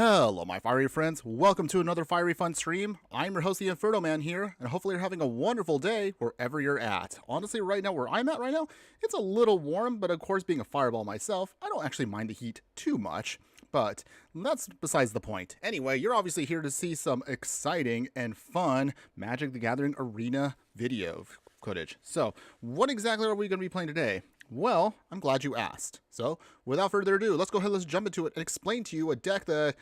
Hello, my fiery friends. Welcome to another fiery fun stream. I'm your host, the Infernoman here, and hopefully you're having a wonderful day wherever you're at. Honestly, right now, where I'm at right now, it's a little warm, but of course, being a fireball myself, I don't actually mind the heat too much. But that's besides the point. Anyway, you're obviously here to see some exciting and fun Magic the Gathering Arena video footage. So, what exactly are we going to be playing today? Well, I'm glad you asked. So, without further ado, let's go ahead, let's jump into it and explain to you a deck that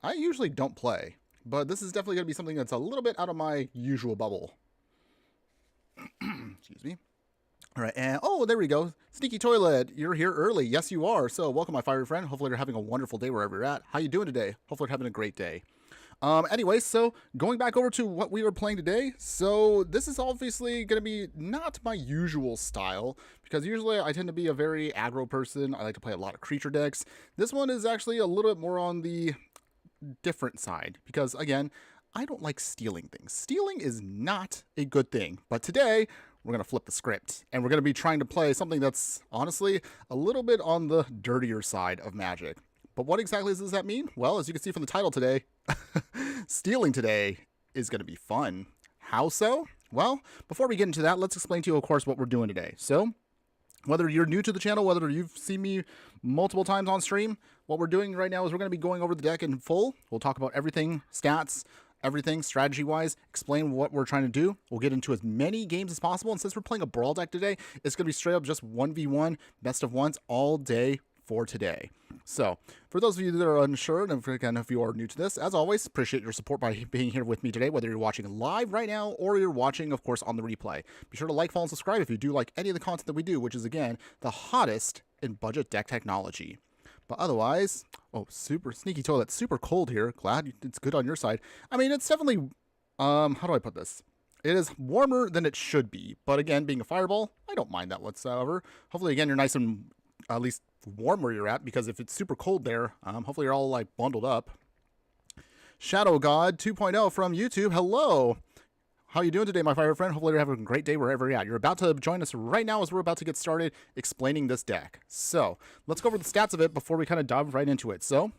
I usually don't play. But this is definitely going to be something that's a little bit out of my usual bubble. Excuse me. All right, and oh, there we go. Sneaky Toilet, you're here early. Yes, you are. So, welcome, my fiery friend. Hopefully, you're having a wonderful day wherever you're at. How you doing today? Hopefully, you're having a great day. Anyway, so going back over to what we were playing today, so this is obviously going to be not my usual style, because usually I tend to be a very aggro person. I like to play a lot of creature decks. This one is actually a little bit more on the different side, because again, I don't like stealing things. Stealing is not a good thing, but today we're going to flip the script, and we're going to be trying to play something that's honestly a little bit on the dirtier side of Magic. But what exactly does that mean? Well, as you can see from the title today, stealing today is going to be fun. How so? Well, before we get into that, let's explain to you, of course, what we're doing today. So, whether you're new to the channel, whether you've seen me multiple times on stream, what we're doing right now is we're going to be going over the deck in full. We'll talk about everything, stats, everything strategy-wise, explain what we're trying to do. We'll get into as many games as possible, and since we're playing a Brawl deck today, it's going to be straight up just 1v1, best of ones all day for today. So, for those of you that are unsure, and again, if you are new to this, as always, appreciate your support by being here with me today, whether you're watching live right now or you're watching, of course, on the replay. Be sure to like, follow, and subscribe if you do like any of the content that we do, which is, again, the hottest in budget deck technology. But otherwise, oh, super Sneaky Toilet, super cold here. Glad it's good on your side. I mean, it's definitely, how do I put this? It is warmer than it should be, but again, being a fireball, I don't mind that whatsoever. Hopefully, again, you're nice and at least warm where you're at, because if it's super cold there, hopefully you're all like bundled up. Shadow God 2.0 from YouTube, hello. How you doing today, my fire friend? Hopefully you're having a great day wherever you're at. You're about to join us right now as we're about to get started explaining this deck. So let's go over the stats of it before we kind of dive right into it. So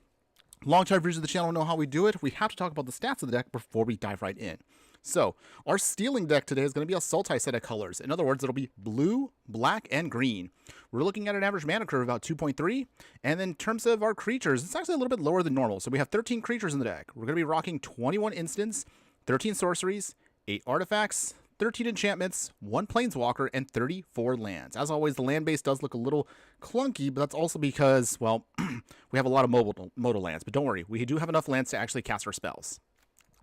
long-time viewers of the channel know how we do it. We have to talk about the stats of the deck before we dive right in. So, our stealing deck today is going to be a Sultai set of colors. In other words, it'll be blue, black, and green. We're looking at an average mana curve of about 2.3. And in terms of our creatures, it's actually a little bit lower than normal. So we have 13 creatures in the deck. We're going to be rocking 21 instants, 13 sorceries, 8 artifacts, 13 enchantments, 1 planeswalker, and 34 lands. As always, the land base does look a little clunky, but that's also because, well, we have a lot of modal lands. But don't worry, we do have enough lands to actually cast our spells.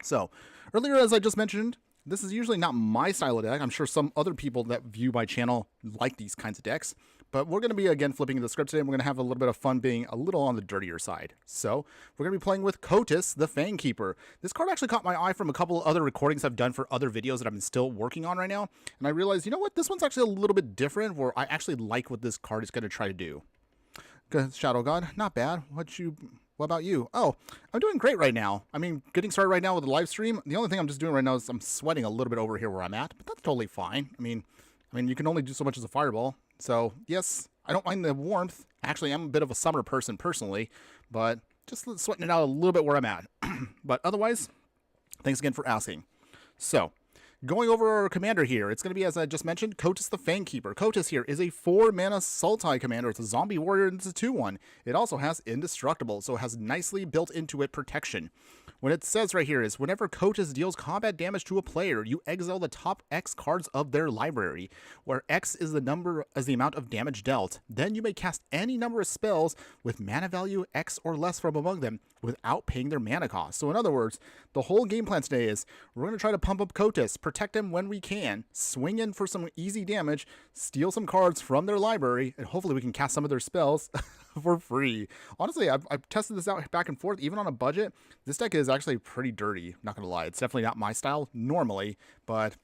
So, earlier, as I just mentioned, this is usually not my style of deck. I'm sure some other people that view my channel like these kinds of decks. But we're going to be, again, flipping the script today, and we're going to have a little bit of fun being a little on the dirtier side. So, we're going to be playing with Kotis, the Fangkeeper. This card actually caught my eye from a couple of other recordings I've done for other videos that I'm still working on right now. And I realized, you know what, this one's actually a little bit different, where I actually like what this card is going to try to do. Shadow God, not bad. What about you? Oh, I'm doing great right now. I mean, getting started right now with the live stream. The only thing I'm just doing right now is I'm sweating a little bit over here where I'm at, but that's totally fine. I mean, you can only do so much as a fireball. So, yes, I don't mind the warmth. Actually, I'm a bit of a summer person personally, but just sweating it out a little bit where I'm at. But otherwise, thanks again for asking. So, going over our commander here, it's going to be, as I just mentioned, Kotis the Fangkeeper. Kotis here is a 4-mana Sultai commander. It's a zombie warrior, and it's a 2/1. It also has Indestructible, so it has nicely built into it protection. What it says right here is, whenever Kotis deals combat damage to a player, you exile the top X cards of their library, where X is the amount of damage dealt. Then you may cast any number of spells with mana value X or less from among them without paying their mana cost. So in other words, the whole game plan today is we're going to try to pump up Kotis, protect him when we can, swing in for some easy damage, steal some cards from their library, and hopefully we can cast some of their spells for free. Honestly, I've tested this out back and forth, even on a budget. This deck is actually pretty dirty, not gonna lie. It's definitely not my style normally, but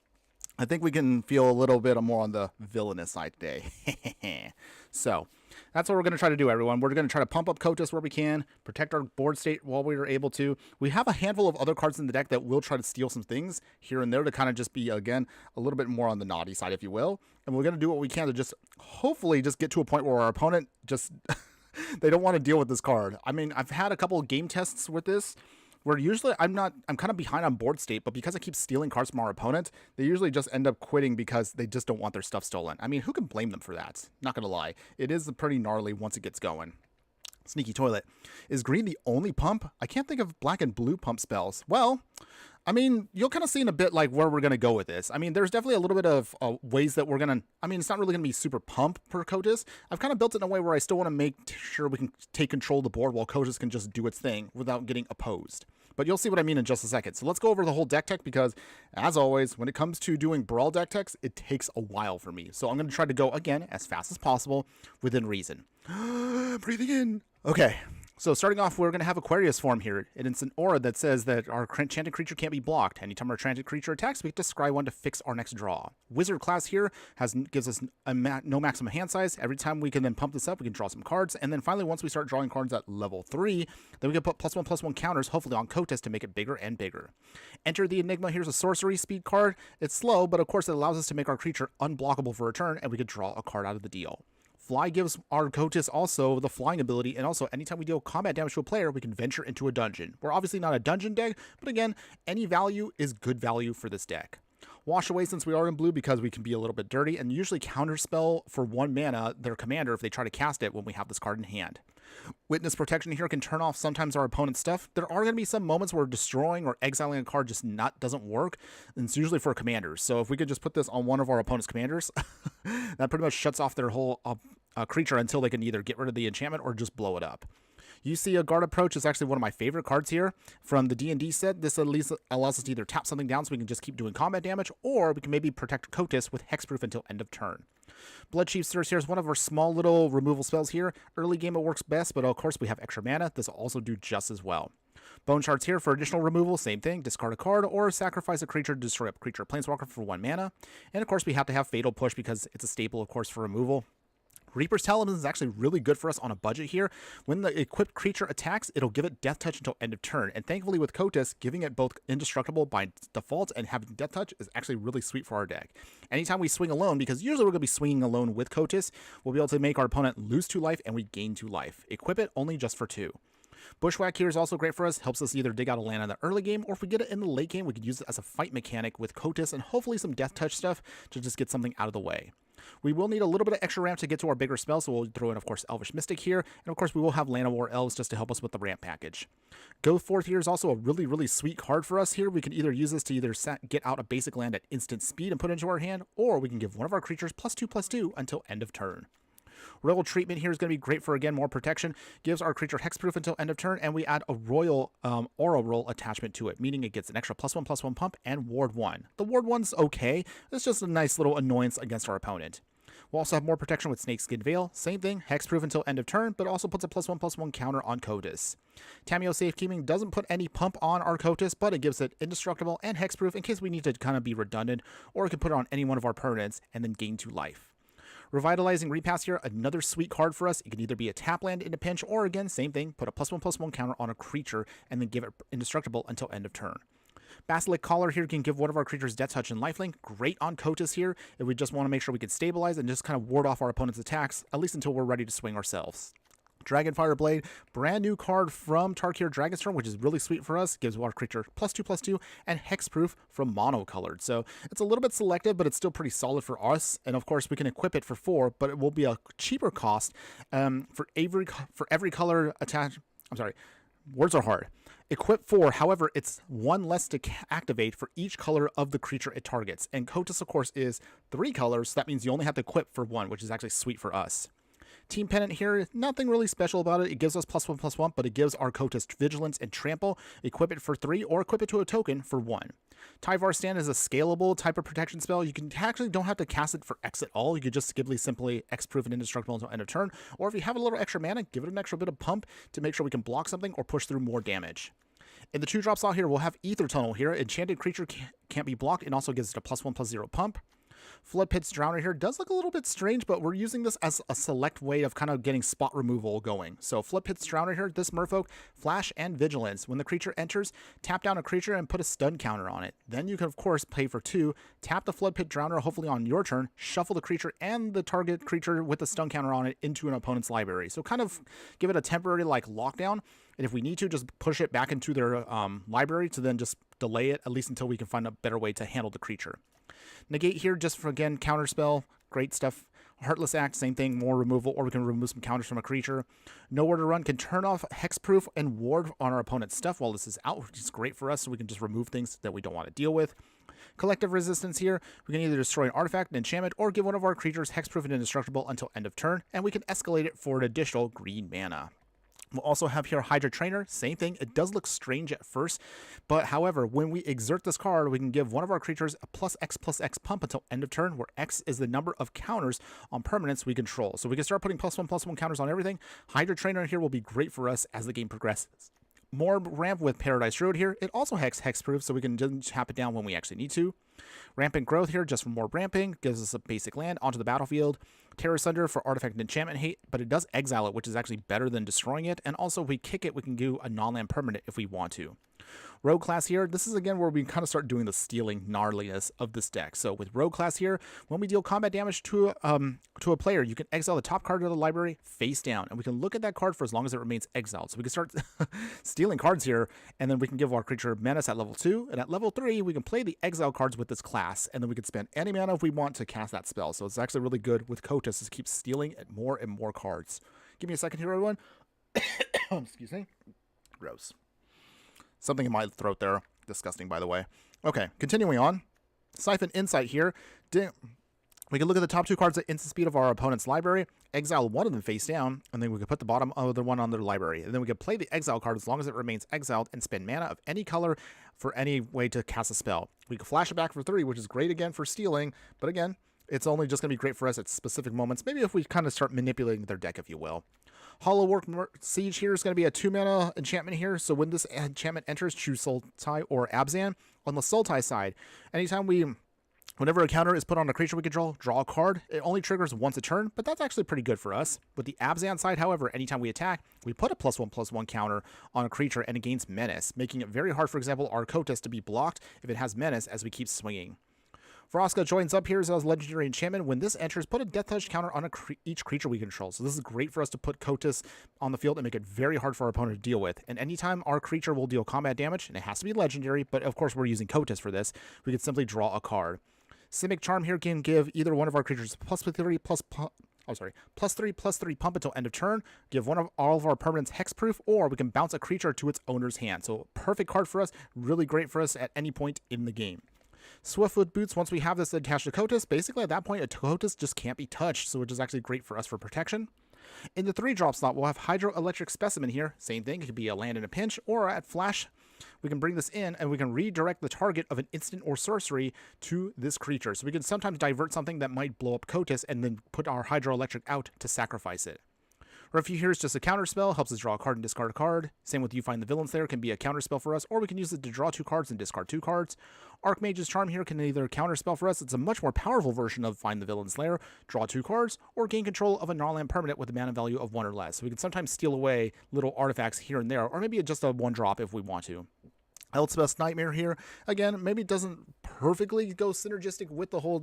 I think we can feel a little bit more on the villainous side today. So that's what we're going to try to do, everyone. We're going to try to pump up Kotis where we can, protect our board state while we are able to. We have a handful of other cards in the deck that will try to steal some things here and there to kind of just be, again, a little bit more on the naughty side, if you will. And we're going to do what we can to just hopefully just get to a point where our opponent just They don't want to deal with this card. I mean, I've had a couple of game tests with this where usually I'm kind of behind on board state, but because I keep stealing cards from our opponent, they usually just end up quitting because they just don't want their stuff stolen. I mean, who can blame them for that? Not going to lie. It is pretty gnarly once it gets going. Sneaky Toilet. Is green the only pump? I can't think of black and blue pump spells. Well, I mean, you'll kind of see in a bit like where we're going to go with this. I mean, there's definitely a little bit of ways that we're going to, I mean, it's not really going to be super pump per Kotis. I've kind of built it in a way where I still want to make sure we can take control of the board while Kotis can just do its thing without getting opposed. But you'll see what I mean in just a second. So let's go over the whole deck tech because, as always, when it comes to doing Brawl deck techs, it takes a while for me. So I'm going to try to go, again, as fast as possible within reason. Breathing in. Okay. So starting off, we're going to have Aquarius form here, and it's an aura that says that our enchanted creature can't be blocked. Anytime our enchanted creature attacks, we get to scry one to fix our next draw. Wizard class here gives us no maximum hand size. Every time we can then pump this up, we can draw some cards, and then finally, once we start drawing cards at level 3, then we can put +1/+1 counters, hopefully on Kotis, to make it bigger and bigger. Enter the Enigma. Here's a sorcery speed card. It's slow, but of course it allows us to make our creature unblockable for a turn, and we could draw a card out of the deal. Fly gives our Kotis also the flying ability, and also anytime we deal combat damage to a player, we can venture into a dungeon. We're obviously not a dungeon deck, but again, any value is good value for this deck. Wash away since we are in blue because we can be a little bit dirty, and usually counterspell for 1 mana their commander if they try to cast it when we have this card in hand. Witness protection here can turn off sometimes our opponent's stuff. There are going to be some moments where destroying or exiling a card just doesn't work, and it's usually for commanders. So if we could just put this on one of our opponent's commanders, that pretty much shuts off their whole creature until they can either get rid of the enchantment or just blow it up. You see a Guard Approach is actually one of my favorite cards here from the D&D set. This at least allows us to either tap something down so we can just keep doing combat damage, or we can maybe protect Kotis with Hexproof until end of turn. Bloodchief Thirst here is one of our small little removal spells here. Early game it works best, but of course we have extra mana. This will also do just as well. Bone Shards here for additional removal, same thing, discard a card or sacrifice a creature to destroy a creature planeswalker for 1 mana. And of course we have to have Fatal Push because it's a staple of course for removal. Reaper's Talisman is actually really good for us on a budget here. When the equipped creature attacks, it'll give it Death Touch until end of turn. And thankfully with Kotis, giving it both indestructible by default and having Death Touch is actually really sweet for our deck. Anytime we swing alone, because usually we're going to be swinging alone with Kotis, we'll be able to make our opponent lose 2 life and we gain 2 life. Equip it only just for 2. Bushwhack here is also great for us, helps us either dig out a land in the early game, or if we get it in the late game, we could use it as a fight mechanic with Kotis and hopefully some Death Touch stuff to just get something out of the way. We will need a little bit of extra ramp to get to our bigger spells, so we'll throw in, of course, Elvish Mystic here, and of course we will have Land of War Elves just to help us with the ramp package. Go Forth here is also a really, really sweet card for us here. We can either use this to either get out a basic land at instant speed and put it into our hand, or we can give one of our creatures +2/+2 until end of turn. Royal Treatment here is going to be great for, again, more protection. Gives our creature hexproof until end of turn, and we add a Royal Aura Roll attachment to it, meaning it gets an extra +1/+1 pump and Ward 1. The Ward 1's okay. It's just a nice little annoyance against our opponent. We'll also have more protection with Snakeskin Veil. Same thing, hexproof until end of turn, but also puts a +1/+1 counter on Kotis. Tameo Safekeeping doesn't put any pump on our Kotis, but it gives it indestructible and hexproof in case we need to kind of be redundant, or it can put it on any one of our permanents and then gain 2 life. Revitalizing Repass here, another sweet card for us. It can either be a tap land in a pinch, or again, same thing, put a +1/+1 counter on a creature and then give it indestructible until end of turn. Basilisk Collar here can give one of our creatures Death Touch and Lifelink. Great on Kotis here if we just want to make sure we can stabilize and just kind of ward off our opponent's attacks, at least until we're ready to swing ourselves. Dragonfire Blade, brand new card from Tarkir Dragonstorm, which is really sweet for us. Gives our creature +2/+2 and hexproof from monocolored. So it's a little bit selective, but it's still pretty solid for us. And of course, we can equip it for 4, but it will be a cheaper cost for every color attached. I'm sorry, words are hard. Equip 4, however, it's 1 less to activate for each color of the creature it targets. And Kotis, of course, is 3 colors, so that means you only have to equip for 1, which is actually sweet for us. Team Pennant here, nothing really special about it. It gives us +1/+1, but it gives our Kotis Vigilance and Trample. Equip it for 3, or equip it to a token for 1. Tyvar Stand is a scalable type of protection spell. You can actually don't have to cast it for X at all. You could just simply X-proof and indestructible until end of turn. Or if you have a little extra mana, give it an extra bit of pump to make sure we can block something or push through more damage. In the 2-drop slot here, we'll have Ether Tunnel here. Enchanted creature can't be blocked and also gives it a +1/+0 pump. Flood Pit's Drowner here does look a little bit strange, but we're using this as a select way of kind of getting spot removal going. So Flood Pit's Drowner here, this Merfolk, Flash and Vigilance. When the creature enters, tap down a creature and put a stun counter on it. Then you can, of course, pay for 2, tap the Flood Pit Drowner, hopefully on your turn, shuffle the creature and the target creature with the stun counter on it into an opponent's library. So kind of give it a temporary like lockdown. And if we need to, just push it back into their library to then just delay it, at least until we can find a better way to handle the creature. Negate here, just for, again, counterspell, great stuff. Heartless Act, same thing, more removal, or we can remove some counters from a creature. Nowhere to Run can turn off Hexproof and ward on our opponent's stuff while this is out, which is great for us, so we can just remove things that we don't want to deal with. Collective Resistance here, we can either destroy an artifact, an enchantment, or give one of our creatures hexproof and indestructible until end of turn, and we can escalate it for an additional green mana. We'll also have here Hydra Trainer, same thing. It does look strange at first, but however, when we exert this card, we can give one of our creatures a +X pump until end of turn, where X is the number of counters on permanents we control. So we can start putting +1/+1 counters on everything. Hydra Trainer here will be great for us as the game progresses. More ramp with Paradise Road here. It also hexproof, so we can just tap it down when we actually need to. Rampant Growth here, just for more ramping, gives us a basic land onto the battlefield. Terror Sunder for artifact and enchantment hate, but it does exile it, which is actually better than destroying it. And also, if we kick it, we can do a non-land permanent if we want to. Rogue class here, this is again where we kind of start doing the stealing gnarliness of this deck. So with Rogue class here, when we deal combat damage to a player, you can exile the top card of the library face down, and we can look at that card for as long as it remains exiled. So we can start stealing cards here, and then we can give our creature menace at level 2, and at level 3, we can play the exile cards with this class, and then we can spend any mana if we want to cast that spell. So it's actually really good with Kotis to keep stealing more and more cards. Give me a second here, everyone. Excuse me. Gross. Something in my throat there. Disgusting, by the way. Okay, continuing on. Siphon Insight here. We can look at the top 2 cards at instant speed of our opponent's library, exile one of them face down, and then we can put the bottom other one on their library. And then we can play the exile card as long as it remains exiled and spend mana of any color for any way to cast a spell. We can flash it back for 3, which is great again for stealing, but again, it's only just going to be great for us at specific moments. Maybe if we kind of start manipulating their deck, if you will. Hollow Work Siege here is going to be a 2-mana enchantment here. So when this enchantment enters, choose Sultai or Abzan. On the Sultai side, whenever a counter is put on a creature we control, draw a card. It only triggers once a turn, but that's actually pretty good for us. With the Abzan side, however, anytime we attack, we put a +1/+1 counter on a creature and it gains Menace, making it very hard, for example, our Kotis to be blocked if it has Menace as we keep swinging. Vraska joins up here as a legendary enchantment. When this enters, put a Death Touch counter on each creature we control. So this is great for us to put Kotis on the field and make it very hard for our opponent to deal with. And anytime our creature will deal combat damage, and it has to be legendary, but of course we're using Kotis for this, we can simply draw a card. Simic Charm here can give either one of our creatures +3/+3 pump until end of turn, give one of all of our permanents hexproof, or we can bounce a creature to its owner's hand. So perfect card for us, really great for us at any point in the game. Swiftfoot Boots, once we have this attached to Kotis, basically at that point, a Kotis just can't be touched, so which is actually great for us for protection. In the 3-drop slot, we'll have Hydroelectric Specimen here. Same thing, it could be a land in a pinch, or at Flash, we can bring this in, and we can redirect the target of an instant or sorcery to this creature. So we can sometimes divert something that might blow up Kotis, and then put our Hydroelectric out to sacrifice it. Refuge here is just a counter spell, helps us draw a card and discard a card. Same with You Find the Villains there, can be a counter spell for us, or we can use it to draw 2 cards and discard 2 cards. Archmage's Charm here can either counter spell for us, it's a much more powerful version of Find the Villain's Lair, draw 2 cards, or gain control of a non-land permanent with a mana value of 1 or less. So we can sometimes steal away little artifacts here and there, or maybe just a 1-drop if we want to. Elspeth's Nightmare here, again, maybe it doesn't perfectly go synergistic with the whole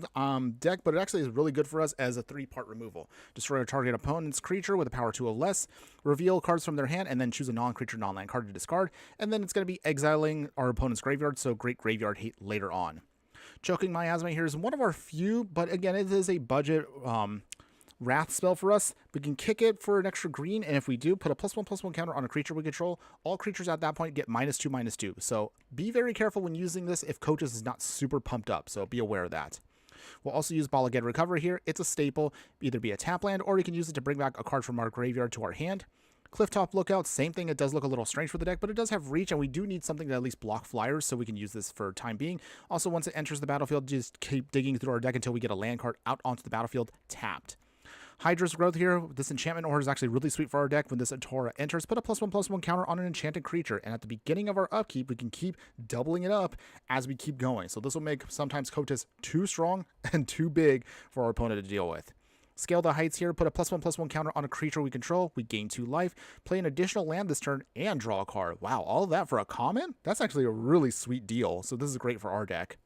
deck, but it actually is really good for us as a 3-part removal. Destroy a target opponent's creature with a power 2 or less, reveal cards from their hand, and then choose a non-creature, non-land card to discard, and then it's going to be exiling our opponent's graveyard, so great graveyard hate later on. Choking Miasma here is one of our few, but again, it is a budget Wrath spell for us. We can kick it for an extra green, and if we do, put a +1/+1 counter on a creature we control. All creatures at that point get -2/-2. So be very careful when using this if Kotis is not super pumped up, so be aware of that. We'll also use Bala Ged Recovery here. It's a staple, either be a tap land, or you can use it to bring back a card from our graveyard to our hand. Clifftop Lookout, same thing. It does look a little strange for the deck, but it does have reach, and we do need something to at least block flyers, so we can use this for time being. Also, once it enters the battlefield, just keep digging through our deck until we get a land card out onto the battlefield tapped. Hydra's Growth here, this enchantment aura is actually really sweet for our deck. When this Aura enters, put a +1/+1 counter on an enchanted creature, and at the beginning of our upkeep, we can keep doubling it up as we keep going. So this will make sometimes Kotis too strong and too big for our opponent to deal with. Scale the Heights here, put a +1/+1 counter on a creature we control, we gain 2 life, play an additional land this turn, and draw a card. Wow, all of that for a common? That's actually a really sweet deal, so this is great for our deck.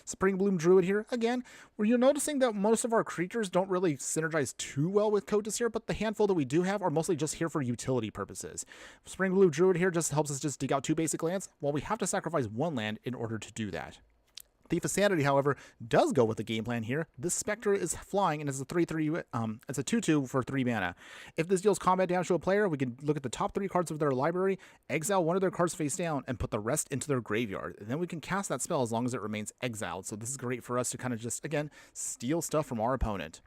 Spring Bloom Druid here, again, where you're noticing that most of our creatures don't really synergize too well with Kotis here, but the handful that we do have are mostly just here for utility purposes. Spring Bloom Druid here just helps us just dig out 2 basic lands, while we have to sacrifice 1 land in order to do that. Thief of Sanity, however, does go with the game plan here. This Spectre is flying and it's a 3/3. It's a 2/2 for 3 mana. If this deals combat damage to a player, we can look at the top 3 cards of their library, exile 1 of their cards face down, and put the rest into their graveyard. And then we can cast that spell as long as it remains exiled. So this is great for us to kind of just, again, steal stuff from our opponent.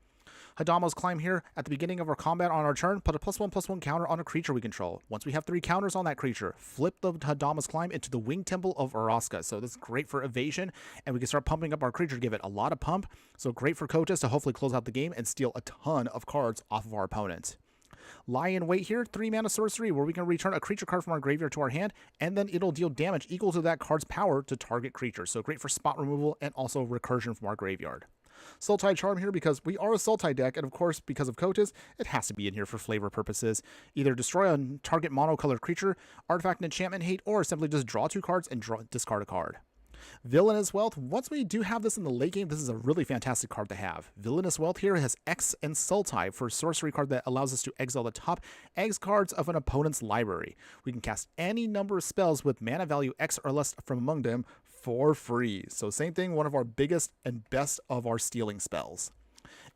Hadama's Climb here, at the beginning of our combat on our turn, put a +1/+1 counter on a creature we control. Once we have 3 counters on that creature, flip the Hadama's Climb into the Winged Temple of Araska. So this is great for evasion, and we can start pumping up our creature to give it a lot of pump. So great for Kotis to hopefully close out the game and steal a ton of cards off of our opponent. Lie in Wait here, 3 mana sorcery, where we can return a creature card from our graveyard to our hand, and then it'll deal damage equal to that card's power to target creatures. So great for spot removal and also recursion from our graveyard. Sultai Charm here because we are a Sultai deck, and of course, because of Kotis, it has to be in here for flavor purposes. Either destroy a target monocolored creature, artifact and enchantment hate, or simply just draw 2 cards and discard a card. Villainous Wealth, once we do have this in the late game, this is a really fantastic card to have. Villainous Wealth here has X and Sultai for a sorcery card that allows us to exile the top X cards of an opponent's library. We can cast any number of spells with mana value X or less from among them for free. So same thing, one of our biggest and best of our stealing spells.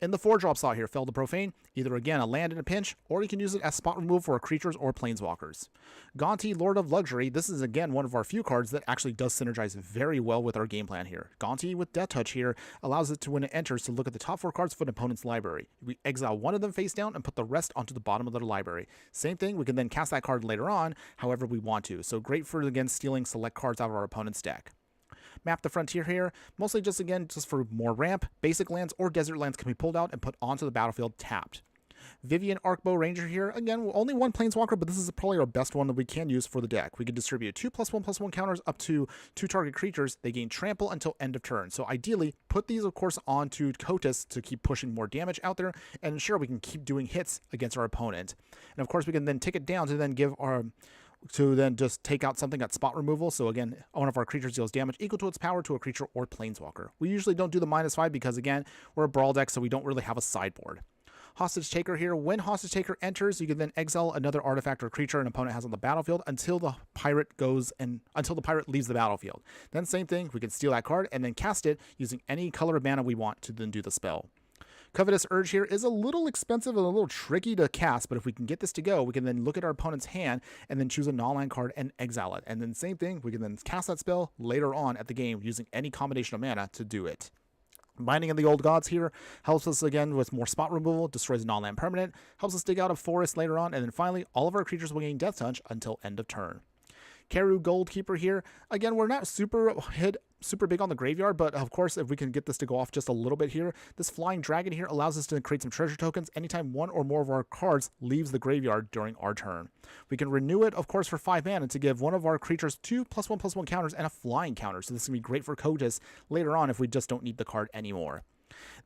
In the 4-drop slot here, Fell the Profane, either again a land in a pinch, or you can use it as spot removal for creatures or planeswalkers. Gonti, Lord of Luxury, this is again one of our few cards that actually does synergize very well with our game plan here. Gonti with Death Touch here allows it to, when it enters, to look at the top 4 cards of an opponent's library. We exile 1 of them face down and put the rest onto the bottom of their library. Same thing, we can then cast that card later on, however we want to. So great for, again, stealing select cards out of our opponent's deck. Map the Frontier here, mostly just, again, just for more ramp. Basic lands or desert lands can be pulled out and put onto the battlefield tapped. Vivian Arcbow Ranger here, again, only 1 planeswalker, but this is probably our best one that we can use for the deck. We can distribute 2 +1/+1 counters up to 2 target creatures. They gain trample until end of turn. So ideally, put these, of course, onto Kotis to keep pushing more damage out there and ensure we can keep doing hits against our opponent. And of course, we can then tick it down to then give our... to then just take out something at spot removal. So again, one of our creatures deals damage equal to its power to a creature or planeswalker. We usually don't do the -5 because, again, we're a Brawl deck, so we don't really have a sideboard. Hostage Taker here. When Hostage Taker enters, you can then exile another artifact or creature an opponent has on the battlefield until the pirate leaves the battlefield. Then same thing, we can steal that card and then cast it using any color of mana we want to then do the spell. Covetous Urge here is a little expensive and a little tricky to cast, but if we can get this to go, we can then look at our opponent's hand and then choose a non-land card and exile it. And then same thing, we can then cast that spell later on at the game using any combination of mana to do it. Binding of the Old Gods here helps us again with more spot removal, destroys a non-land permanent, helps us dig out a forest later on, and then finally, all of our creatures will gain Death Touch until end of turn. Karu Goldkeeper here. Again, we're not super big on the graveyard, but of course, if we can get this to go off just a little bit here, this Flying Dragon here allows us to create some treasure tokens anytime 1 or more of our cards leaves the graveyard during our turn. We can renew it, of course, for 5 mana to give one of our creatures 2 +1/+1 counters and a flying counter. So this is going to be great for Kotis later on if we just don't need the card anymore.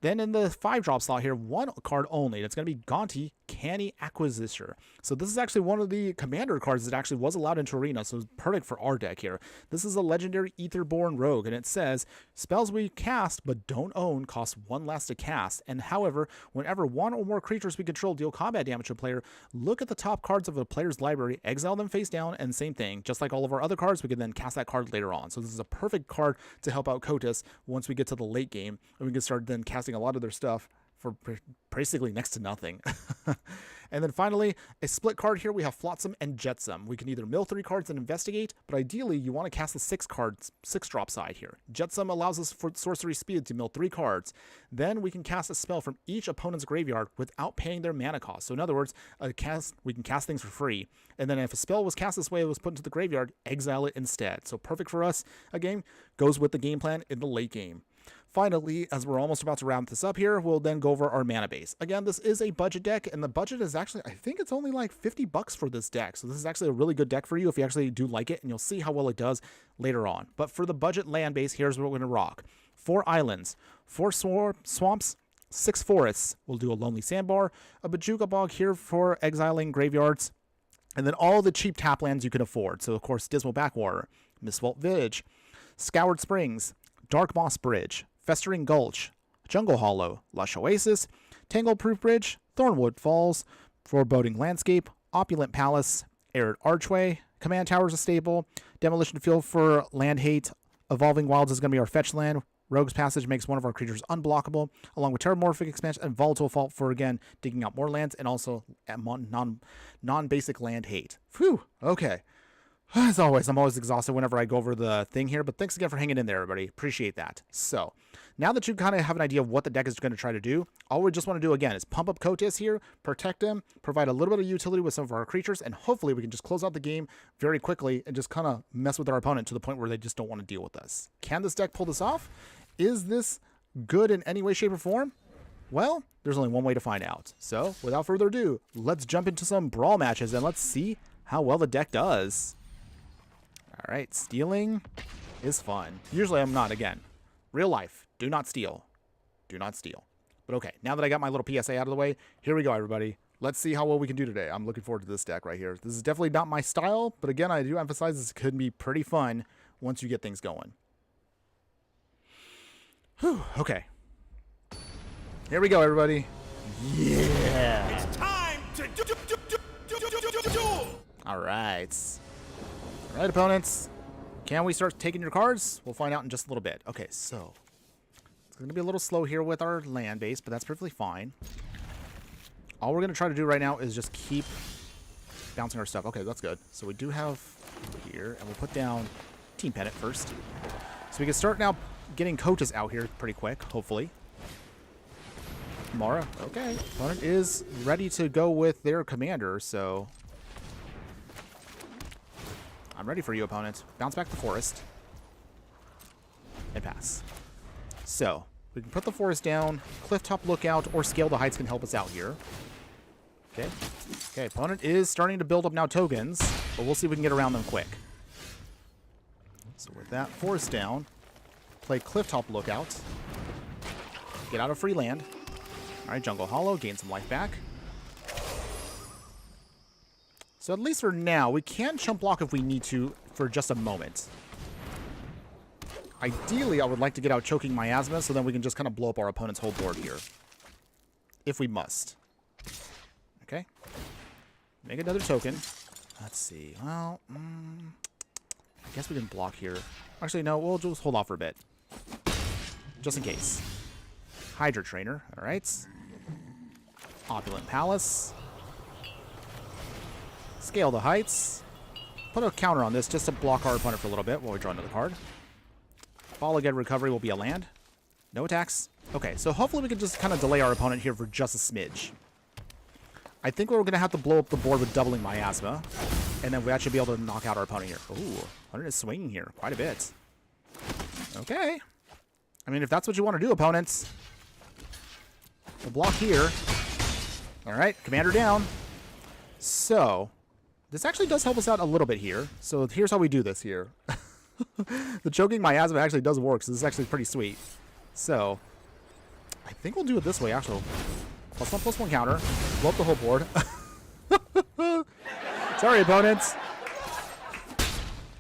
Then in the 5-drop slot here, 1 card only. It's going to be Gonti, Canny Acquisition. So this is actually one of the commander cards that actually was allowed into Arena, so it's perfect for our deck here. This is a legendary Aetherborn Rogue, and it says, spells we cast but don't own cost 1 less to cast, and however, whenever 1 or more creatures we control deal combat damage to a player, look at the top cards of a player's library, exile them face down, and same thing. Just like all of our other cards, we can then cast that card later on. So this is a perfect card to help out Kotis once we get to the late game, and we can start then casting a lot of their stuff for basically next to nothing. And then finally, a split card here, we have Flotsam and Jetsam. We can either mill 3 cards and investigate, but ideally you want to cast the 6-drop side here. Jetsam allows us for sorcery speed to mill 3 cards. Then we can cast a spell from each opponent's graveyard without paying their mana cost. So in other words, we can cast things for free. And then if a spell was cast this way, it was put into the graveyard, exile it instead. So perfect for us. Again, goes with the game plan in the late game. finally, as we're almost about to round this up here, we'll then go over our mana base. Again, this is a budget deck, and the budget is actually, I think it's only like $50 for this deck. So this is actually a really good deck for you if you actually do like it, and you'll see how well it does later on. But for the budget land base, here's what we're going to rock. 4 islands, 4 swamps, 6 forests. We'll do a Lonely Sandbar, a Bajuka Bog here for exiling graveyards, and then all the cheap tap lands you can afford. So, of course, Dismal Backwater, Mistvault Village, Scoured Springs, Dark Moss Bridge, Festering Gulch, Jungle Hollow, Lush Oasis, Tangle-Proof Bridge, Thornwood Falls, Foreboding Landscape, Opulent Palace, Arid Archway, Command Towers a staple, Demolition Field for land hate, Evolving Wilds is going to be our fetch land, Rogue's Passage makes one of our creatures unblockable, along with Terramorphic Expansion and Volatile Fault for, again, digging out more lands, and also non-basic land hate. Phew, okay. As always, I'm always exhausted whenever I go over the thing here, but thanks again for hanging in there, everybody. Appreciate that. So, now that you kind of have an idea of what the deck is going to try to do, all we just want to do, again, is pump up Kotis here, protect him, provide a little bit of utility with some of our creatures, and hopefully we can just close out the game very quickly and just kind of mess with our opponent to the point where they just don't want to deal with us. Can this deck pull this off? Is this good in any way, shape, or form? Well, there's only one way to find out. So, without further ado, let's jump into some Brawl matches and let's see how well the deck does. All right, stealing is fun. Usually I'm not, again. Real life, do not steal. Do not steal. But okay, now that I got my little PSA out of the way, here we go, everybody. Let's see how well we can do today. I'm looking forward to this deck right here. This is definitely not my style, but again, I do emphasize this could be pretty fun once you get things going. Whew, okay. Here we go, everybody. Yeah. It's time to do. All right. All right, opponents. Can we start taking your cards? We'll find out in just a little bit. Okay, so it's going to be a little slow here with our land base, but that's perfectly fine. All we're going to try to do right now is just keep bouncing our stuff. Okay, that's good. So we do have here, and we'll put down Team Pennant first. So we can start now getting Kotis out here pretty quick, hopefully. Mara, okay. Opponent is ready to go with their commander, so I'm ready for you, opponent. Bounce back the forest. And pass. So, we can put the forest down, Clifftop Lookout, or Scale the Heights can help us out here. Okay. Okay, opponent is starting to build up now tokens, but we'll see if we can get around them quick. So with that forest down, play Clifftop Lookout. Get out of free land. Alright, Jungle Hollow, gain some life back. So at least for now, we can chump block if we need to for just a moment. Ideally, I would like to get out Choking Miasma so then we can just kind of blow up our opponent's whole board here. If we must. Okay. Make another token. Let's see. Well, I guess we can block here. Actually, no, we'll just hold off for a bit. Just in case. Hydra Trainer. Alright. Opulent Palace. Scale the Heights. Put a counter on this just to block our opponent for a little bit while we draw another card. Fall Again Recovery will be a land. No attacks. Okay, so hopefully we can just kind of delay our opponent here for just a smidge. I think we're going to have to blow up the board with doubling Miasma. And then we actually be able to knock out our opponent here. Ooh, opponent is swinging here quite a bit. Okay. I mean, if that's what you want to do, opponents. We'll block here. Alright, commander down. So, this actually does help us out a little bit here. So here's how we do this here. The Choking Miasma actually does work, so this is actually pretty sweet. So, I think we'll do it this way, actually. +1/+1 counter. Blow up the whole board. Sorry, opponents.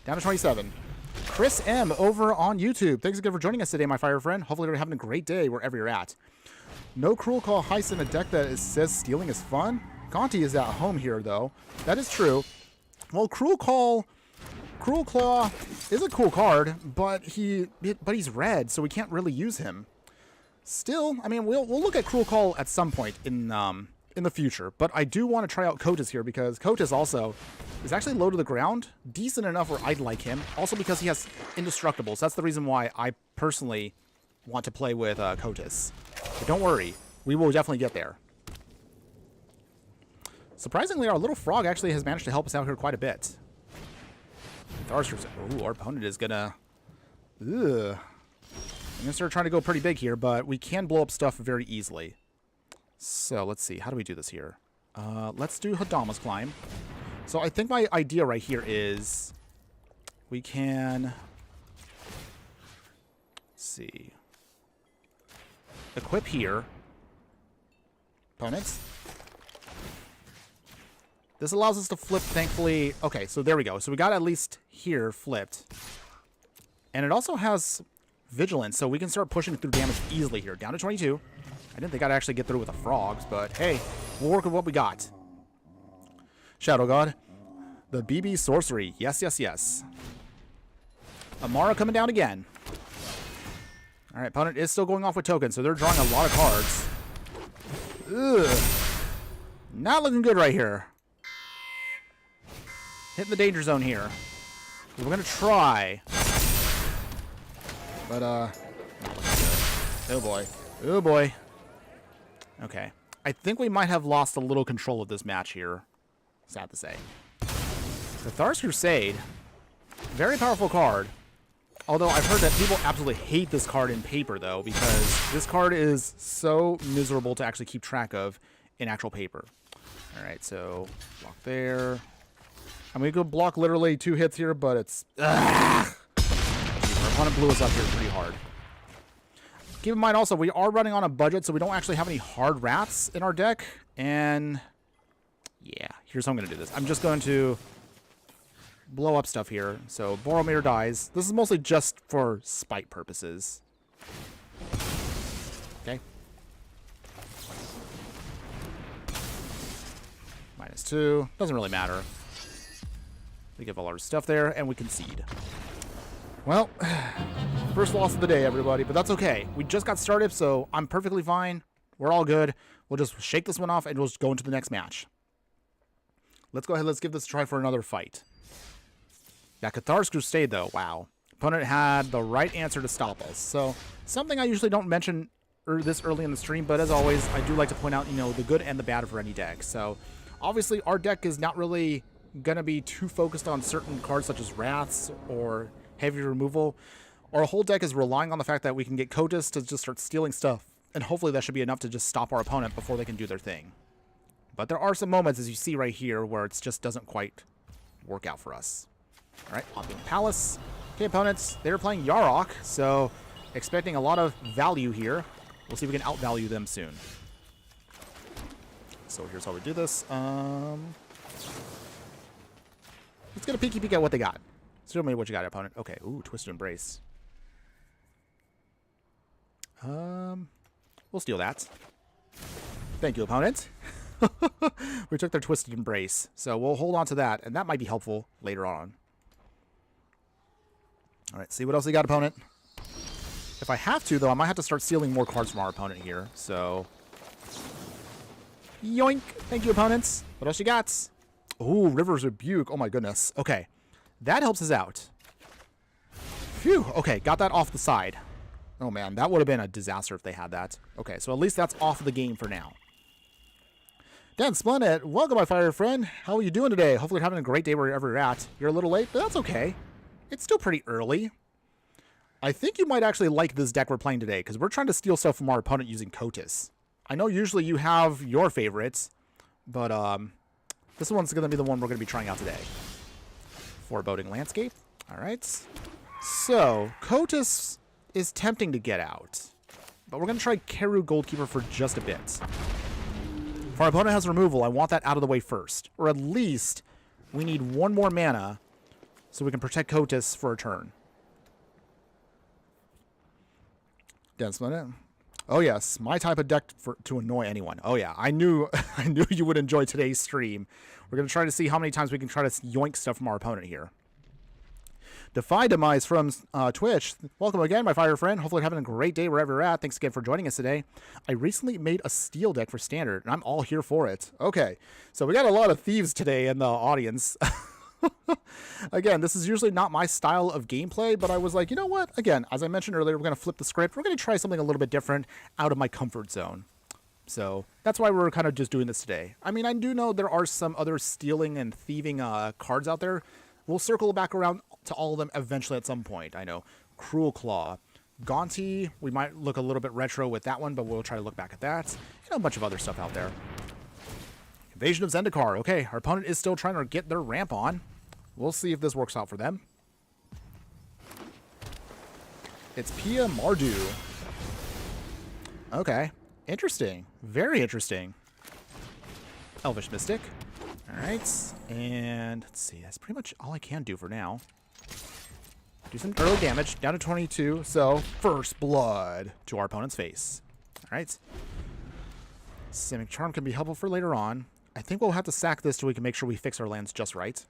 Down to 27. Chris M. over on YouTube. Thanks again for joining us today, my fire friend. Hopefully you're having a great day wherever you're at. No Cruel Call heist in a deck that says stealing is fun. Conti is at home here, though. That is true. Well, Cruel Claw is a cool card, but he's red, so we can't really use him. Still, I mean, we'll look at Cruel Call at some point in the future, but I do want to try out Kotis here because Kotis also is actually low to the ground, decent enough where I'd like him. Also because he has Indestructible, so that's the reason why I personally want to play with Kotis. But don't worry, we will definitely get there. Surprisingly, our little frog actually has managed to help us out here quite a bit. Ooh, our opponent is gonna... Ugh. I'm going to start trying to go pretty big here, but we can blow up stuff very easily. So let's see. How do we do this here? Let's do Hadama's Climb. So I think my idea right here is we can... Let's see. Equip here. Opponents. This allows us to flip, thankfully. Okay, so there we go. So we got at least here flipped. And it also has Vigilance, so we can start pushing through damage easily here. Down to 22. I didn't think I'd actually get through with the frogs, but hey, we'll work with what we got. Shadow God. The BB Sorcery. Yes, yes, yes. Amara coming down again. All right, opponent is still going off with tokens, so they're drawing a lot of cards. Ugh. Not looking good right here. Hitting the danger zone here. We're going to try. But, oh boy. Oh boy. Okay. I think we might have lost a little control of this match here. Sad to say. Cathar's Crusade. Very powerful card. Although I've heard that people absolutely hate this card in paper, though, because this card is so miserable to actually keep track of in actual paper. All right, so block there. I mean, we could block literally 2 hits here, but it's... Our opponent blew us up here pretty hard. Keep in mind also, we are running on a budget, so we don't actually have any hard rats in our deck. And yeah, here's how I'm going to do this. I'm just going to blow up stuff here. So Boromir dies. This is mostly just for spite purposes. Okay. -2. Doesn't really matter. We give all our stuff there, and we concede. Well, first loss of the day, everybody, but that's okay. We just got started, so I'm perfectly fine. We're all good. We'll just shake this one off, and we'll just go into the next match. Let's go ahead. Let's give this a try for another fight. That Cathar's Crusade, though, wow. Opponent had the right answer to stop us. So, something I usually don't mention this early in the stream, but as always, I do like to point out, you know, the good and the bad for any deck. So, obviously, our deck is not really going to be too focused on certain cards such as Wraths or heavy removal. Our whole deck is relying on the fact that we can get Kotis to just start stealing stuff, and hopefully that should be enough to just stop our opponent before they can do their thing. But there are some moments, as you see right here, where it just doesn't quite work out for us. All right, Opulent Palace. Okay, opponents, they're playing Yarok, so expecting a lot of value here. We'll see if we can outvalue them soon. So here's how we do this. Let's get a peeky peek at what they got. Show me what you got, opponent. Okay, ooh, Twisted Embrace. We'll steal that. Thank you, opponent. We took their Twisted Embrace, so we'll hold on to that, and that might be helpful later on. All right, see what else we got, opponent. If I have to, though, I might have to start stealing more cards from our opponent here, so... Yoink! Thank you, opponents. What else you got? Ooh, River's Rebuke. Oh, my goodness. Okay, that helps us out. Phew! Okay, got that off the side. Oh, man, that would have been a disaster if they had that. Okay, so at least that's off the game for now. Dan Splendid, welcome, my fire friend. How are you doing today? Hopefully you're having a great day wherever you're at. You're a little late, but that's okay. It's still pretty early. I think you might actually like this deck we're playing today, because we're trying to steal stuff from our opponent using Kotis. I know usually you have your favorites, but this one's going to be the one we're going to be trying out today. Foreboding Landscape. All right. So, Kotis is tempting to get out, but we're going to try Keru Goldkeeper for just a bit. If our opponent has removal, I want that out of the way first. Or at least, we need one more mana so we can protect Kotis for a turn. Dense minute. Oh yes, my type of deck to annoy anyone. Oh yeah, I knew I knew you would enjoy today's stream. We're going to try to see how many times we can try to yoink stuff from our opponent here. Defy Demise from Twitch. Welcome again, my fire friend. Hopefully you're having a great day wherever you're at. Thanks again for joining us today. I recently made a steel deck for Standard, and I'm all here for it. Okay, so we got a lot of thieves today in the audience. Again, this is usually not my style of gameplay, but I was like, you know what? Again, as I mentioned earlier, we're going to flip the script. We're going to try something a little bit different out of my comfort zone. So that's why we're kind of just doing this today. I mean, I do know there are some other stealing and thieving cards out there. We'll circle back around to all of them eventually at some point. I know Cruel Claw, Gaunty, we might look a little bit retro with that one, but we'll try to look back at that. A bunch of other stuff out there. Invasion of Zendikar. Okay, our opponent is still trying to get their ramp on. We'll see if this works out for them. It's Pia Mardu. Okay, interesting. Very interesting. Elvish Mystic. All right, and let's see. That's pretty much all I can do for now. Do some early damage, down to 22. So, first blood to our opponent's face. All right. Simic Charm can be helpful for later on. I think we'll have to sack this so we can make sure we fix our lands just right.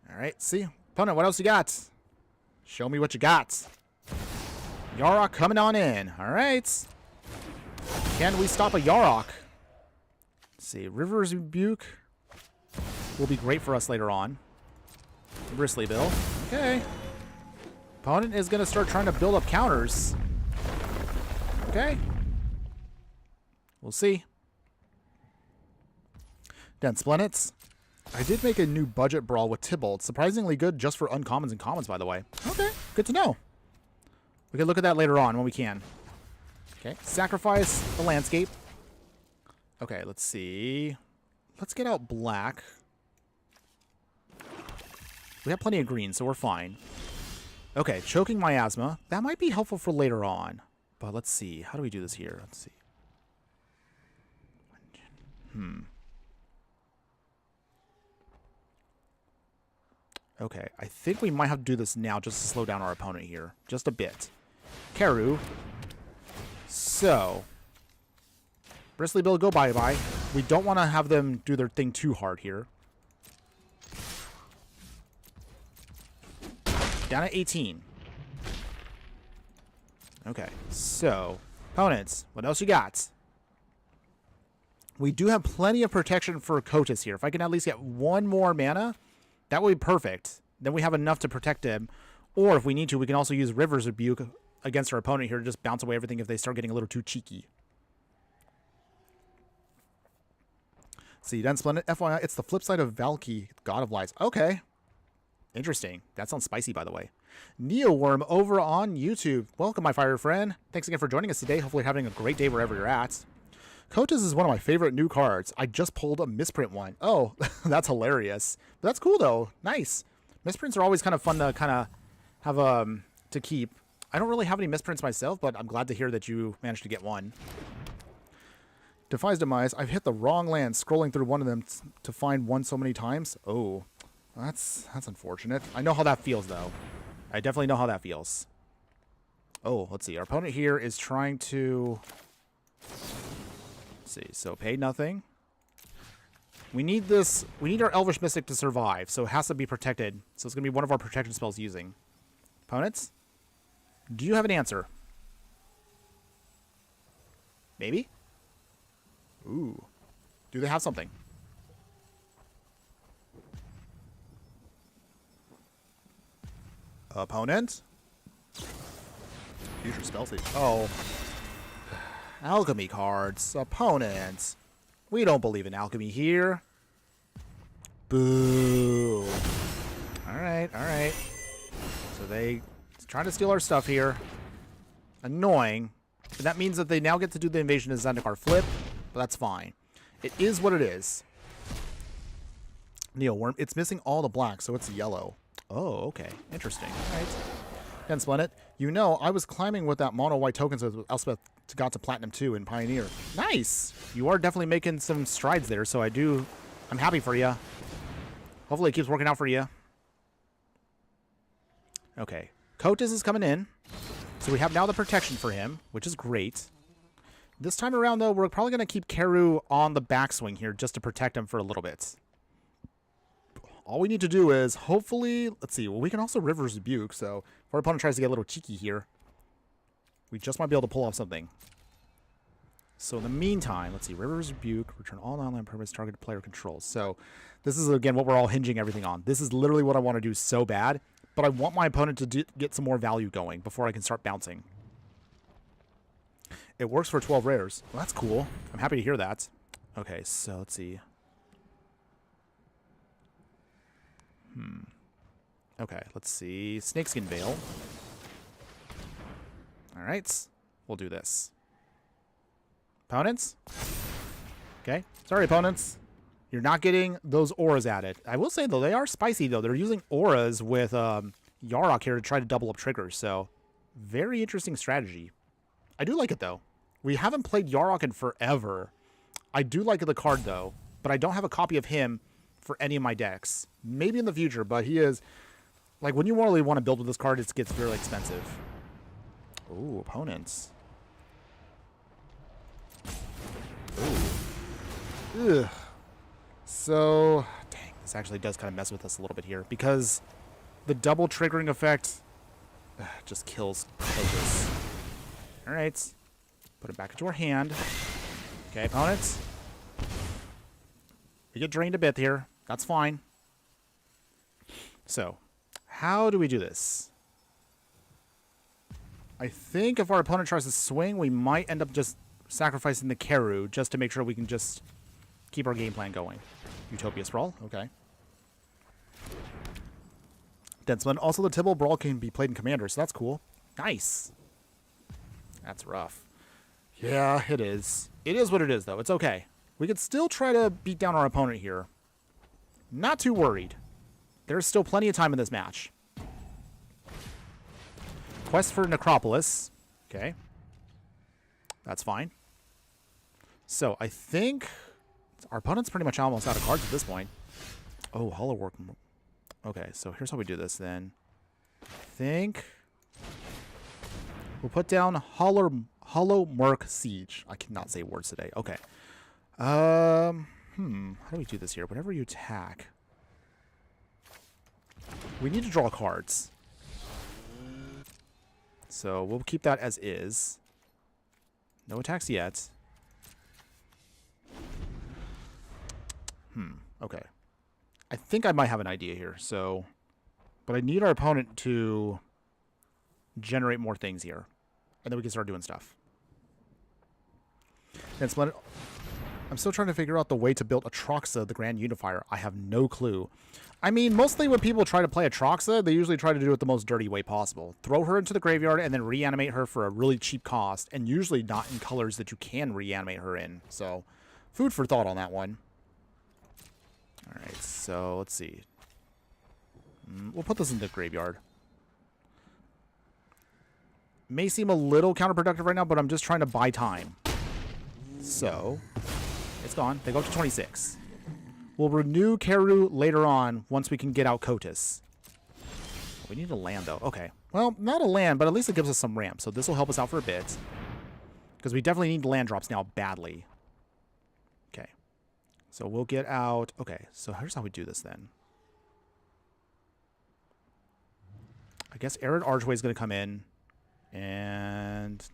All right, see. Opponent, what else you got? Show me what you got. Yarok coming on in. All right. Can we stop a Yarok? Let's see. River's Rebuke will be great for us later on. Bristly Bill. Okay. Opponent is going to start trying to build up counters. Okay. We'll see. Dense Splinets. I did make a new budget brawl with Tybalt. Surprisingly good just for uncommons and commons, by the way. Okay. Good to know. We can look at that later on when we can. Okay. Sacrifice the landscape. Okay, let's see. Let's get out black. We have plenty of green, so we're fine. Okay, choking miasma. That might be helpful for later on. But let's see. How do we do this here? Let's see. Okay, I think we might have to do this now just to slow down our opponent here. Just a bit. Karu. So. Bristly Bill, go bye-bye. We don't want to have them do their thing too hard here. Down at 18. Okay, so. Opponents, what else you got? We do have plenty of protection for Kotis here. If I can at least get one more mana, that would be perfect. Then we have enough to protect him. Or if we need to, we can also use River's Rebuke against our opponent here to just bounce away everything if they start getting a little too cheeky. See, then Splendid. FYI, it's the flip side of Valky, God of Lies. Okay. Interesting. That sounds spicy, by the way. Neoworm over on YouTube. Welcome, my fire friend. Thanks again for joining us today. Hopefully you're having a great day wherever you're at. Kotis is one of my favorite new cards. I just pulled a misprint one. Oh, that's hilarious. But that's cool, though. Nice. Misprints are always kind of fun to kind of have to keep. I don't really have any misprints myself, but I'm glad to hear that you managed to get one. Defies Demise. I've hit the wrong land scrolling through one of them to find one so many times. Oh, that's unfortunate. I know how that feels, though. I definitely know how that feels. Oh, let's see. Our opponent here is trying to... Let's see. So, pay nothing. We need this. We need our Elvish Mystic to survive, so it has to be protected. So, it's going to be one of our protection spells using. Opponents? Do you have an answer? Maybe? Ooh. Do they have something? Opponent? Future spell save. Oh. Alchemy cards. Opponents. We don't believe in alchemy here. Boo. Alright, alright. So they trying to steal our stuff here. Annoying. But that means that they now get to do the Invasion of Zendikar flip. But that's fine. It is what it is. Neoworm. It's missing all the black, so it's yellow. Oh, okay. Interesting. All right. Then Splendid. You know, I was climbing with that mono white tokens as Elspeth got to Platinum 2 in Pioneer. Nice! You are definitely making some strides there, so I'm happy for you. Hopefully it keeps working out for you. Okay. Kotis is coming in. So we have now the protection for him, which is great. This time around, though, we're probably going to keep Karu on the backswing here just to protect him for a little bit. All we need to do is hopefully... Let's see. Well, we can also River's Rebuke, so if our opponent tries to get a little cheeky here, we just might be able to pull off something. So in the meantime, let's see. River's Rebuke. Return all non-land permanents target player controls. So this is, again, what we're all hinging everything on. This is literally what I want to do so bad, but I want my opponent to get some more value going before I can start bouncing. It works for 12 rares. Well, that's cool. I'm happy to hear that. Okay, so let's see. Okay, let's see. Snakeskin Veil. Alright. We'll do this. Opponents? Okay. Sorry, opponents. You're not getting those auras added. I will say, though, they are spicy, though. They're using auras with Yarok here to try to double up triggers, so very interesting strategy. I do like it, though. We haven't played Yarok in forever. I do like the card, though, but I don't have a copy of him for any of my decks. Maybe in the future, but he is... Like, when you really want to build with this card, it gets very expensive. Ooh, opponents. Ooh. Ugh. So, dang, this actually does kind of mess with us a little bit here, because the double triggering effect just kills Kotis. Alright. Put it back into our hand. Okay, opponents. We get drained a bit here. That's fine. So, how do we do this? I think if our opponent tries to swing, we might end up just sacrificing the Keru just to make sure we can just keep our game plan going. Utopia Sprawl, okay. Denseman. Also, the Tibble Brawl can be played in Commander, so that's cool. Nice. That's rough. Yeah, it is. It is what it is, though. It's okay. We could still try to beat down our opponent here. Not too worried. There's still plenty of time in this match. Quest for Necropolis. Okay. That's fine. So, I think our opponent's pretty much almost out of cards at this point. Oh, Hollow Work. Okay, so here's how we do this then. I think we'll put down Hollow Merc Siege. I cannot say words today. Okay. How do we do this here? Whenever you attack, we need to draw cards. So we'll keep that as is. No attacks yet. Okay. I think I might have an idea here. So, but I need our opponent to generate more things here, and then we can start doing stuff. And Splendid. I'm still trying to figure out the way to build Atroxa, the Grand Unifier. I have no clue. I mean, mostly when people try to play Atroxa, they usually try to do it the most dirty way possible. Throw her into the graveyard and then reanimate her for a really cheap cost, and usually not in colors that you can reanimate her in. So, food for thought on that one. Alright, so let's see. We'll put this in the graveyard. May seem a little counterproductive right now, but I'm just trying to buy time. So, it's gone. They go up to 26. We'll renew Keru later on once we can get out Kotis. We need a land, though. Okay. Well, not a land, but at least it gives us some ramp. So this will help us out for a bit. Because we definitely need land drops now badly. Okay. So we'll get out... Okay, so here's how we do this then. I guess Arid Archway is going to come in. And...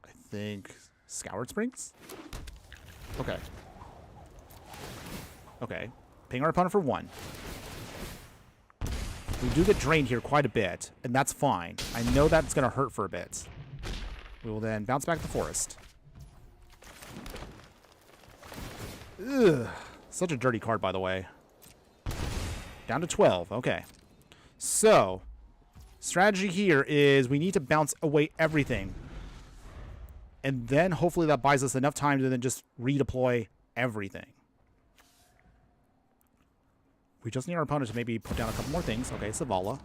I think... Scoured Springs? Okay. Okay. Ping our opponent for 1. We do get drained here quite a bit, and that's fine. I know that's going to hurt for a bit. We will then bounce back to the forest. Ugh. Such a dirty card, by the way. Down to 12. Okay. So, strategy here is we need to bounce away everything. And then hopefully that buys us enough time to then just redeploy everything. We just need our opponent to maybe put down a couple more things. Okay, Savala.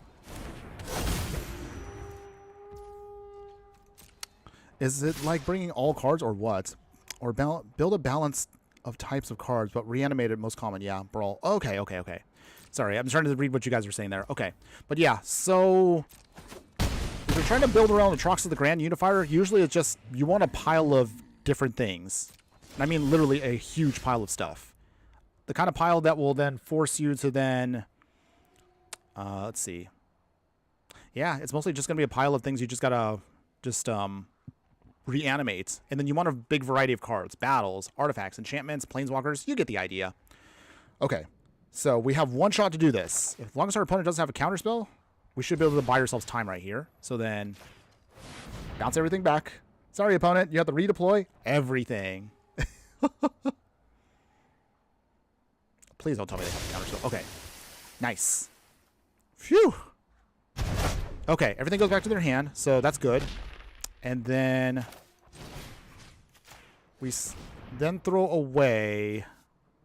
Is it like bringing all cards or what? Or build a balance of types of cards, but reanimated most common. Yeah, Brawl. Okay. Sorry, I'm trying to read what you guys are saying there. Okay. But yeah, so... if you're trying to build around Atroxa, the Grand Unifier, usually it's just... you want a pile of different things. And I mean literally a huge pile of stuff. The kind of pile that will then force you to then... let's see. Yeah, it's mostly just going to be a pile of things you just got to just reanimate. And then you want a big variety of cards. Battles, artifacts, enchantments, planeswalkers. You get the idea. Okay, so we have one shot to do this. As long as our opponent doesn't have a counterspell, we should be able to buy ourselves time right here. So then bounce everything back. Sorry, opponent. You have to redeploy everything. Please don't tell me they have a counterspell. Okay. Nice. Phew. Okay, everything goes back to their hand, so that's good. And then we then throw away.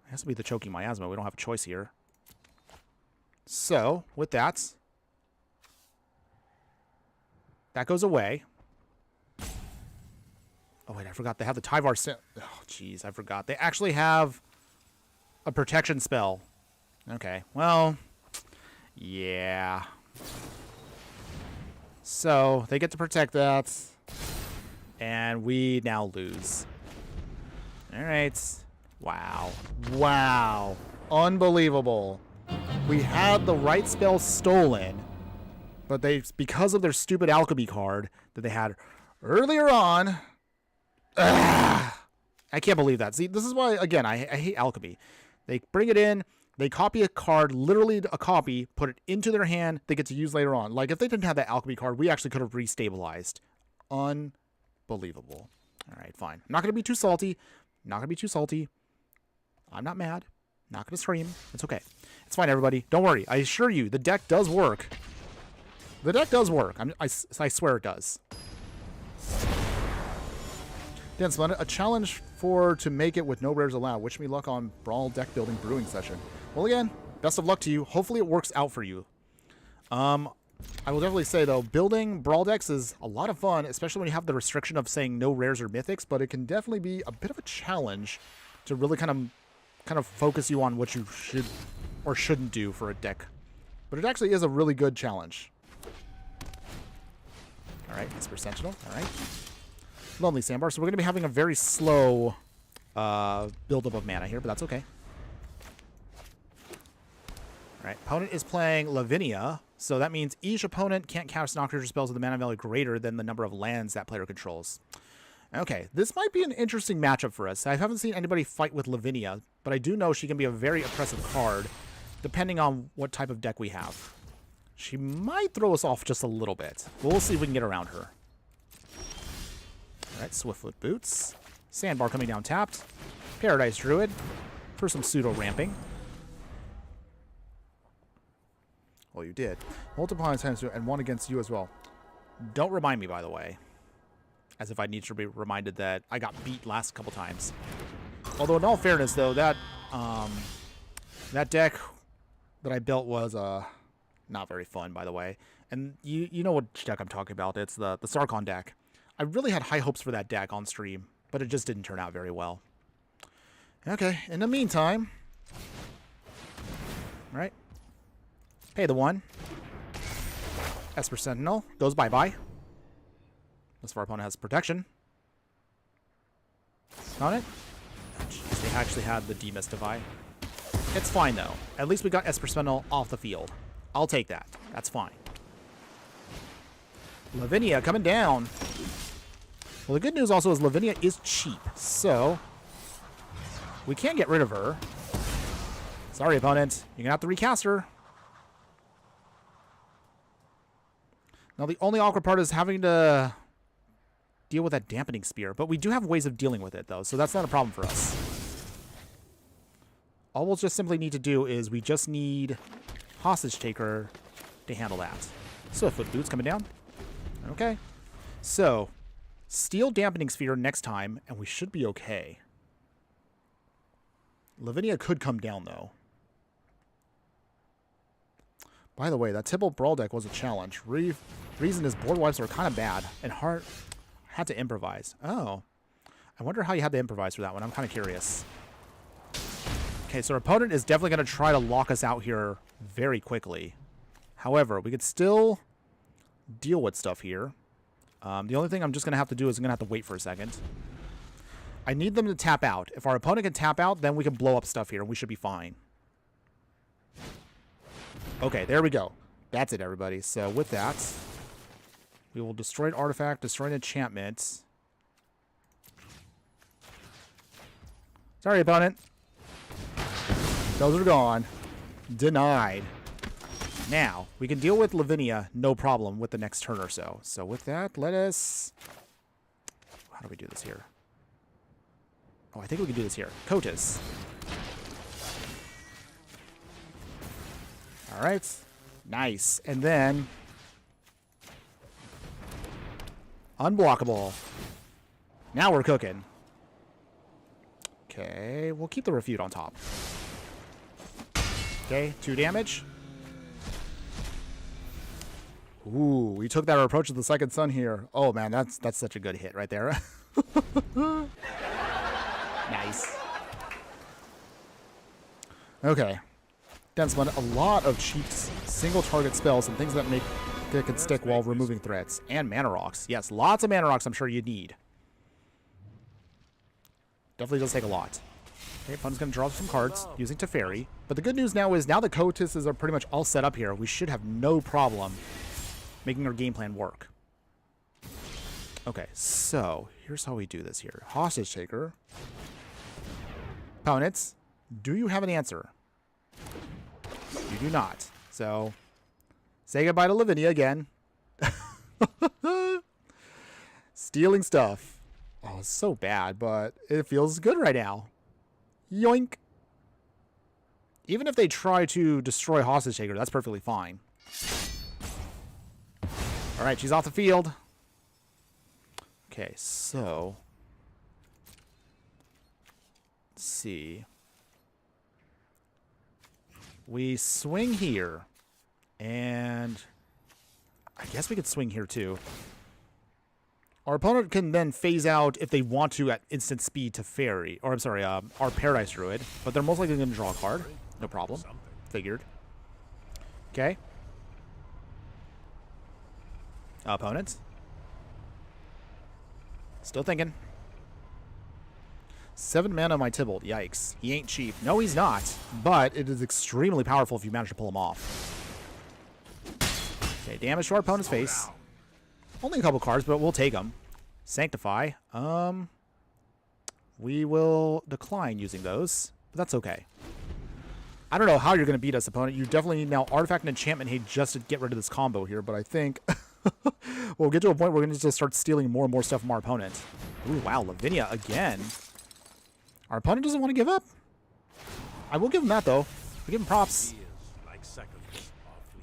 It has to be the choking miasma. We don't have a choice here. So with that goes away. Oh wait, I forgot they have the Tyvar. Oh jeez, I forgot. They actually have a protection spell. Okay, well, yeah. So they get to protect that, and we now lose. All right. Wow. Wow. Unbelievable. We had the right spell stolen, but because of their stupid alchemy card that they had earlier on. I can't believe that. See, this is why, again, I hate alchemy. They bring it in. They copy a card, literally a copy, put it into their hand, they get to use later on. Like, if they didn't have that alchemy card, we actually could have restabilized. Unbelievable. All right, fine. I'm not going to be too salty. I'm not mad. Not going to scream. It's okay. It's fine, everybody. Don't worry. I assure you, the deck does work. The deck does work. I swear it does. Dan Splendid, a challenge to make it with no rares allowed. Wish me luck on Brawl deck building brewing session. Well, again, best of luck to you. Hopefully it works out for you. I will definitely say, though, building Brawl decks is a lot of fun, especially when you have the restriction of saying no rares or mythics, but it can definitely be a bit of a challenge to really kind of focus you on what you should or shouldn't do for a deck. But it actually is a really good challenge. All right, Esper Sentinel. All right. Lonely Sandbar. So we're going to be having a very slow buildup of mana here, but that's okay. All right, opponent is playing Lavinia, so that means each opponent can't cast non-creature spells with a mana value greater than the number of lands that player controls. Okay, this might be an interesting matchup for us. I haven't seen anybody fight with Lavinia, but I do know she can be a very oppressive card, depending on what type of deck we have. She might throw us off just a little bit, but we'll see if we can get around her. All right, Swiftfoot Boots. Sandbar coming down tapped. Paradise Druid for some pseudo-ramping. Well, you did. Multiple times and one against you as well. Don't remind me, by the way. As if I need to be reminded that I got beat last couple times. Although, in all fairness, though, that deck that I built was not very fun, by the way. And you know what deck I'm talking about. It's the Sarkon deck. I really had high hopes for that deck on stream, but it just didn't turn out very well. Okay, in the meantime... Right. Pay the 1. Esper Sentinel goes bye-bye. This our opponent has protection. On it. Jeez, they actually had the Demystify. It's fine, though. At least we got Esper Sentinel off the field. I'll take that. That's fine. Lavinia coming down. Well, the good news also is Lavinia is cheap, so we can't get rid of her. Sorry, opponent. You're going to have to recast her. Now, the only awkward part is having to deal with that dampening spear, but we do have ways of dealing with it, though, so that's not a problem for us. All we'll just simply need to do is we just need Hostage Taker to handle that. Swiftfoot Boots coming down. Okay. So, Steel Dampening Sphere next time, and we should be okay. Lavinia could come down, though. By the way, that Tibble Brawl deck was a challenge. Reason is board wipes are kind of bad, and hard had to improvise. Oh. I wonder how you had to improvise for that one. I'm kind of curious. Okay, so our opponent is definitely going to try to lock us out here very quickly. However, we could still deal with stuff here. The only thing I'm just going to have to do is I'm going to have to wait for a second. I need them to tap out. If our opponent can tap out, then we can blow up stuff here, and we should be fine. Okay, there we go. That's it, everybody. So with that, we will destroy an artifact, destroy an enchantment. Sorry, opponent. Those are gone. Denied. Now, we can deal with Lavinia, no problem, with the next turn or so. So with that, let us... How do we do this here? Oh, I think we can do this here. Kotis. All right. Nice. And then unblockable. Now we're cooking. Okay, we'll keep the refute on top. Okay, 2 damage. Ooh, we took that approach to the second sun here. Oh man, that's such a good hit right there. Nice. Okay. Densman, a lot of cheap single target spells and things that can stick while removing threats. And mana rocks. Yes, lots of mana rocks I'm sure you need. Definitely does take a lot. Okay, opponent's going to draw some cards using Teferi. But the good news now is now the Kotis are pretty much all set up here. We should have no problem making our game plan work. Okay, so here's how we do this here. Hostage Taker. Opponents, do you have an answer? You do not. So, say goodbye to Lavinia again. Stealing stuff. Oh, it's so bad, but it feels good right now. Yoink. Even if they try to destroy Hostage Taker, that's perfectly fine. All right, she's off the field. Okay, so let's see. We swing here, and I guess we could swing here too. Our opponent can then phase out if they want to at instant speed to Fairy, or I'm sorry, our Paradise Druid, but they're most likely going to draw a card. No problem. Figured. Okay. Opponents. Still thinking. 7 mana on my Tybalt. Yikes. He ain't cheap. No, he's not. But it is extremely powerful if you manage to pull him off. Okay, damage to our opponent's face. Only a couple cards, but we'll take them. Sanctify. We will decline using those, but that's okay. I don't know how you're going to beat us, opponent. You definitely need now Artifact and Enchantment Hate just to get rid of this combo here, but I think we'll get to a point where we're going to just start stealing more and more stuff from our opponent. Ooh, wow, Lavinia again. Our opponent doesn't want to give up. I will give him that, though. We give him props.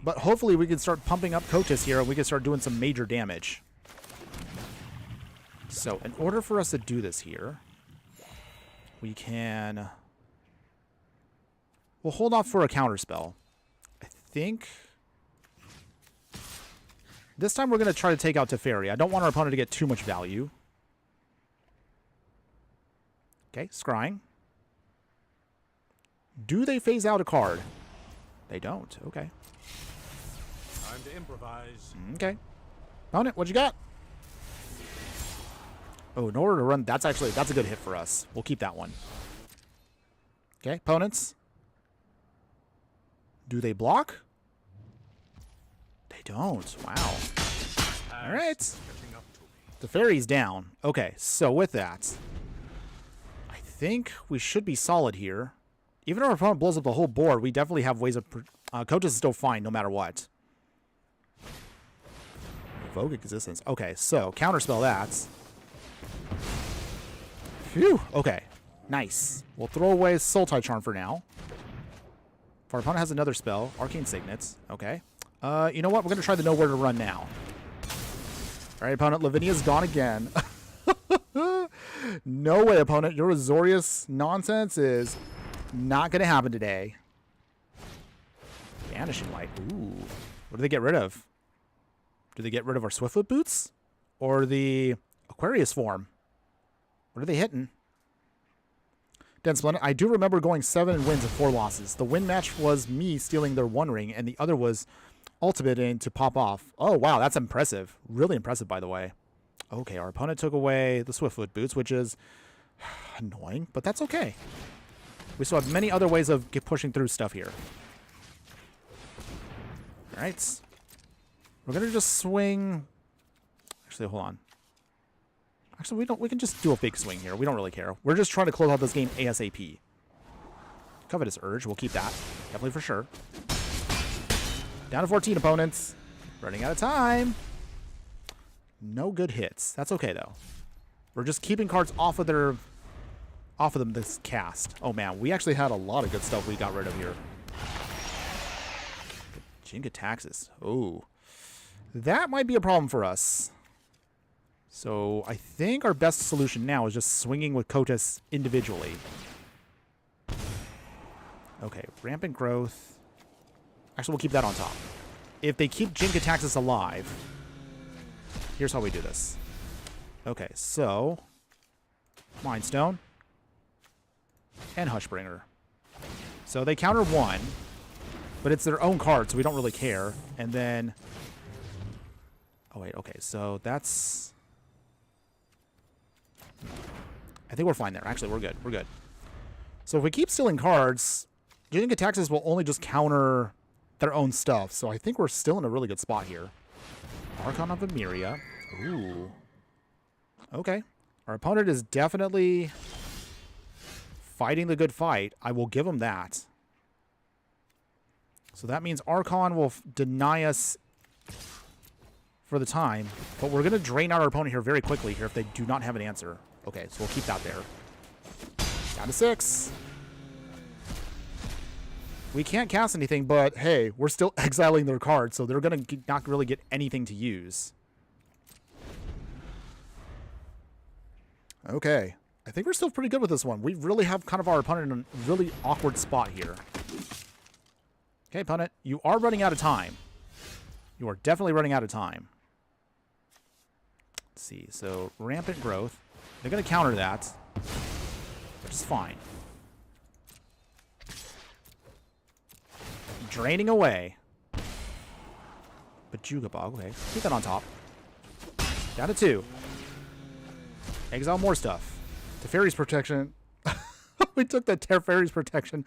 But hopefully we can start pumping up Kotis here and we can start doing some major damage. So in order for us to do this here, we can... We'll hold off for a counterspell. I think... This time we're going to try to take out Teferi. I don't want our opponent to get too much value. Okay, scrying. Do they phase out a card? They don't. Okay. Time to improvise. Okay. Opponent, what you got? Oh, in order to run, that's a good hit for us. We'll keep that one. Okay, opponents. Do they block? They don't. Wow. All right. The fairy's down. Okay, so with that, I think we should be solid here. Even if our opponent blows up the whole board, we definitely have ways of... Kotis is still fine no matter what. Evoke Existence. Okay, so counterspell that. Phew. Okay, nice. We'll throw away Sultai Charm for now. If our opponent has another spell, Arcane Signets. Okay. You know what? We're going to try the Nowhere to Run now. All right, opponent. Lavinia's gone again. No way, opponent. Your Azorius nonsense is not going to happen today. Vanishing Light. Ooh. What do they get rid of? Do they get rid of our Swiftfoot Boots? Or the Aquarius form? What are they hitting? Dense Splendor. I do remember going 7 wins and 4 losses. The win match was me stealing their One Ring, and the other was Ultimate in to pop off. Oh, wow, that's impressive. Really impressive, by the way. Okay, our opponent took away the Swiftfoot Boots, which is annoying, but that's okay. We still have many other ways of pushing through stuff here. All right. We're going to just swing... Actually, hold on. Actually, we can just do a big swing here. We don't really care. We're just trying to close out this game ASAP. Covetous Urge. We'll keep that. Definitely for sure. Down to 14 opponents. Running out of time. No good hits. That's okay, though. We're just keeping cards off of them this cast. Oh, man. We actually had a lot of good stuff we got rid of here. Jinka Taxes. Oh. That might be a problem for us. So I think our best solution now is just swinging with Kotis individually. Okay, rampant growth. Actually, we'll keep that on top. If they keep Jinka Taxes alive, here's how we do this. Okay, so Mind Stone and Hushbringer. So they counter 1, but it's their own card, so we don't really care. And then... Oh, wait, okay, so that's... I think we're fine there. Actually, we're good. We're good. So if we keep stealing cards, Jinka Taxes will only just counter their own stuff. So I think we're still in a really good spot here. Archon of Emeria. Ooh. Okay. Our opponent is definitely fighting the good fight. I will give him that. So that means Archon will deny us for the time. But we're going to drain out our opponent here very quickly here if they do not have an answer. Okay, so we'll keep that there. Down to 6. We can't cast anything, but hey, we're still exiling their cards, so they're going to not really get anything to use. Okay. I think we're still pretty good with this one. We really have kind of our opponent in a really awkward spot here. Okay, opponent, you are running out of time. You are definitely running out of time. Let's see. So, rampant growth. They're going to counter that, which is fine. Draining away. But Jugabog, okay. Keep that on top. Down to 2. Exile more stuff. Teferi's Protection. We took the Teferi's Protection.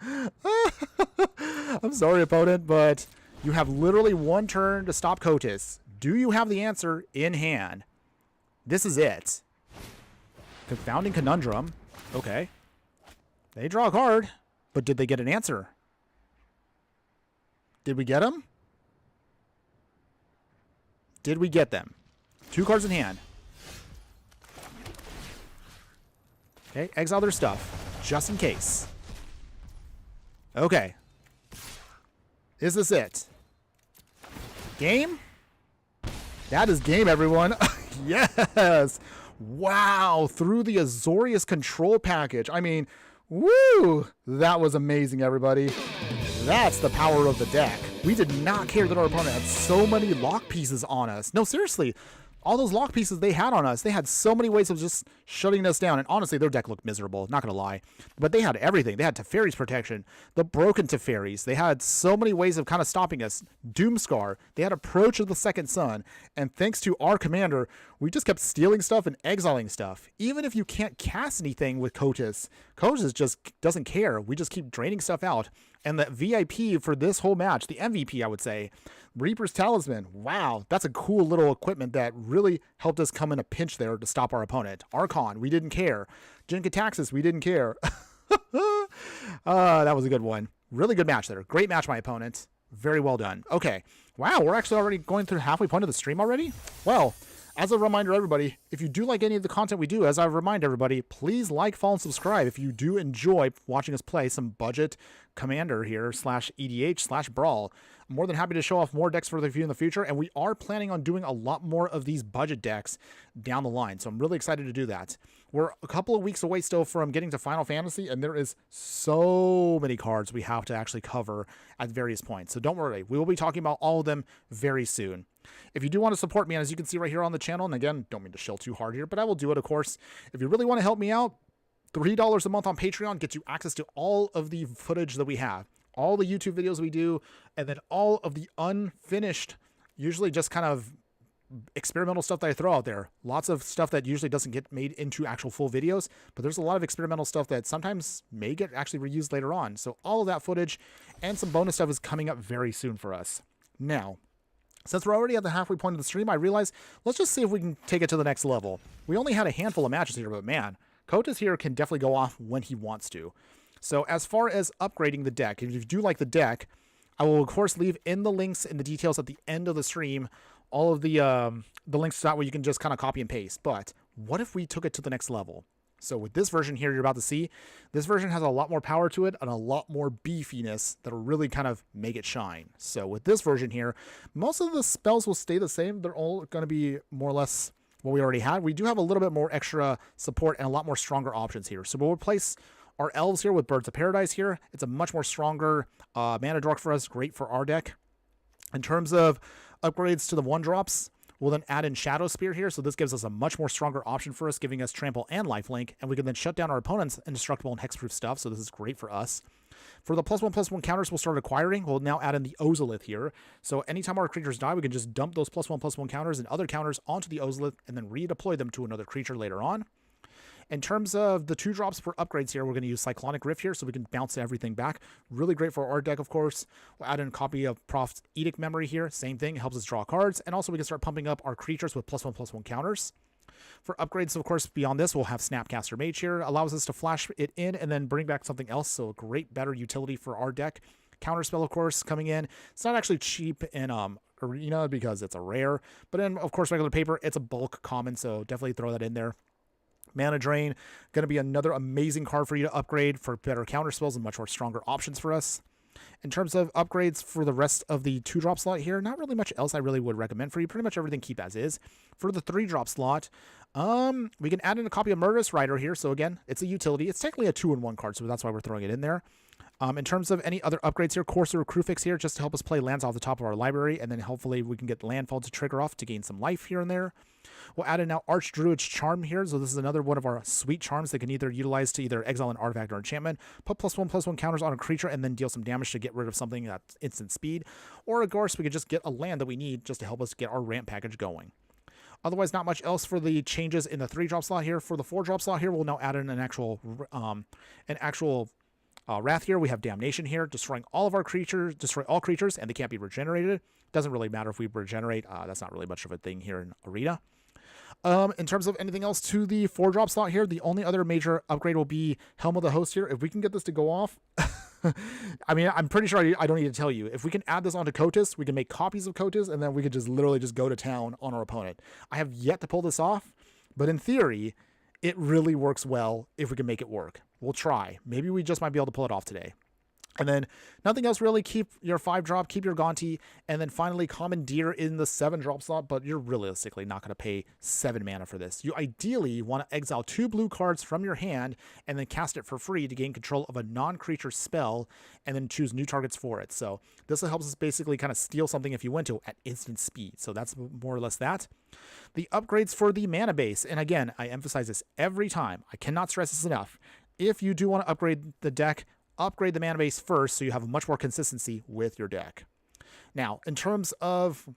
I'm sorry, opponent, but you have literally 1 turn to stop Kotis. Do you have the answer in hand? This is it. Confounding Conundrum. Okay. They draw a card, but did they get an answer? Did we get them? Did we get them? 2 cards in hand. Okay, exile their stuff, just in case. Okay. Is this it? Game? That is game, everyone. Yes! Wow, through the Azorius control package. I mean, woo! That was amazing, everybody. That's the power of the deck. We did not care that our opponent had so many lock pieces on us. No, seriously. All those lock pieces they had on us, they had so many ways of just shutting us down. And honestly, their deck looked miserable, not going to lie. But they had everything. They had Teferi's Protection, the broken Teferis. They had so many ways of kind of stopping us. Doomscar. They had Approach of the Second Sun. And thanks to our commander, we just kept stealing stuff and exiling stuff. Even if you can't cast anything with Kotis, Kotis just doesn't care. We just keep draining stuff out. And the VIP for this whole match, the MVP, I would say, Reaper's Talisman. Wow, that's a cool little equipment that really helped us come in a pinch there to stop our opponent. Archon, we didn't care. Jinka Taxes, we didn't care. That was a good one. Really good match there. Great match, my opponent. Very well done. Okay. Wow, we're actually already going through the halfway point of the stream already? Well, as a reminder, everybody, if you do like any of the content we do, as I remind everybody, please like, follow, and subscribe if you do enjoy watching us play some budget commander here, /EDH/Brawl. I'm more than happy to show off more decks for the view in the future, and we are planning on doing a lot more of these budget decks down the line, so I'm really excited to do that. We're a couple of weeks away still from getting to Final Fantasy, and there is so many cards we have to actually cover at various points, so don't worry. We will be talking about all of them very soon. If you do want to support me, and as you can see right here on the channel, and again, don't mean to shill too hard here, but I will do it, of course. If you really want to help me out, $3 a month on Patreon gets you access to all of the footage that we have, all the YouTube videos we do, and then all of the unfinished, usually just kind of experimental stuff that I throw out there. Lots of stuff that usually doesn't get made into actual full videos, but there's a lot of experimental stuff that sometimes may get actually reused later on. So all of that footage and some bonus stuff is coming up very soon for us. Now, since we're already at the halfway point of the stream, I realized, let's just see if we can take it to the next level. We only had a handful of matches here, but man, Kotis here can definitely go off when he wants to. So as far as upgrading the deck, if you do like the deck, I will of course leave in the links and the details at the end of the stream, all of the links to that where you can just kind of copy and paste. But what if we took it to the next level? So with this version here, you're about to see, this version has a lot more power to it and a lot more beefiness that'll really kind of make it shine. So with this version here, most of the spells will stay the same. They're all going to be more or less what we already had. We do have a little bit more extra support and a lot more stronger options here. So we'll replace our elves here with Birds of Paradise here. It's a much more stronger mana dork for us, great for our deck. In terms of upgrades to the 1-drops, we'll then add in Shadow Spear here, so this gives us a much more stronger option for us, giving us Trample and Lifelink, and we can then shut down our opponent's indestructible and hexproof stuff, so this is great for us. For the +1/+1 counters we'll start acquiring, we'll now add in the Ozolith here, so anytime our creatures die, we can just dump those +1/+1 counters and other counters onto the Ozolith, and then redeploy them to another creature later on. In terms of the 2-drops for upgrades here, we're going to use Cyclonic Rift here so we can bounce everything back. Really great for our deck, of course. We'll add in a copy of Proph's Edict Memory here. Same thing, helps us draw cards. And also we can start pumping up our creatures with +1/+1 counters. For upgrades, of course, beyond this, we'll have Snapcaster Mage here. Allows us to flash it in and then bring back something else. So a great, better utility for our deck. Counterspell, of course, coming in. It's not actually cheap in Arena because it's a rare. But in, of course, regular paper, it's a bulk common. So definitely throw that in there. Mana Drain, going to be another amazing card for you to upgrade for better counter spells and much more stronger options for us. In terms of upgrades for the rest of the 2-drop slot here, not really much else I really would recommend for you. Pretty much everything keep as is. For the 3-drop slot, we can add in a copy of Murderous Rider here. So again, it's a utility. It's technically a 2-in-1 card, so that's why we're throwing it in there. In terms of any other upgrades here, Courser Crewfix here, just to help us play lands off the top of our library, and then hopefully we can get Landfall to trigger off to gain some life here and there. We'll add in now Archdruid's Charm here, so this is another one of our sweet charms that can either utilize to either exile an artifact or enchantment, put +1/+1 counters on a creature, and then deal some damage to get rid of something at instant speed. Or of course, we could just get a land that we need just to help us get our ramp package going. Otherwise, not much else for the changes in the 3-drop slot here. For the 4-drop slot here, we'll now add in an actual Wrath here. We have Damnation here, destroying all of our creatures, destroy all creatures, and they can't be regenerated. Doesn't really matter if we regenerate. That's not really much of a thing here in Arena. In terms of anything else to the 4-drop slot here, the only other major upgrade will be Helm of the Host here. If we can get this to go off, I mean, I'm pretty sure I don't need to tell you. If we can add this onto Kotis, we can make copies of Kotis, and then we could just literally just go to town on our opponent. I have yet to pull this off, but in theory, it really works well if we can make it work. We'll try. Maybe we just might be able to pull it off today. And then nothing else really. Keep your 5-drop, keep your Gonti, and then finally Commandeer in the 7-drop slot, but you're realistically not going to pay 7 mana for this. You ideally want to exile 2 blue cards from your hand and then cast it for free to gain control of a non-creature spell and then choose new targets for it. So this helps us basically kind of steal something if you want to at instant speed. So that's more or less that. The upgrades for the mana base, and again, I emphasize this every time. I cannot stress this enough. If you do want to upgrade the deck, upgrade the mana base first so you have much more consistency with your deck. Now, in terms of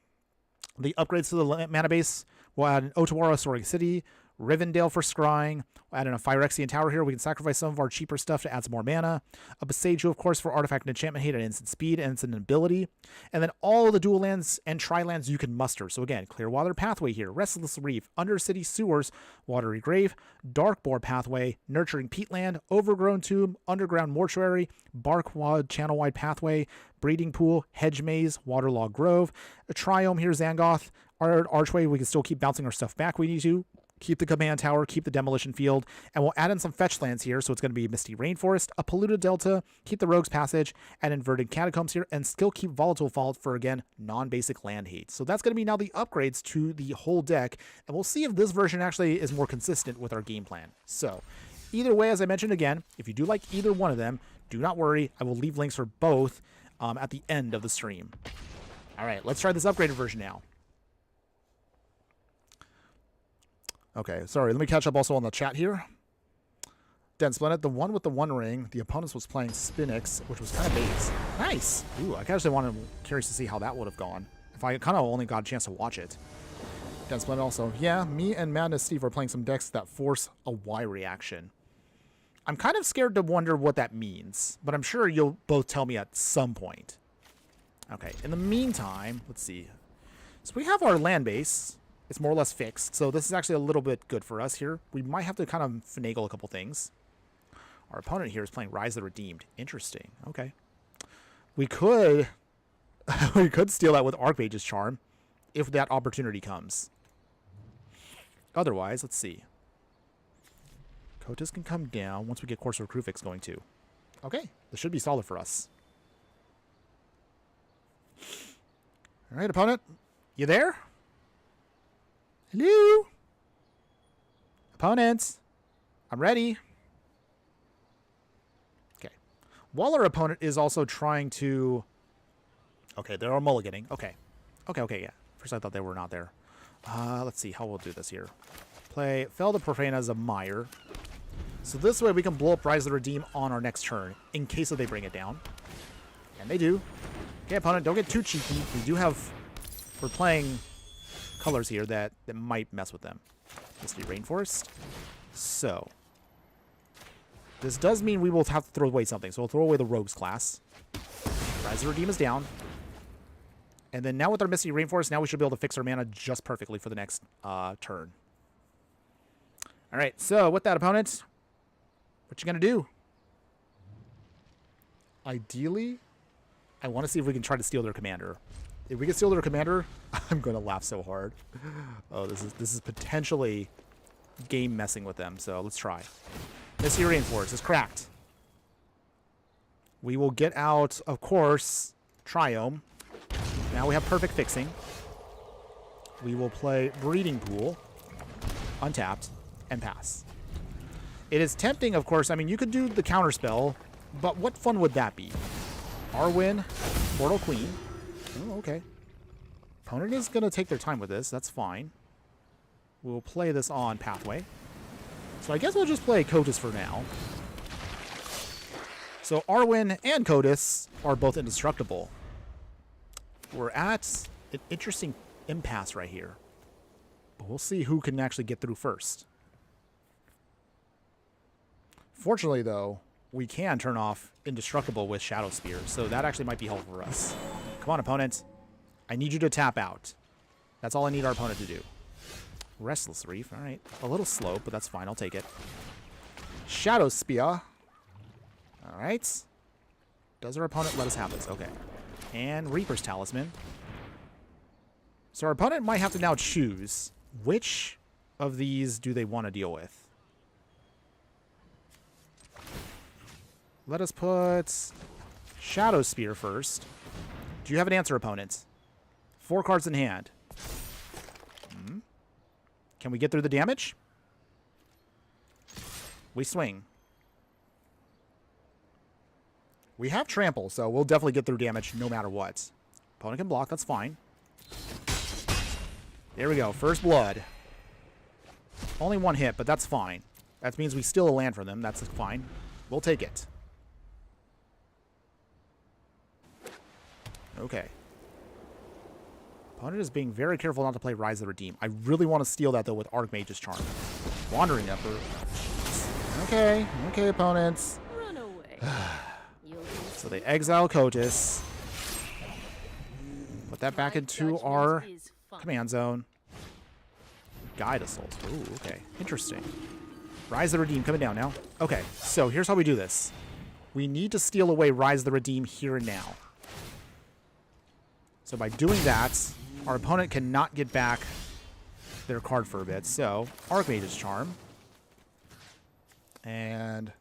the upgrades to the mana base, we'll add an Otawara Soaring City, Rivendell for scrying. We'll add in a Phyrexian Tower here. We can sacrifice some of our cheaper stuff to add some more mana. A Boseiju, of course, for artifact and enchantment hate at instant speed, and it's an ability. And then all the dual lands and tri-lands you can muster. So again, Clearwater Pathway here, Restless Reef, Undercity Sewers, Watery Grave, Darkboar Pathway, Nurturing Peatland, Overgrown Tomb, Underground Mortuary, Barkwad Channel-wide Pathway, Breeding Pool, Hedge Maze, Waterlog Grove, a Triome here, Zangoth, our Archway. We can still keep bouncing our stuff back we need to. Keep the command tower, keep the demolition field, and we'll add in some fetch lands here. So it's going to be Misty Rainforest, a Polluted Delta, keep the Rogue's Passage, and Inverted Catacombs here, and still keep Volatile Vault for, again, non-basic land hate. So that's going to be now the upgrades to the whole deck, and we'll see if this version actually is more consistent with our game plan. So either way, as I mentioned again, if you do like either one of them, do not worry. I will leave links for both at the end of the stream. All right, let's try this upgraded version now. Okay, sorry, let me catch up also on the chat here. Dense Planet, the one with the 1 ring, the opponents was playing Spinix, which was kind of base. Nice! Ooh, I actually curious to see how that would have gone. If I kind of only got a chance to watch it. Dense Planet also, yeah, me and Madness Steve are playing some decks that force a Y reaction. I'm kind of scared to wonder what that means, but I'm sure you'll both tell me at some point. Okay, in the meantime, let's see. So we have our land base. It's more or less fixed, so this is actually a little bit good for us here. We might have to kind of finagle a couple things. Our opponent here is playing Rise of the Redeemed. Interesting. Okay. We could we could steal that with Archmage's Charm if that opportunity comes. Otherwise, let's see. Kotis can come down once we get Course Recruit Fix going too. Okay, this should be solid for us. All right, opponent. You there? Hello? Opponents. I'm ready. Okay. While our opponent is also trying to... Okay, they're all mulliganing. Okay. Okay, yeah. First I thought they were not there. Let's see how we'll do this here. Play Fell the Profane as a Mire. So this way we can blow up Rise of the Redeem on our next turn, in case they bring it down. And they do. Okay, opponent, don't get too cheeky. We do have... We're playing colors here that might mess with them. Misty Rainforest. So... This does mean we will have to throw away something. So we'll throw away the Rogues class. Rise of the Redeem is down. And then now with our Misty Rainforest, now we should be able to fix our mana just perfectly for the next turn. Alright, so with that, opponent, what you gonna do? Ideally, I want to see if we can try to steal their commander. If we can steal their commander, I'm gonna laugh so hard. Oh, this is potentially game messing with them, so let's try. Misty Rainforest is cracked. We will get out, of course, Triome. Now we have perfect fixing. We will play Breeding Pool, untapped, and pass. It is tempting, of course. I mean, you could do the counterspell, but what fun would that be? Arwen, Mortal Queen. Oh, okay. Opponent is going to take their time with this. That's fine. We'll play this on Pathway. So I guess we'll just play Kotis for now. So Arwen and Kotis are both indestructible. We're at an interesting impasse right here. But we'll see who can actually get through first. Fortunately, though, we can turn off Indestructible with Shadow Spear, so that actually might be helpful for us. Come on, opponent. I need you to tap out. That's all I need our opponent to do. Restless Reef, all right. A little slow, but that's fine. I'll take it. Shadow Spear. All right. Does our opponent let us have this? Okay. And Reaper's Talisman. So our opponent might have to now choose which of these do they want to deal with. Let us put Shadow Spear first. Do you have an answer, opponent? 4 cards in hand. Can we get through the damage? We swing. We have Trample, so we'll definitely get through damage no matter what. Opponent can block, that's fine. There we go, first blood. Only 1 hit, but that's fine. That means we steal a land from them, that's fine. We'll take it. Okay. Opponent is being very careful not to play Rise of the Redeem. I really want to steal that, though, with Archmage's Charm. Wandering Effort. Okay. Okay, opponents. Run away. So they exile Kotis. Put that back into our command zone. Guide Assault. Ooh, okay. Interesting. Rise of the Redeem coming down now. Okay, so here's how we do this. We need to steal away Rise of the Redeem here and now. So by doing that, our opponent cannot get back their card for a bit. So, Archmage's Charm. And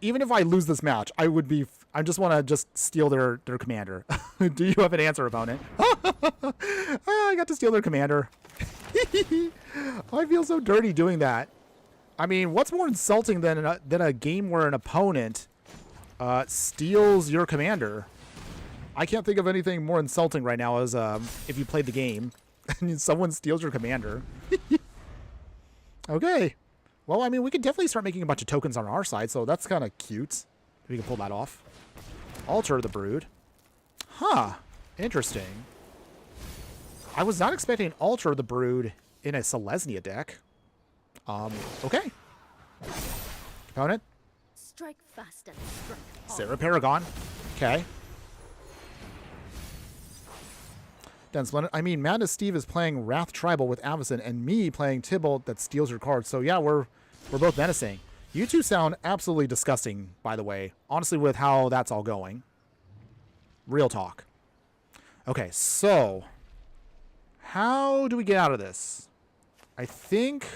even if I lose this match, I just want to just steal their commander. Do you have an answer, opponent? I got to steal their commander. I feel so dirty doing that. I mean, what's more insulting than a game where an opponent steals your commander? I can't think of anything more insulting right now as if you played the game and someone steals your commander. Okay. Well, I mean, we could definitely start making a bunch of tokens on our side, so that's kind of cute. We can pull that off. Altar the Brood. Huh. Interesting. I was not expecting Altar the Brood in a Selesnya deck. Okay. Opponent. Strike fast and strike hard. Sarah Paragon. Okay. Den Splendid. I mean, Madness Steve is playing Wrath Tribal with Avacyn, and me playing Tybalt that steals your cards. So yeah, we're both menacing. You two sound absolutely disgusting, by the way. Honestly, with how that's all going. Real talk. Okay, so how do we get out of this? I think...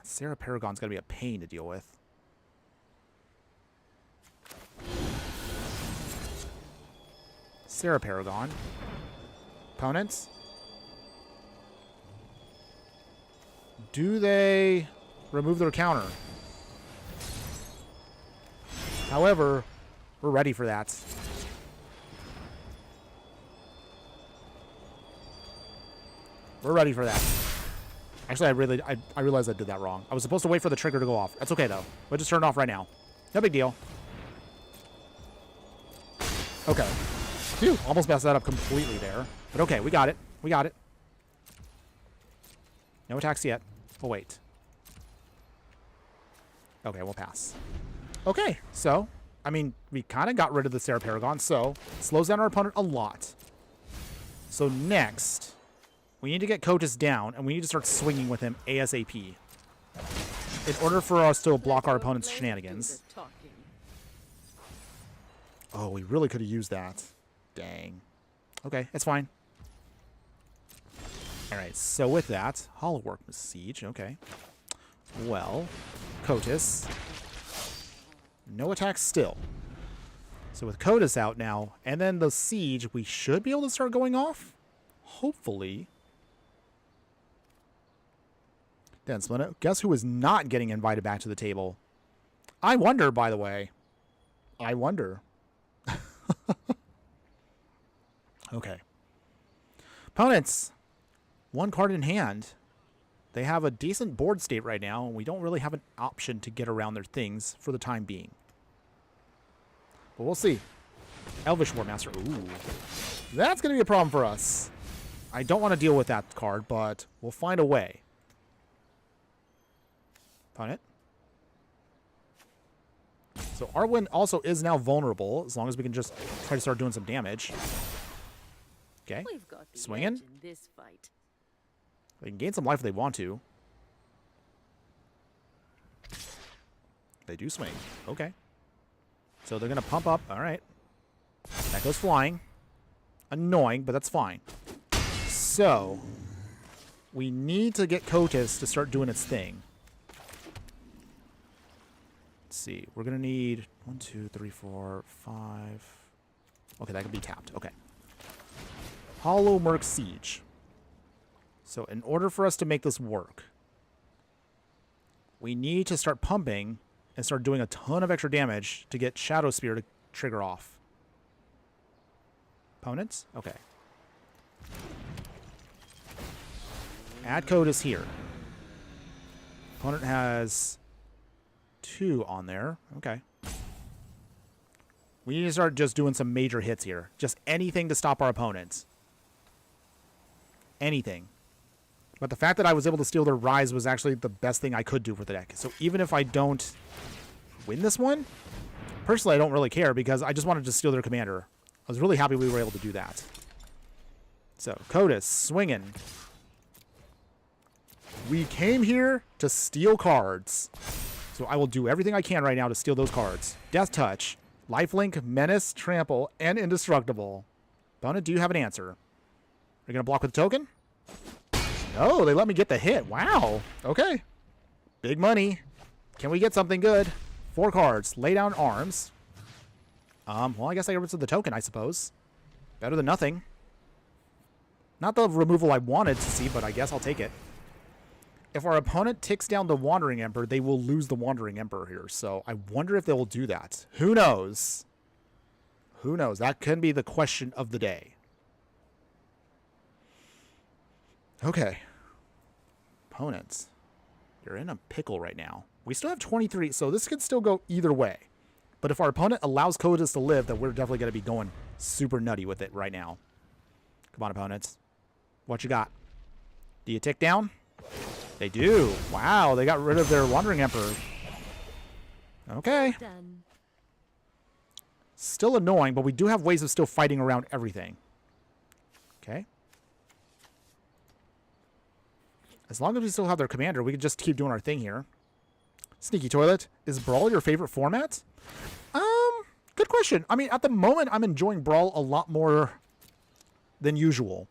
Sarah Paragon's going to be a pain to deal with. Sarah Paragon. Opponents. Do they remove their counter? However, we're ready for that. We're ready for that. Actually, I realized I did that wrong. I was supposed to wait for the trigger to go off. That's okay, though. We'll just turn it off right now. No big deal. Okay. Phew, almost messed that up completely there. But okay, we got it. We got it. No attacks yet. We'll wait. Okay, we'll pass. Okay, so, I mean, we kind of got rid of the Sarah Paragon, so it slows down our opponent a lot. So next, we need to get Kotis down, and we need to start swinging with him ASAP in order for us to block our opponent's shenanigans. Oh, we really could have used that. Dang. Okay, it's fine. All right, so with that, Hollow Work Siege. Okay. Well, Kotis. No attacks still. So with Kotis out now, and then the Siege, we should be able to start going off. Hopefully. Dan Splinter. Guess who is not getting invited back to the table? I wonder, by the way. I wonder. Okay. Opponents. One card in hand. They have a decent board state right now, and we don't really have an option to get around their things for the time being. But we'll see. Elvish War Master. Ooh. That's going to be a problem for us. I don't want to deal with that card, but we'll find a way. Opponent. So Arwen also is now vulnerable, as long as we can just try to start doing some damage. Okay. Swinging. This fight. They can gain some life if they want to. They do swing. Okay. So they're going to pump up. All right. That goes flying. Annoying, but that's fine. So, we need to get Kotis to start doing its thing. Let's see. We're going to need 1, 2, 3, 4, 5. Okay, that can be tapped. Okay. Hollow Merc Siege. So in order for us to make this work, we need to start pumping and start doing a ton of extra damage to get Shadow Spear to trigger off. Opponents? Okay. Add Kotis here. Opponent has 2 on there. Okay. We need to start just doing some major hits here. Just anything to stop our opponents. Anything. But the fact that I was able to steal their Rise was actually the best thing I could do for the deck. So even if I don't win this one, personally I don't really care because I just wanted to steal their commander. I was really happy we were able to do that. So, Kotis, swinging. We came here to steal cards. So I will do everything I can right now to steal those cards. Death Touch, Lifelink, Menace, Trample, and Indestructible. Opponent, do you have an answer? Are you going to block with a token? No, they let me get the hit. Wow. Okay. Big money. Can we get something good? 4 cards. Lay down arms. Well, I guess I get rid of the token, I suppose. Better than nothing. Not the removal I wanted to see, but I guess I'll take it. If our opponent takes down the Wandering Emperor, they will lose the Wandering Emperor here. So I wonder if they will do that. Who knows? Who knows? That can be the question of the day. Okay. Opponents. You're in a pickle right now. We still have 23, so this could still go either way. But if our opponent allows Kotis to live, then we're definitely going to be going super nutty with it right now. Come on, opponents. What you got? Do you tick down? They do. Wow, they got rid of their Wandering Emperor. Okay. Done. Still annoying, but we do have ways of still fighting around everything. Okay. As long as we still have their commander, we can just keep doing our thing here. Sneaky Toilet, is Brawl your favorite format? Good question. I mean, at the moment, I'm enjoying Brawl a lot more than usual.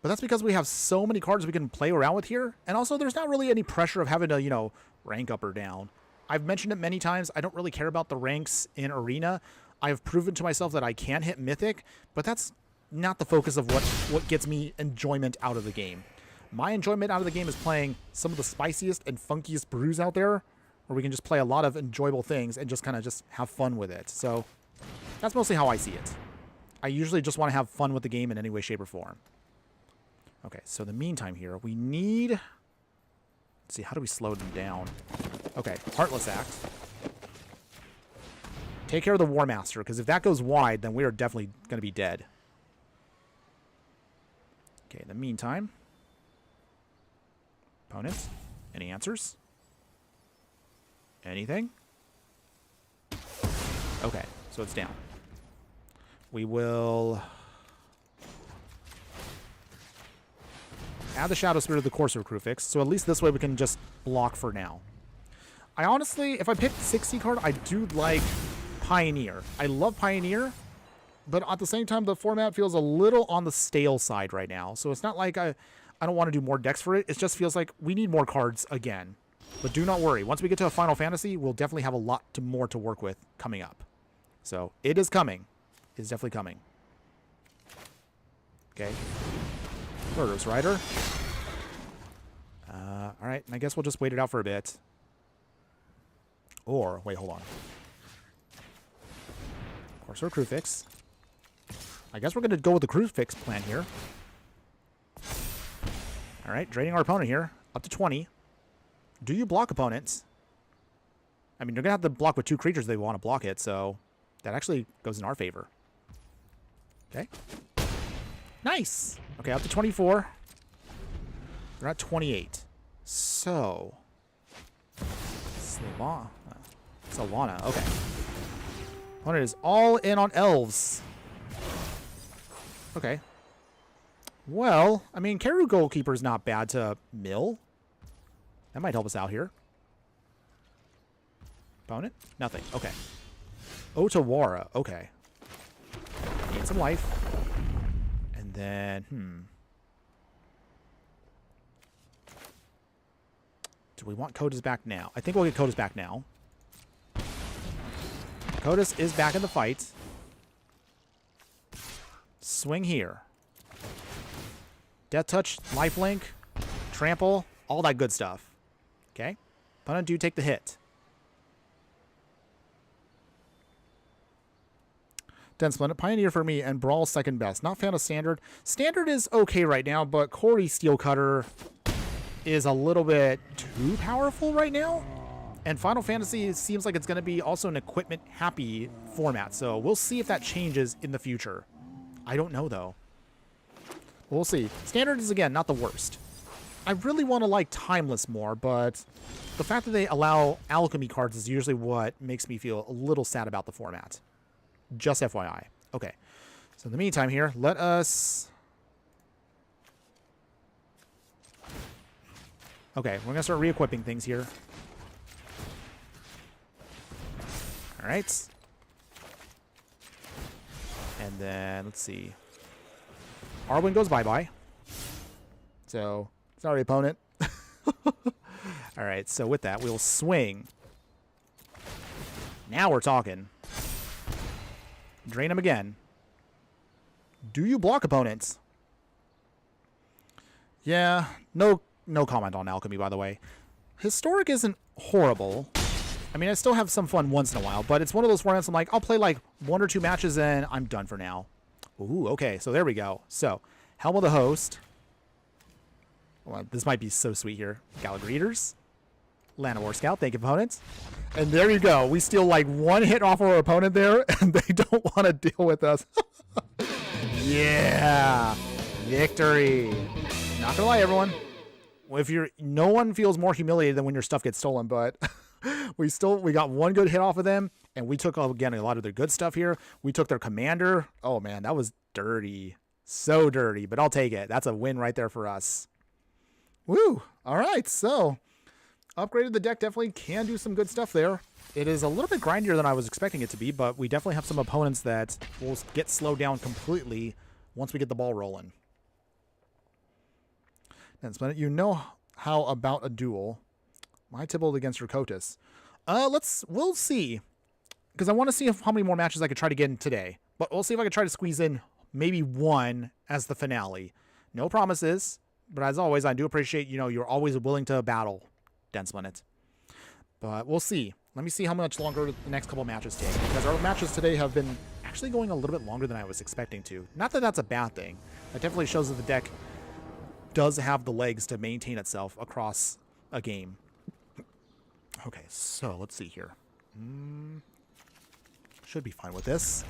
But that's because we have so many cards we can play around with here. And also, there's not really any pressure of having to, you know, rank up or down. I've mentioned it many times. I don't really care about the ranks in Arena. I've proven to myself that I can hit Mythic, but that's not the focus of what gets me enjoyment out of the game. My enjoyment out of the game is playing some of the spiciest and funkiest brews out there, where we can just play a lot of enjoyable things and just kind of just have fun with it. So that's mostly how I see it. I usually just want to have fun with the game in any way, shape, or form. Okay, so in the meantime here, we need... Let's see, how do we slow them down? Okay, Heartless Act. Take care of the War Master, because if that goes wide, then we are definitely going to be dead. Okay, in the meantime... Opponent, any answers? Anything? Okay, so it's down. We will add the Shadow Spirit of the Courser Crucifix, so at least this way we can just block for now. I honestly, if I pick 60 card, I do like Pioneer. I love Pioneer, but at the same time, the format feels a little on the stale side right now. So it's not like I don't want to do more decks for it. It just feels like we need more cards again. But do not worry. Once we get to a Final Fantasy, we'll definitely have a lot more to work with coming up. So it is coming. It is definitely coming. Okay. Murderous Rider. All right. I guess we'll just wait it out for a bit. Or, wait, hold on. Courser Crucifix. I guess we're going to go with the Crucifix plan here. All right, draining our opponent here. Up to 20. Do you block opponents? I mean, you're going to have to block with 2 creatures if they want to block it, so that actually goes in our favor. Okay. Nice. Okay, up to 24. They're at 28. So... Solana. Okay. Opponent is all in on elves. Okay. Well, I mean, Karu Goalkeeper is not bad to mill. That might help us out here. Opponent? Nothing. Okay. Otawara. Okay. Need some life. And then, do we want Kotis back now? I think we'll get Kotis back now. Kotis is back in the fight. Swing here. Death Touch, Lifelink, Trample, all that good stuff. Okay. Opponent do take the hit. Dense Splendid, Pioneer for me, and Brawl second best. Not fan of Standard. Standard is okay right now, but Corey Steel Cutter is a little bit too powerful right now. And Final Fantasy seems like it's going to be also an equipment-happy format, so we'll see if that changes in the future. I don't know, though. We'll see. Standard is, again, not the worst. I really want to like Timeless more, but the fact that they allow alchemy cards is usually what makes me feel a little sad about the format. Just FYI. Okay. So in the meantime here, let us... Okay, we're going to start re-equipping things here. All right. And then, let's see. Arwen goes bye-bye. So, sorry, opponent. All right, so with that, we'll swing. Now we're talking. Drain them again. Do you block opponents? Yeah, no comment on alchemy, by the way. Historic isn't horrible. I mean, I still have some fun once in a while, but it's one of those formats I'm like, I'll play like 1 or 2 matches and I'm done for now. Ooh, okay, so there we go. So, Helm of the Host. Well, this might be so sweet here. Gallagher Eaters. Land of War Scout, thank you, opponents. And there you go. We steal like 1 hit off our opponent there, and they don't want to deal with us. Yeah! Victory! Not gonna lie, everyone. If no one feels more humiliated than when your stuff gets stolen, but we got 1 good hit off of them, and we took, again, a lot of their good stuff here. We took their commander. Oh, man, that was dirty. So dirty, but I'll take it. That's a win right there for us. Woo! All right, so upgraded the deck. Definitely can do some good stuff there. It is a little bit grindier than I was expecting it to be, but we definitely have some opponents that will get slowed down completely once we get the ball rolling. And Splendid, you know how about a duel? My Tybalt against your Kotis. We'll see. Because I want to see how many more matches I could try to get in today. But we'll see if I can try to squeeze in maybe one as the finale. No promises. But as always, I do appreciate, you're always willing to battle, Dense Minute. But we'll see. Let me see how much longer the next couple matches take. Because our matches today have been actually going a little bit longer than I was expecting to. Not that that's a bad thing. That definitely shows that the deck does have the legs to maintain itself across a game. Okay, so let's see here. Should be fine with this.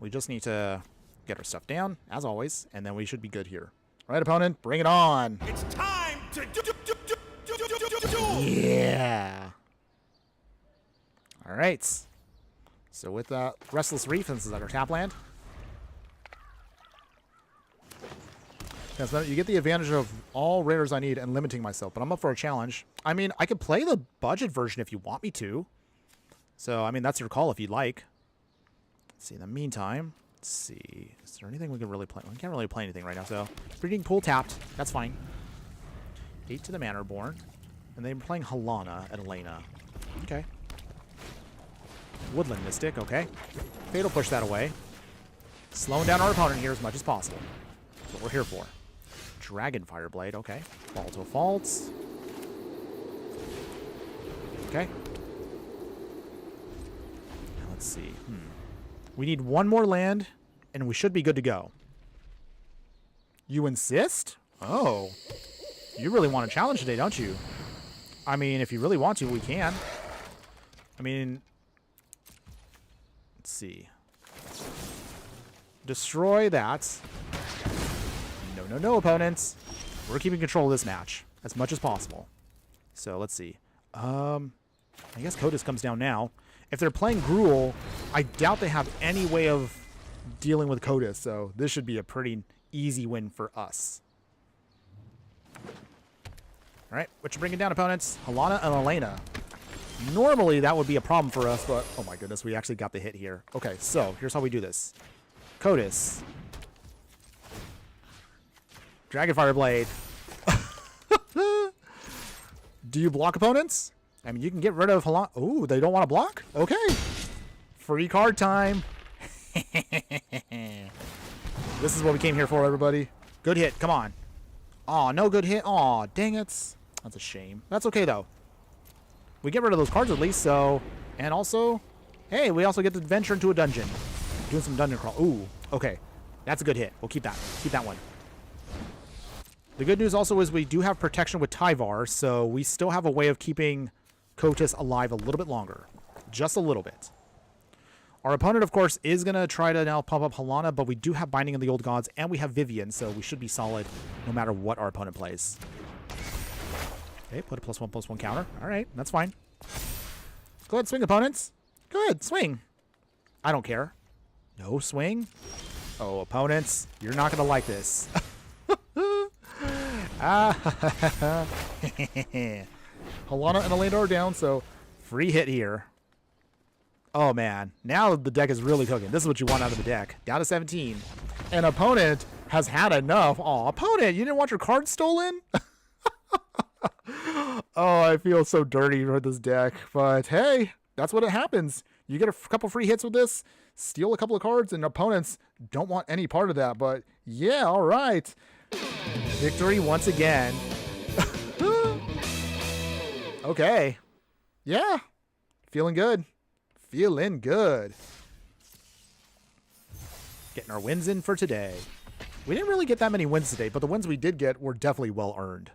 We just need to get our stuff down, as always, and then we should be good here. All right, opponent, bring it on. It's time to do. Yeah. All right. So with Restless Reef, this is our tap land. Yes, you get the advantage of all rares I need and limiting myself, but I'm up for a challenge. I mean, I could play the budget version if you want me to. So, I mean, that's your call if you'd like. Let's see, in the meantime, let's see. Is there anything we can really play? We can't really play anything right now, so Breeding Pool tapped. That's fine. 8 to the Manorborn. And they're playing Halana at Elena. Okay. Woodland Mystic, okay. Fatal push that away. Slowing down our opponent here as much as possible. That's what we're here for. Dragon Fireblade, okay. Volatile Faults. Okay. Now let's see. We need one more land, and we should be good to go. You insist? Oh. You really want a challenge today, don't you? I mean, if you really want to, we can. I mean, let's see. Destroy that. No, opponents. We're keeping control of this match as much as possible. So, let's see. I guess Kotis comes down now. If they're playing Gruul, I doubt they have any way of dealing with Kotis, so this should be a pretty easy win for us. All right, what you bringing down, opponents? Halana and Elena. Normally, that would be a problem for us, but oh my goodness, we actually got the hit here. Okay, so here's how we do this. Kotis. Dragonfire Blade. Do you block opponents? I mean, you can get rid of Halana. Ooh, they don't want to block? Okay. Free card time. This is what we came here for, everybody. Good hit, come on. Aw, no good hit. Aw, dang it. That's a shame. That's okay, though. We get rid of those cards at least, so... And also... Hey, we also get to venture into a dungeon. Doing some dungeon crawl. Ooh, okay. That's a good hit. We'll keep that. Keep that one. The good news also is we do have protection with Tyvar, so we still have a way of keeping Kotis alive a little bit longer. Just a little bit. Our opponent, of course, is going to try to now pump up Halana, but we do have Binding of the Old Gods, and we have Vivian, so we should be solid no matter what our opponent plays. Okay, put a +1/+1 counter. All right, that's fine. Go ahead, swing, opponents. Go ahead, swing. I don't care. No swing. Oh, opponents, you're not going to like this. Halana and Elena are down, so free hit here. Oh, man. Now the deck is really cooking. This is what you want out of the deck. Down to 17. An opponent has had enough. Aw, opponent, you didn't want your card stolen? Oh, I feel so dirty for this deck. But, hey, that's what it happens. You get a couple free hits with this, steal a couple of cards, and opponents don't want any part of that. But, yeah, all right. Victory once again. Okay. Yeah. Feeling good. Feeling good. Getting our wins in for today. We didn't really get that many wins today, but the wins we did get were definitely well earned.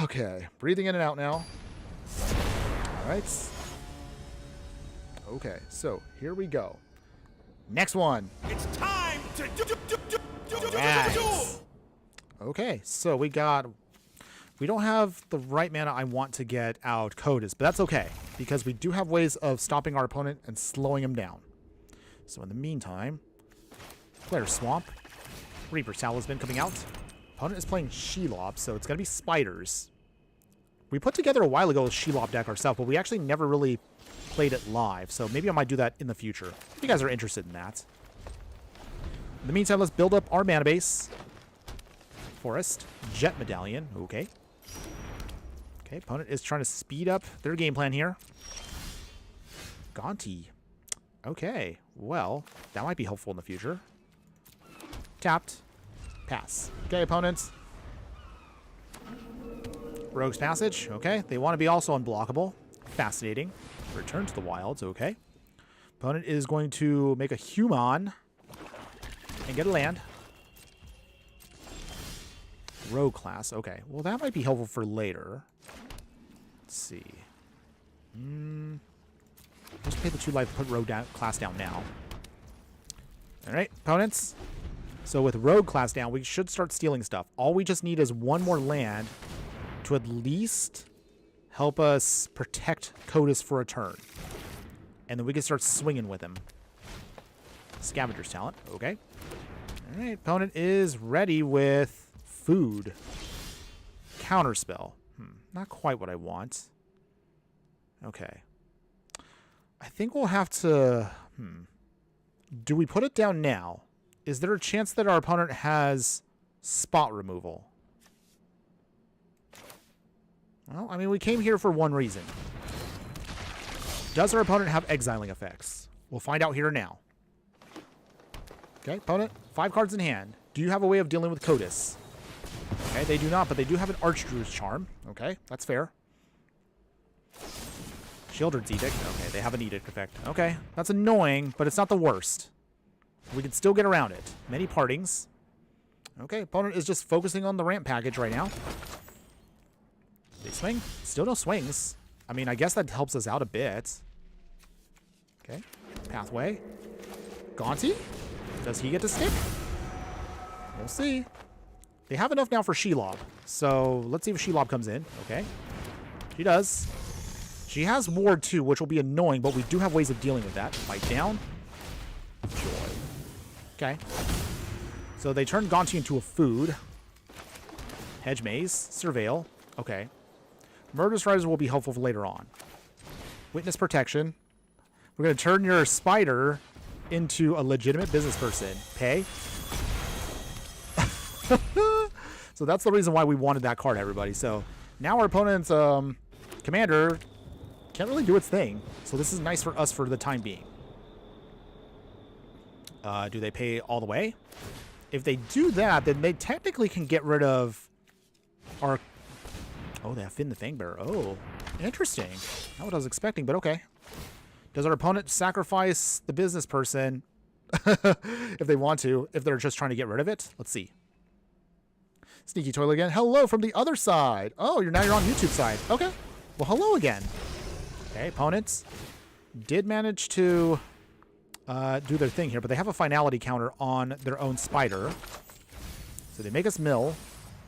Okay. Breathing in and out now. All right. Okay. So here we go. Next one. It's time to Right. Okay. So we don't have the right mana I want to get out Kotis, but that's okay, because we do have ways of stopping our opponent and slowing him down. So in the meantime, Player Swamp. Reaper's Talisman coming out. Opponent is playing Shelob, so it's going to be spiders. We put together a while ago a Shelob deck ourselves, but we actually never really played it live, so maybe I might do that in the future, if you guys are interested in that. In the meantime, let's build up our mana base. Forest. Jet Medallion. Okay. Okay, opponent is trying to speed up their game plan here. Gonti. Okay, well, that might be helpful in the future. Tapped. Pass. Okay, opponents. Rogue's Passage. Okay, they want to be also unblockable. Fascinating. Return to the wilds. Okay. Opponent is going to make a human and get a land. Rogue class. Okay, well, that might be helpful for later. Let's see. Just pay the 2 life, put Rogue class down now. Alright, opponents. So with Rogue class down, we should start stealing stuff. All we just need is 1 more land to at least help us protect Kotis for a turn. And then we can start swinging with him. Scavenger's Talent. Okay. Alright, opponent is ready with food. Counterspell. Not quite what I want. Okay. I think we'll have to... Do we put it down now? Is there a chance that our opponent has spot removal? Well, I mean, we came here for one reason. Does our opponent have exiling effects? We'll find out here now. Okay, opponent, 5 cards in hand. Do you have a way of dealing with Kotis? Okay, they do not, but they do have an Archdruid's Charm. Okay, that's fair. Shieldred's Edict. Okay, they have an Edict effect. Okay, that's annoying, but it's not the worst. We can still get around it. Many partings. Okay, opponent is just focusing on the ramp package right now. They swing. Still no swings. I mean, I guess that helps us out a bit. Okay, pathway. Gonti? Does he get to stick? We'll see. They have enough now for Shelob. So let's see if Shelob comes in. Okay. She does. She has Ward too, which will be annoying, but we do have ways of dealing with that. Fight down. Joy. Okay. So they turned Gonti into a food. Hedge Maze. Surveil. Okay. Murderous Riser will be helpful for later on. Witness Protection. We're going to turn your spider into a legitimate business person. Pay. So that's the reason why we wanted that card, everybody. So now our opponent's commander can't really do its thing. So this is nice for us for the time being. Do they pay all the way? If they do that, then they technically can get rid of our... Oh, they have Finn the Fangbearer. Oh, interesting. Not what I was expecting, but okay. Does our opponent sacrifice the business person if they want to, if they're just trying to get rid of it? Let's see. Sneaky Toilet again. Hello from the other side. Oh, you're on YouTube side. Okay. Well, hello again. Okay, opponents did manage to do their thing here, but they have a finality counter on their own spider. So they make us mill,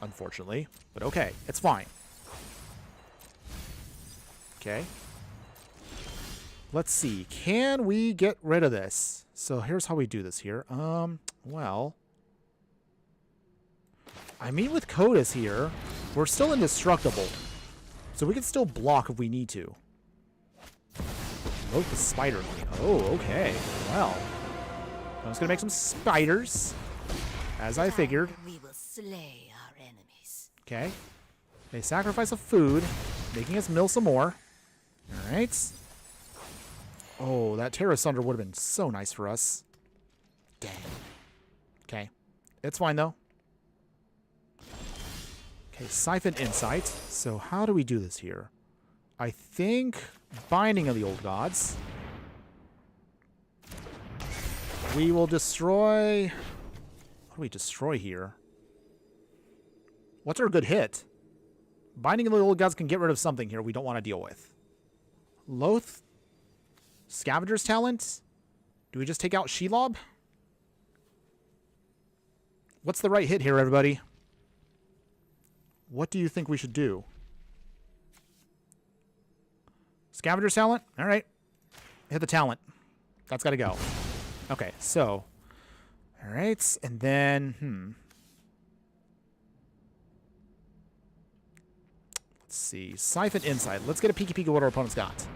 unfortunately. But okay, it's fine. Okay. Let's see. Can we get rid of this? So here's how we do this here. Well... I mean, with Kotis here, we're still indestructible. So we can still block if we need to. Load the spider. Oh, okay. Well. I was going to make some spiders. As I figured. We will slay our enemies. Okay. They sacrifice a food, making us mill some more. Alright. Oh, that Terra Sunder would have been so nice for us. Dang. Okay. It's fine, though. Okay, Siphon Insight. So how do we do this here? I think Binding of the Old Gods. We will destroy... What do we destroy here? What's our good hit? Binding of the Old Gods can get rid of something here we don't want to deal with. Loath? Scavenger's Talent? Do we just take out Shelob? What's the right hit here, everybody? What do you think we should do? Scavenger's Talent? All right. Hit the talent. That's got to go. Okay, so. All right. And then, let's see. Siphon Insight. Let's get a peeky peek at what our opponent's got.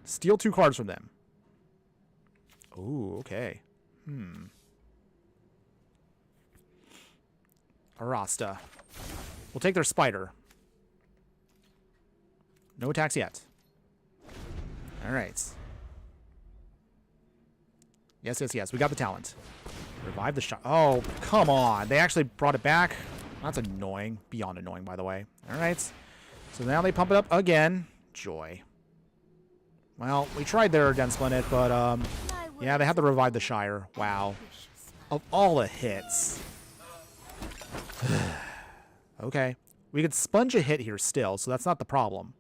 Steal 2 cards from them. Ooh, okay. Arasta. We'll take their spider. No attacks yet. All right. Yes, yes, yes. We got the talent. Revive the shot. Oh, come on. They actually brought it back. That's annoying. Beyond annoying, by the way. All right. So now they pump it up again. Joy. Well, we tried there against Splendid, but, yeah, they had to revive the Shire. Wow. Of all the hits. Okay. We could sponge a hit here still, so that's not the problem.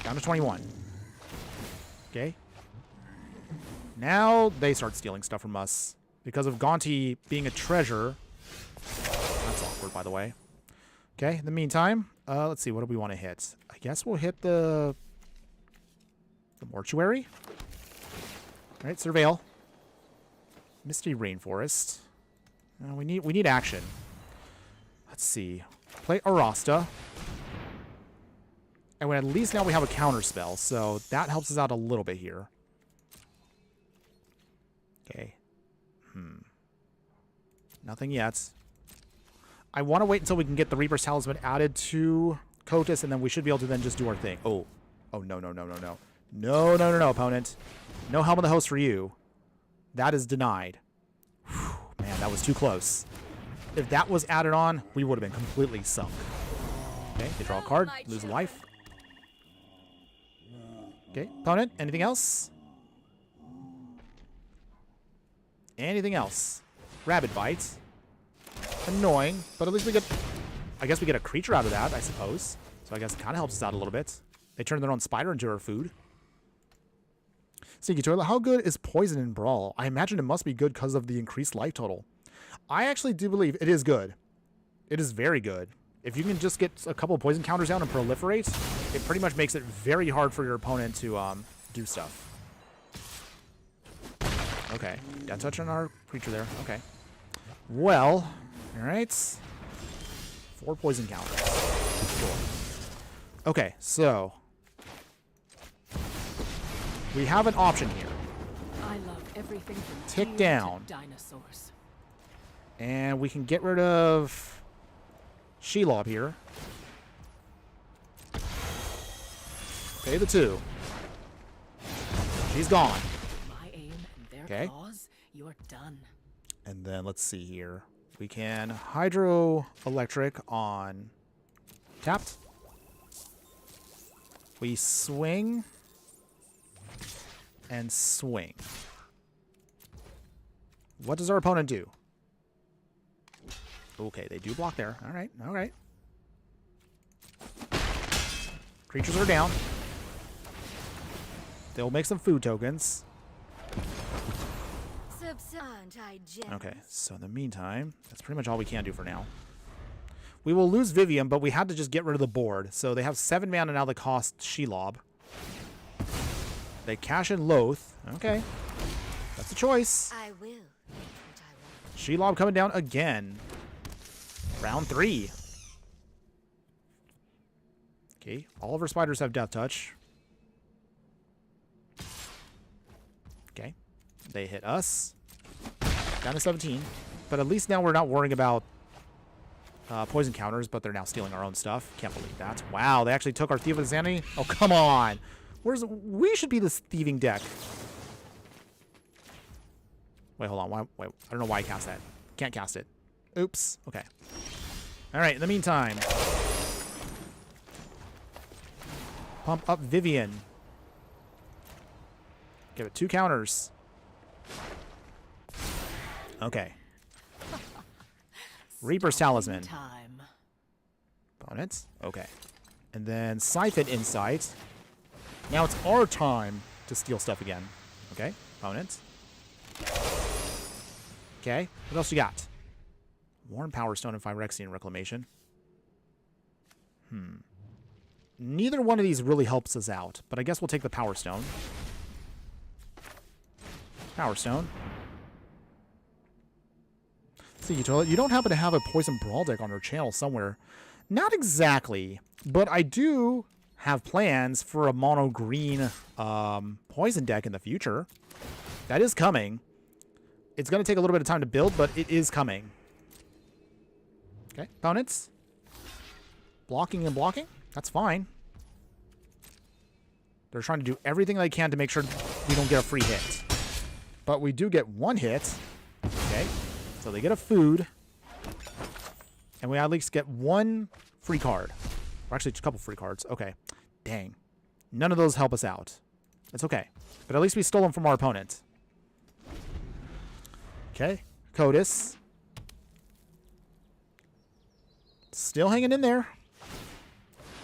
Down to 21. Okay. Now they start stealing stuff from us. Because of Gaunty being a treasure. That's awkward, by the way. Okay, in the meantime, let's see, what do we want to hit? I guess we'll hit the mortuary. All right, surveil. Misty Rainforest. We need action. Let's see. Play Arasta. And at least now we have a counter spell, so that helps us out a little bit here. Okay. Nothing yet. I want to wait until we can get the Reaper's Talisman added to Kotis, and then we should be able to then just do our thing. Oh. Oh, no, no, no, no, no. No, no, no, no, opponent. No Helm of the Host for you. That is denied. Whew, man, that was too close. If that was added on, we would have been completely sunk. Okay, they draw a card, lose a life. Okay, opponent, anything else? Anything else? Rabid Bite. Annoying, but at least we get... I guess we get a creature out of that, I suppose. So I guess it kind of helps us out a little bit. They turn their own spider into our food. Sneaky Toilet, how good is Poison in Brawl? I imagine it must be good because of the increased life total. I actually do believe it is good. It is very good. If you can just get a couple of poison counters down and proliferate, it pretty much makes it very hard for your opponent to do stuff. Okay. Death touch on our creature there. Okay. Well, alright. 4 poison counters. Cool. Okay, so we have an option here. I love everything from Tick deer down. to dinosaurs. And we can get rid of Shelob here. Pay the 2. She's gone. My aim and their Okay. claws, you're done. And then let's see here. We can Hydro Electric on tapped. We swing and swing. What does our opponent do? Okay, they do block there. All right, all right. Creatures are down. They'll make some food tokens. Okay, so in the meantime, that's pretty much all we can do for now. We will lose Vivian, but we had to just get rid of the board. So they have 7 mana now that cost Shelob. They cash in Loath. Okay. That's a choice. I will get what I want. Shelob coming down again. Round 3. Okay, all of our spiders have Death Touch. Okay, they hit us. Down to 17. But at least now we're not worrying about poison counters, but they're now stealing our own stuff. Can't believe that. Wow, they actually took our Thief of Insanity? Oh, come on. We should be this thieving deck. Wait, hold on. Wait, I don't know why I cast that. Can't cast it. Oops. Okay. All right, in the meantime. Pump up Vivian. Give it 2 counters. Okay. Reaper's Talisman. Time. Opponents. Okay. And then Siphon Insight. Now it's our time to steal stuff again. Okay. Opponents. Okay. What else you got? Warm Power Stone and Phyrexian Reclamation. Neither one of these really helps us out, but I guess we'll take the Power Stone. Power Stone. Sneaky Toilet, you don't happen to have a Poison Brawl deck on your channel somewhere? Not exactly, but I do have plans for a mono green poison deck in the future. That is coming. It's going to take a little bit of time to build, but it is coming. Okay, opponents. Blocking and blocking. That's fine. They're trying to do everything they can to make sure we don't get a free hit. But we do get one hit. Okay, so they get a food. And we at least get one free card. Or actually, a couple free cards. Okay, dang. None of those help us out. It's okay. But at least we stole them from our opponent. Okay, Kotis. Still hanging in there.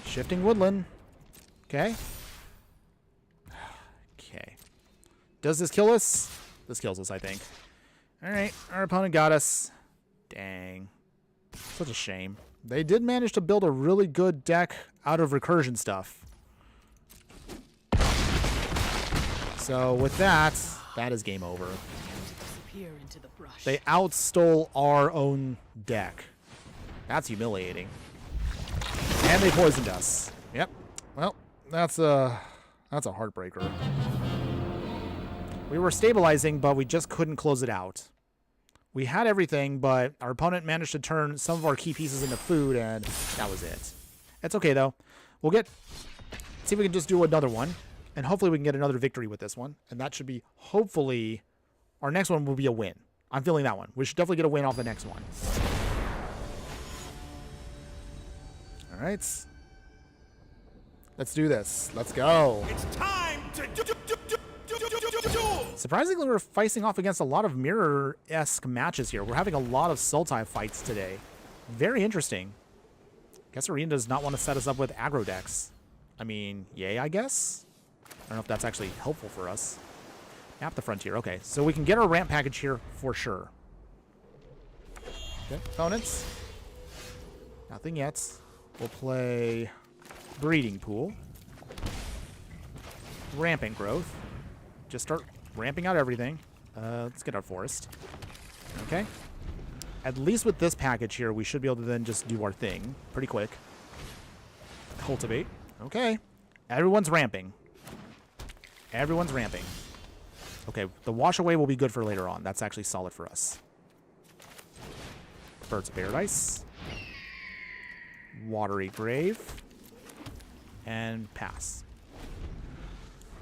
Shifting woodland. Okay. Okay. Does this kill us? This kills us, I think. Alright, our opponent got us. Dang. Such a shame. They did manage to build a really good deck out of recursion stuff. So with that, that is game over. Disappear into the brush. They outstole our own deck. That's humiliating. And they poisoned us. Yep. Well, that's a heartbreaker. We were stabilizing, but we just couldn't close it out. We had everything, but our opponent managed to turn some of our key pieces into food, and that was it. It's okay, though. We'll see if we can just do another one, and hopefully we can get another victory with this one. And that should be, hopefully, our next one will be a win. I'm feeling that one. We should definitely get a win off the next one. All right. Let's do this. Let's go. It's time to duel. Surprisingly, we're facing off against a lot of mirror-esque matches here. We're having a lot of Sultai fights today. Very interesting. Guess Arena does not want to set us up with aggro decks. I mean, yay, I guess? I don't know if that's actually helpful for us. Map the frontier. Okay, so we can get our ramp package here for sure. Okay, opponents. Nothing yet. We'll play Breeding Pool. Rampant Growth. Just start ramping out everything. Let's get our forest. Okay. At least with this package here, we should be able to then just do our thing pretty quick. Cultivate. Okay. Everyone's ramping. Everyone's ramping. Okay, the wash away will be good for later on. That's actually solid for us. Birds of Paradise. Watery Grave. And pass.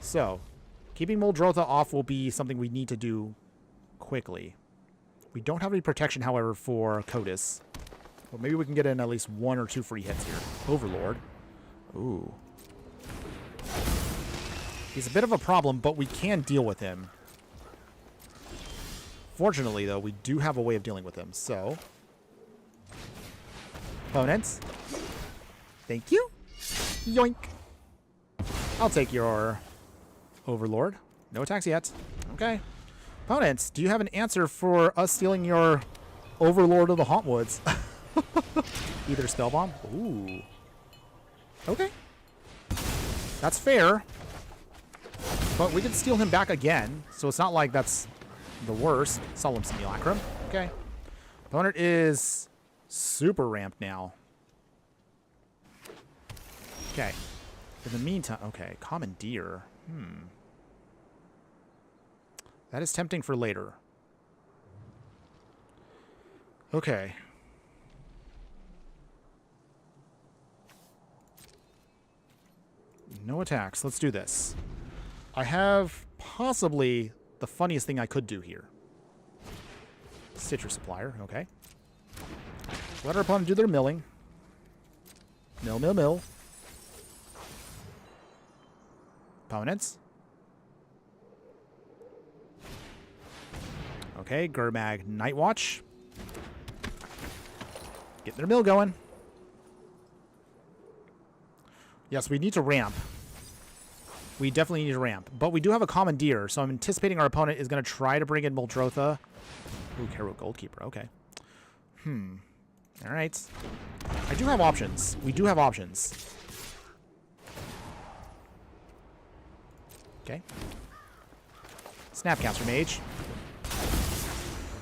So, keeping Muldrotha off will be something we need to do quickly. We don't have any protection, however, for Kotis. Well, maybe we can get in at least 1 or 2 free hits here. Overlord. Ooh. He's a bit of a problem, but we can deal with him. Fortunately, though, we do have a way of dealing with him, so... Opponents. Thank you. Yoink. I'll take your Overlord. No attacks yet. Okay. Opponents, do you have an answer for us stealing your Overlord of the Hauntwoods? Either Spellbomb? Ooh. Okay. That's fair. But we can steal him back again, so it's not like that's the worst. Solemn Simulacrum. Okay. Opponent is super ramped now. Okay. In the meantime, okay, Commandeer. That is tempting for later. Okay. No attacks. Let's do this. I have possibly the funniest thing I could do here. Citrus Supplier, okay. Let our opponent do their milling. Mill, mill, mill. Opponents. Okay, Gurmag Nightwatch. Get their mill going. Yes, we need to ramp. We definitely need to ramp. But we do have a Commandeer, so I'm anticipating our opponent is going to try to bring in Muldrotha. Ooh, Hero Goldkeeper, okay. Alright. I do have options. We do have options. Okay. Snapcaster Mage.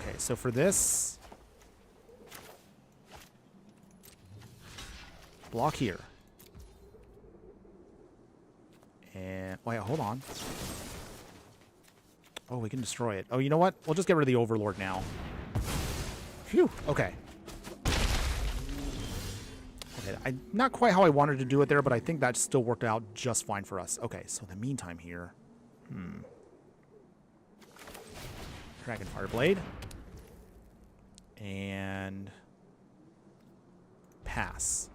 Okay, so for this... block here. And... wait, hold on. Oh, we can destroy it. Oh, you know what? We'll just get rid of the Overlord now. Phew. Okay. Okay, not quite how I wanted to do it there, but I think that still worked out just fine for us. Okay, so in the meantime here... Dragon Fire Blade. And... Pass.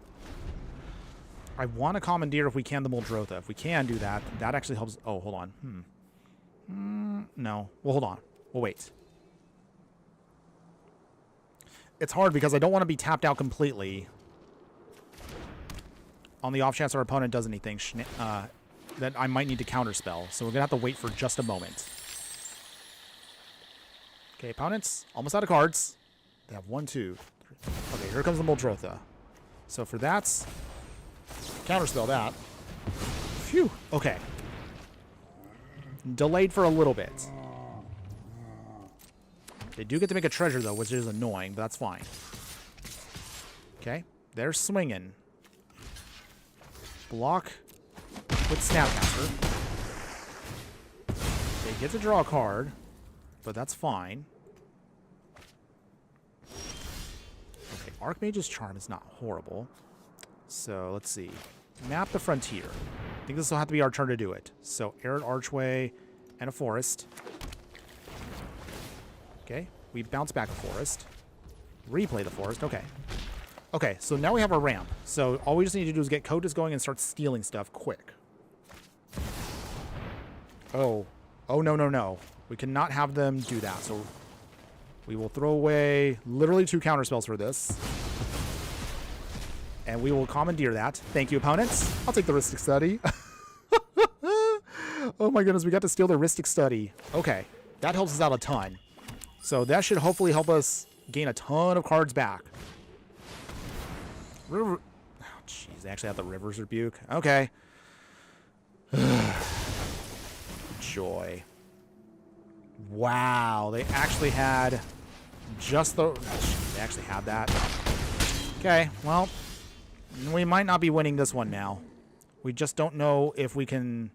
I want to commandeer if we can the Muldrotha. If we can do that, that actually helps... Oh, hold on. No. Well, hold on. We'll wait. It's hard because I don't want to be tapped out completely. On the off chance our opponent does anything that I might need to counterspell. So we're going to have to wait for just a moment. Okay, opponents. Almost out of cards. They have 1, 2, 3. Okay, here comes the Muldrotha. So for that, counterspell that. Phew. Okay. Delayed for a little bit. They do get to make a treasure, though, which is annoying, but that's fine. Okay. They're swinging. Block with Snapcaster. They get to draw a card, but that's fine. Okay, Archmage's Charm is not horrible. So, let's see. Map the Frontier. I think this will have to be our turn to do it. So, Arid Archway and a Forest. Okay, we bounce back a Forest. Replay the Forest. Okay. Okay, so now we have our ramp. So all we just need to do is get Kotis going and start stealing stuff quick. Oh. Oh, no, no, no. We cannot have them do that. So we will throw away literally 2 counterspells for this. And we will commandeer that. Thank you, opponents. I'll take the Rhystic Study. Oh my goodness, we got to steal the Rhystic Study. Okay, that helps us out a ton. So that should hopefully help us gain a ton of cards back. River... Oh, jeez, they actually have the River's Rebuke. Okay. Joy. Wow, they actually had just the... They actually had that. Okay, well, we might not be winning this one now. We just don't know if we can...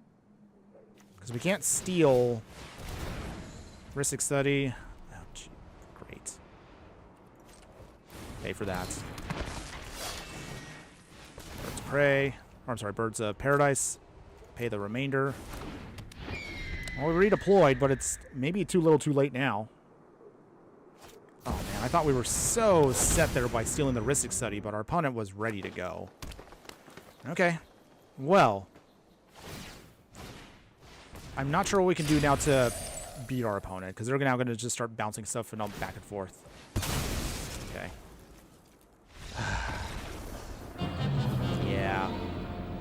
Because we can't steal... Rhystic Study. Oh, gee, great. Pay for that. Birds of Prey. Or, I'm sorry, Birds of Paradise. Pay the remainder. Well, we redeployed, but it's maybe too little too late now. Oh, man, I thought we were so set there by stealing the Rhystic Study, but our opponent was ready to go. Okay. Well. I'm not sure what we can do now to beat our opponent, because they're now going to just start bouncing stuff and all back and forth. Okay. Yeah.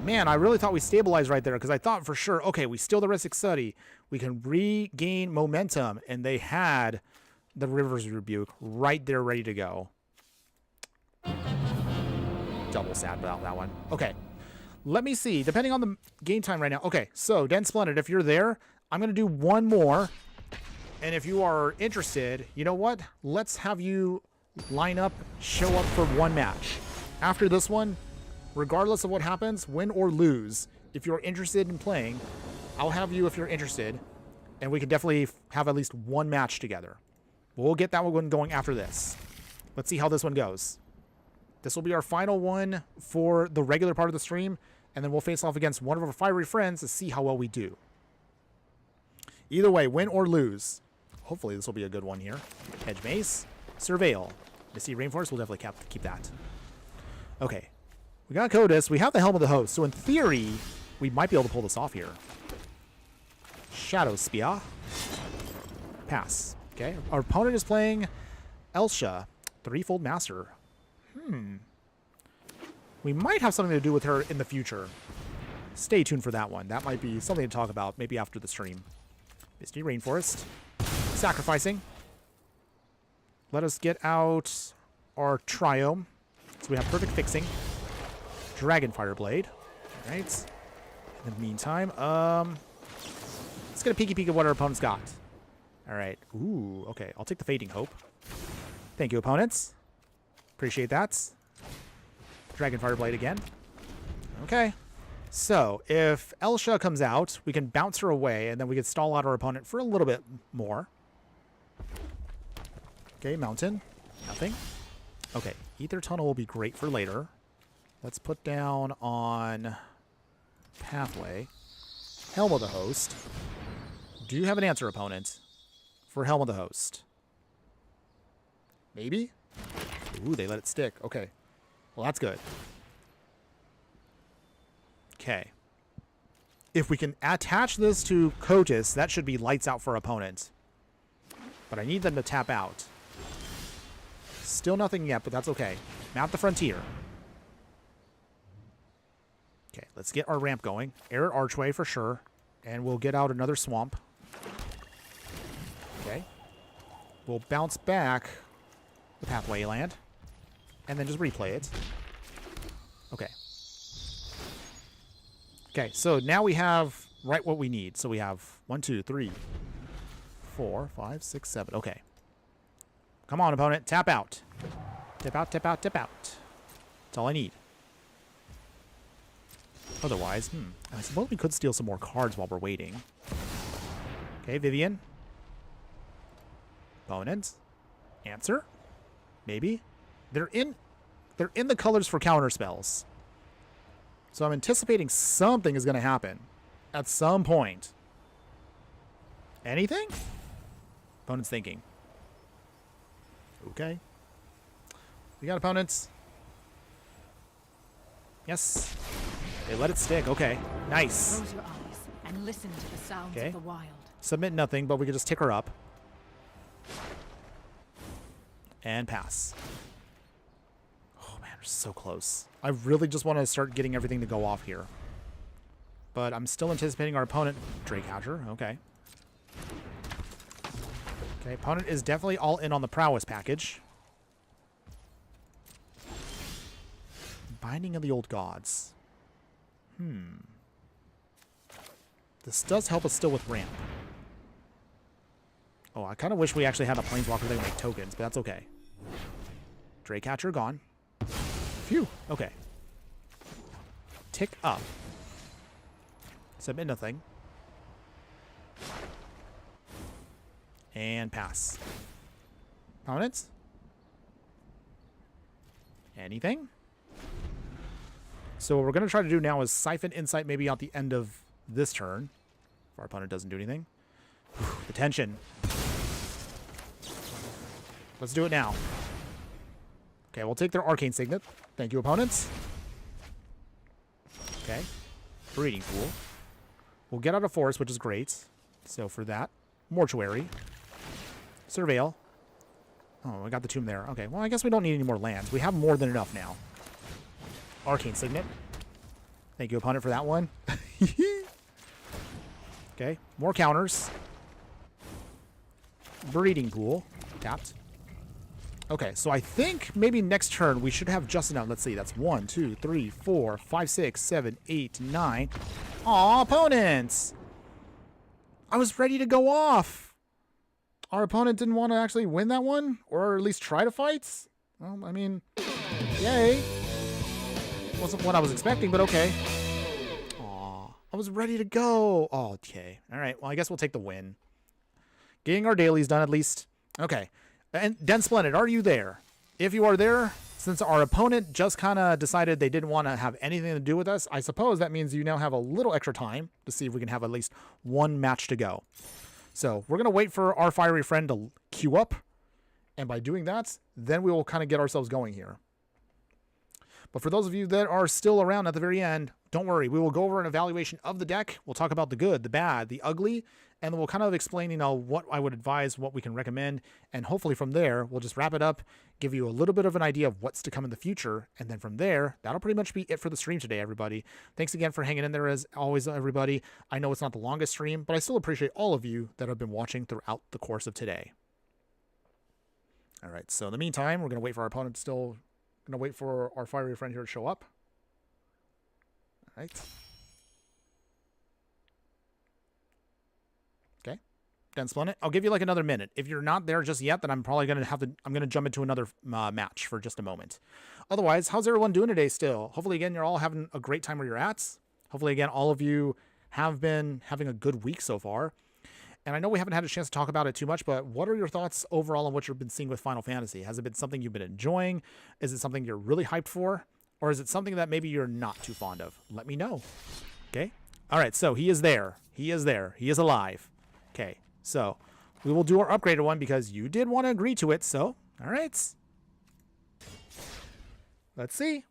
Man, I really thought we stabilized right there, because I thought for sure, okay, we steal the Rhystic Study, we can regain momentum, and they had the River's Rebuke right there ready to go. Double sad about that one. Okay. Let me see, depending on the game time right now. Okay, so, Den Splendid, if you're there, I'm going to do one more. And if you are interested, you know what? Let's have you line up, show up for one match. After this one, regardless of what happens, win or lose, if you're interested in playing, I'll have you if you're interested. And we can definitely have at least one match together. We'll get that one going after this. Let's see how this one goes. This will be our final one for the regular part of the stream, and then we'll face off against one of our fiery friends to see how well we do. Either way, win or lose. Hopefully this will be a good one here. Hedge Maze, Surveil. Misty Rainforest, we'll definitely keep that. Okay. We got Kotis. We have the Helm of the Host, so in theory, we might be able to pull this off here. Shadow Spear. Pass. Okay. Our opponent is playing Elsha, Threefold Master. We might have something to do with her in the future. Stay tuned for that one. That might be something to talk about maybe after the stream. Misty Rainforest. Sacrificing. Let us get out our Triome. So we have Perfect Fixing. Dragon Fire Blade. All right. In the meantime, let's get a peeky peek at what our opponent's got. All right. Ooh, okay. I'll take the Fading Hope. Thank you, opponents. Appreciate that. Dragon Fire Blade again. Okay. So if Elsha comes out, we can bounce her away, and then we can stall out our opponent for a little bit more. Okay, Mountain. Nothing. Okay, Ether Tunnel will be great for later. Let's put down on Pathway. Helm of the Host. Do you have an answer, opponent, for Helm of the Host? Maybe? Ooh, they let it stick. Okay. Well, that's good. Okay. If we can attach this to Kotis, that should be lights out for our opponent. But I need them to tap out. Still nothing yet, but that's okay. Map the frontier. Okay, let's get our ramp going. Air Archway for sure. And we'll get out another swamp. Okay. We'll bounce back the Pathway land. And then just replay it. Okay. Okay, so now we have right what we need. So we have 1, 2, 3, 4, 5, 6, 7. Okay. Come on, opponent. Tap out. Tap out, tap out, tap out. That's all I need. Otherwise, I suppose we could steal some more cards while we're waiting. Okay, Vivian. Opponent. Answer. Maybe. They're in the colors for counter spells. So I'm anticipating something is going to happen at some point. Anything? Opponent's thinking. Okay. We got opponents. Yes. They let it stick. Okay. Nice. Close your eyes and listen to the sounds Okay. of the wild. Submit nothing, but we could just tick her up. And pass. Oh, man, we're so close. I really just want to start getting everything to go off here. But I'm still anticipating our opponent. Drake Hatcher. Okay. Okay, opponent is definitely all in on the prowess package. Binding of the Old Gods. This does help us still with ramp. Oh, I kind of wish we actually had a planeswalker that can make tokens, but that's okay. Draycatcher gone. Phew. Okay. Tick up. Submit nothing. And pass. Opponents? Anything? So what we're going to try to do now is Siphon Insight maybe at the end of this turn. If our opponent doesn't do anything. The tension. Let's do it now. Okay, we'll take their Arcane Signet. Thank you, opponents. Okay. Breeding Pool. We'll get out of Forest, which is great. So for that. Mortuary. Surveil. Oh, I got the tomb there. Okay, well, I guess we don't need any more lands. We have more than enough now. Arcane Signet. Thank you, opponent, for that one. Okay, more counters. Breeding Pool. Tapped. Okay, so I think maybe next turn we should have just enough. Let's see, that's 1, 2, 3, 4, 5, 6, 7, 8, 9. Aw, opponents! I was ready to go off. Our opponent didn't want to actually win that one, or at least try to fight. Well, I mean, yay. Wasn't what I was expecting, but okay. Aw, I was ready to go. Oh, okay. All right, well, I guess we'll take the win. Getting our dailies done at least. Okay. And Den Splendid, are you there? If you are there, since our opponent just kind of decided they didn't want to have anything to do with us, I suppose that means you now have a little extra time to see if we can have at least one match to go. So we're going to wait for our fiery friend to queue up. And by doing that, then we will kind of get ourselves going here. But for those of you that are still around at the very end, don't worry. We will go over an evaluation of the deck. We'll talk about the good, the bad, the ugly, and then we'll kind of explain, what I would advise, what we can recommend. And hopefully from there, we'll just wrap it up, give you a little bit of an idea of what's to come in the future. And then from there, that'll pretty much be it for the stream today, everybody. Thanks again for hanging in there as always, everybody. I know it's not the longest stream, but I still appreciate all of you that have been watching throughout the course of today. All right, so in the meantime, we're going to wait for our opponent still... Going to wait for our fiery friend here to show up. All right. Okay. Den Splendid. I'll give you like another minute. If you're not there just yet, then I'm probably going to I'm going to jump into another match for just a moment. Otherwise, how's everyone doing today still? Hopefully, again, you're all having a great time where you're at. Hopefully, again, all of you have been having a good week so far. And I know we haven't had a chance to talk about it too much, but what are your thoughts overall on what you've been seeing with Final Fantasy? Has it been something you've been enjoying? Is it something you're really hyped for? Or is it something that maybe you're not too fond of? Let me know. Okay? All right, so he is there. He is there. He is alive. Okay, so we will do our upgraded one because you did want to agree to it, so all right. Let's see.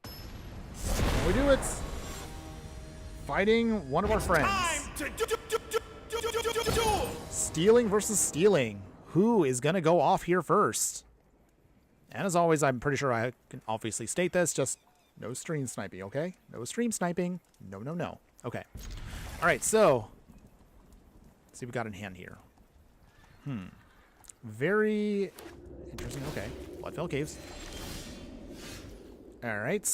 Can we do it? Fighting one of our friends. Time to duel. Stealing versus stealing. Who is going to go off here first? And as always, I'm pretty sure I can obviously state this. Just no stream sniping, okay? No stream sniping. No, no, no. Okay. All right, so let's see what we got in hand here. Very interesting. Okay. Bloodfell Caves. All right.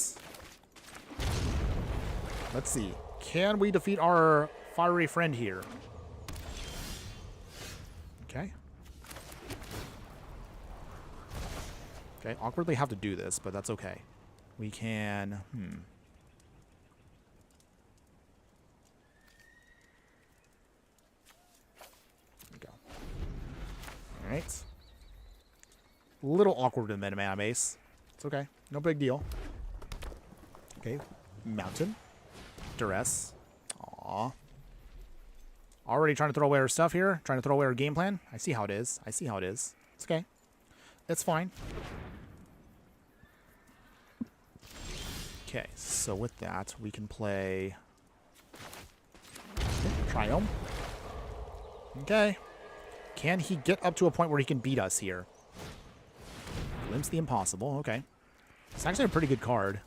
Let's see. Can we defeat our fiery friend here? Okay. Okay, awkwardly have to do this, but that's okay. We can... There we go. Alright. Little awkward in the mana base. It's okay. No big deal. Okay. Mountain. Duress. Aww. Already trying to throw away our stuff here. Trying to throw away our game plan. I see how it is. I see how it is. It's okay. It's fine. Okay, so with that, we can play Triumph. Okay. Can he get up to a point where he can beat us here? Glimpse the impossible. Okay. It's actually a pretty good card.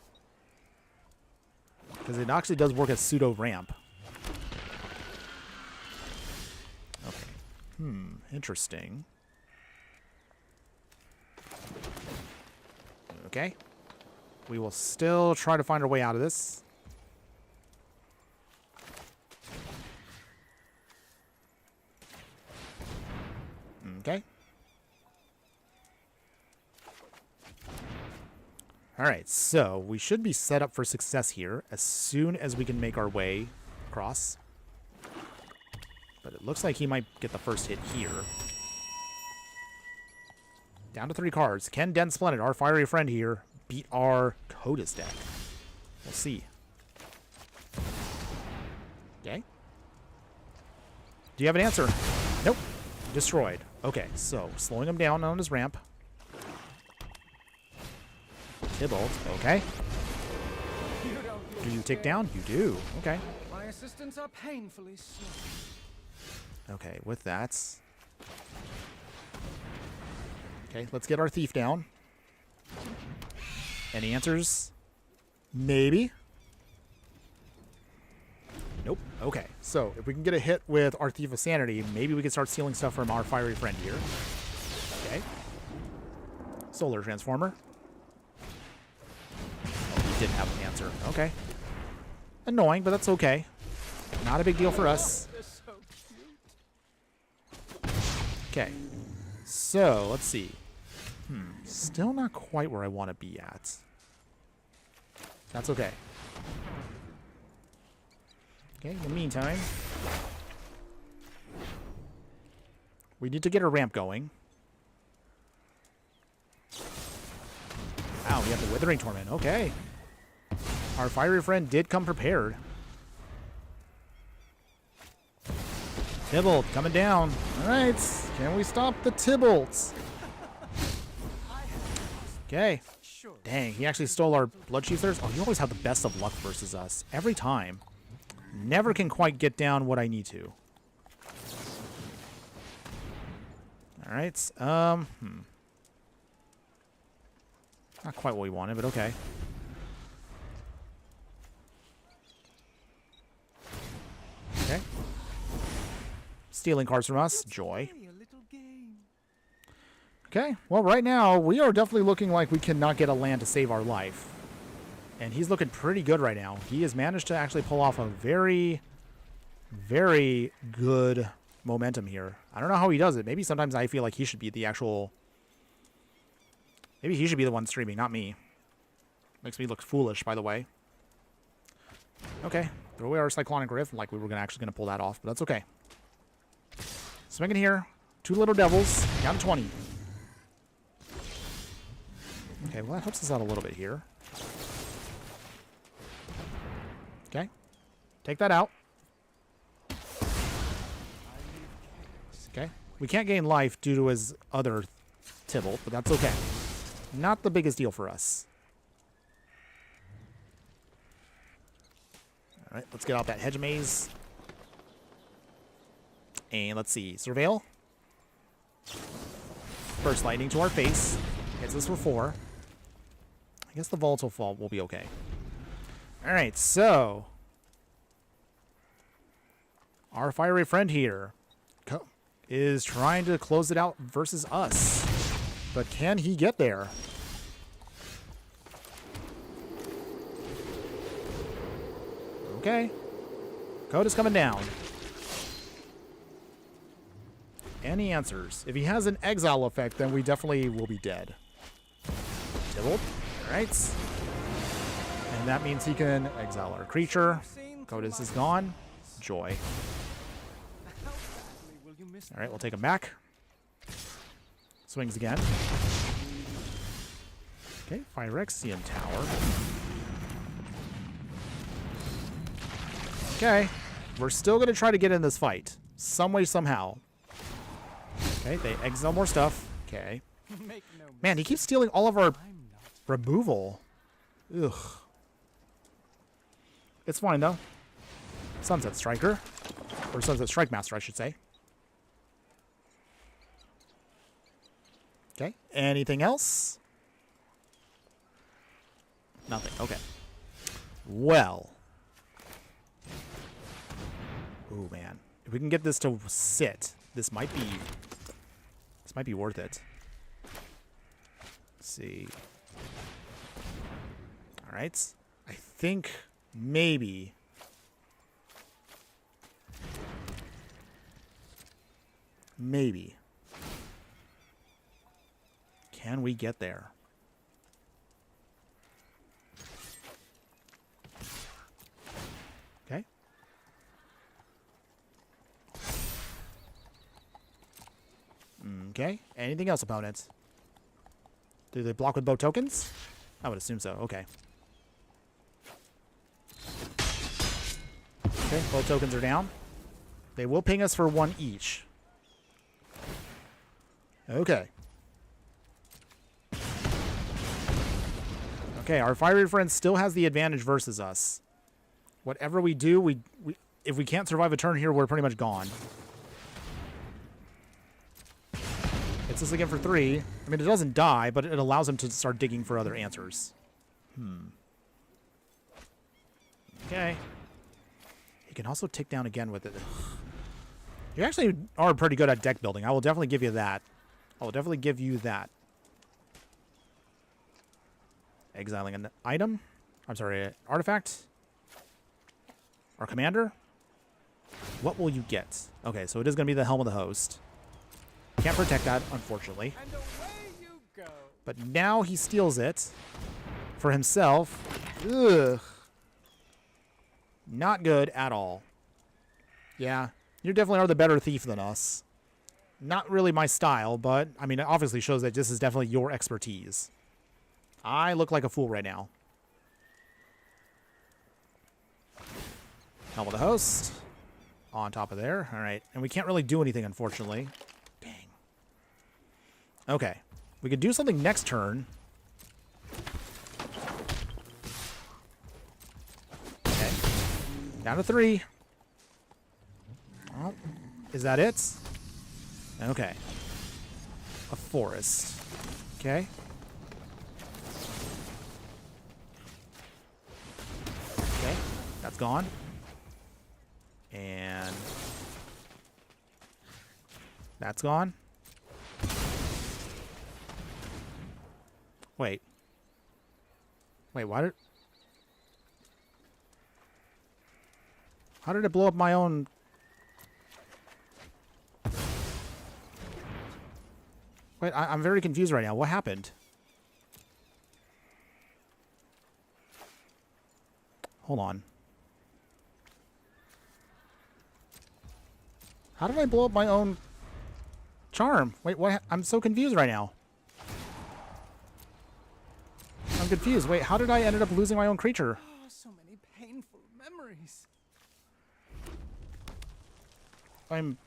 Because it actually does work as pseudo ramp. Okay. Interesting. Okay. We will still try to find our way out of this. Okay. All right, so we should be set up for success here as soon as we can make our way across. But it looks like he might get the first hit here. Down to 3 cards. Can Den Splendid, our fiery friend here, beat our Kotis deck? We'll see. Okay. Do you have an answer? Nope. Destroyed. Okay, so slowing him down on his ramp. Tybalt. Okay. Do you take down? You do. Okay. My assistants are painfully slow. Okay, with that. Okay, let's get our thief down. Any answers? Maybe. Nope. Okay, so if we can get a hit with our Thief of Sanity, maybe we can start stealing stuff from our fiery friend here. Okay. Solar Transformer. Oh, he didn't have an answer. Okay. Annoying, but that's okay. Not a big deal for us. They're so cute. Okay. So, let's see. Still not quite where I want to be at. That's okay. Okay, in the meantime, we need to get a ramp going. Wow, we have the Withering Torment. Okay. Our fiery friend did come prepared. Tybalt coming down. All right. Can we stop the Tybalts? Okay. Dang, he actually stole our Blood Chiefers. Oh, you always have the best of luck versus us. Every time. Never can quite get down what I need to. All right. Not quite what we wanted, but okay. Okay. Stealing cards from us. Joy. Okay. Well, right now, we are definitely looking like we cannot get a land to save our life. And he's looking pretty good right now. He has managed to actually pull off a very, very good momentum here. I don't know how he does it. Maybe sometimes I feel like he should be the actual... Maybe he should be the one streaming, not me. Makes me look foolish, by the way. Okay. Throw away our Cyclonic Rift like we were actually going to pull that off, but that's okay. Swing in here. 2 little devils. Down to 20. Okay, well, that helps us out a little bit here. Okay. Take that out. Okay. We can't gain life due to his other Tybalt, but that's okay. Not the biggest deal for us. All right, let's get out that hedge maze. And let's see. Surveil. Burst lightning to our face. Hits us for 4. I guess the volatile fall will be okay. All right, so our fiery friend here is trying to close it out versus us. But can he get there? Okay. Kotis coming down. Any answers? If he has an exile effect, then we definitely will be dead. Tybalt. All right. And that means he can exile our creature. Kotis is gone. Joy. All right, we'll take him back. Swings again. Okay, Phyrexian Tower. Okay, we're still going to try to get in this fight. Some way, somehow. Okay, they exile more stuff. Okay. Man, he keeps stealing all of our removal. Ugh. It's fine, though. Sunset Striker. Or Sunset Strike Master, I should say. Okay. Anything else? Nothing. Okay. Well. Oh, man. If we can get this to sit, this might be worth it. Let's see. All right. I think maybe. Maybe. Can we get there? Okay. Okay. Anything else, opponents? Do they block with bow tokens? I would assume so. Okay. Okay, bow tokens are down. They will ping us for 1 each. Okay. Okay, our fiery friend still has the advantage versus us. Whatever we do, if we can't survive a turn here, we're pretty much gone. Hits us again for 3. I mean, it doesn't die, but it allows him to start digging for other answers. Okay. He can also tick down again with it. You actually are pretty good at deck building. I will definitely give you that. I will definitely give you that. Exiling an item. I'm sorry, an artifact. Our commander. What will you get? Okay, so it is going to be the Helm of the Host. Can't protect that, unfortunately. And away you go. But now he steals it for himself. Ugh. Not good at all. Yeah, you definitely are the better thief than us. Not really my style, but, I mean, it obviously shows that this is definitely your expertise. I look like a fool right now. Helm of the Host. On top of there. All right. And we can't really do anything, unfortunately. Dang. Okay. We could do something next turn. Okay. Down to 3. Oh, is that it? Okay. A forest. Okay. Okay. That's gone. And that's gone. Wait. Wait, why did... How did it blow up my own... Wait, I'm very confused right now. What happened? Hold on. How did I blow up my own charm? Wait, what? I'm so confused right now. I'm confused. Wait, how did I ended up losing my own creature? Oh, so many painful memories. I'm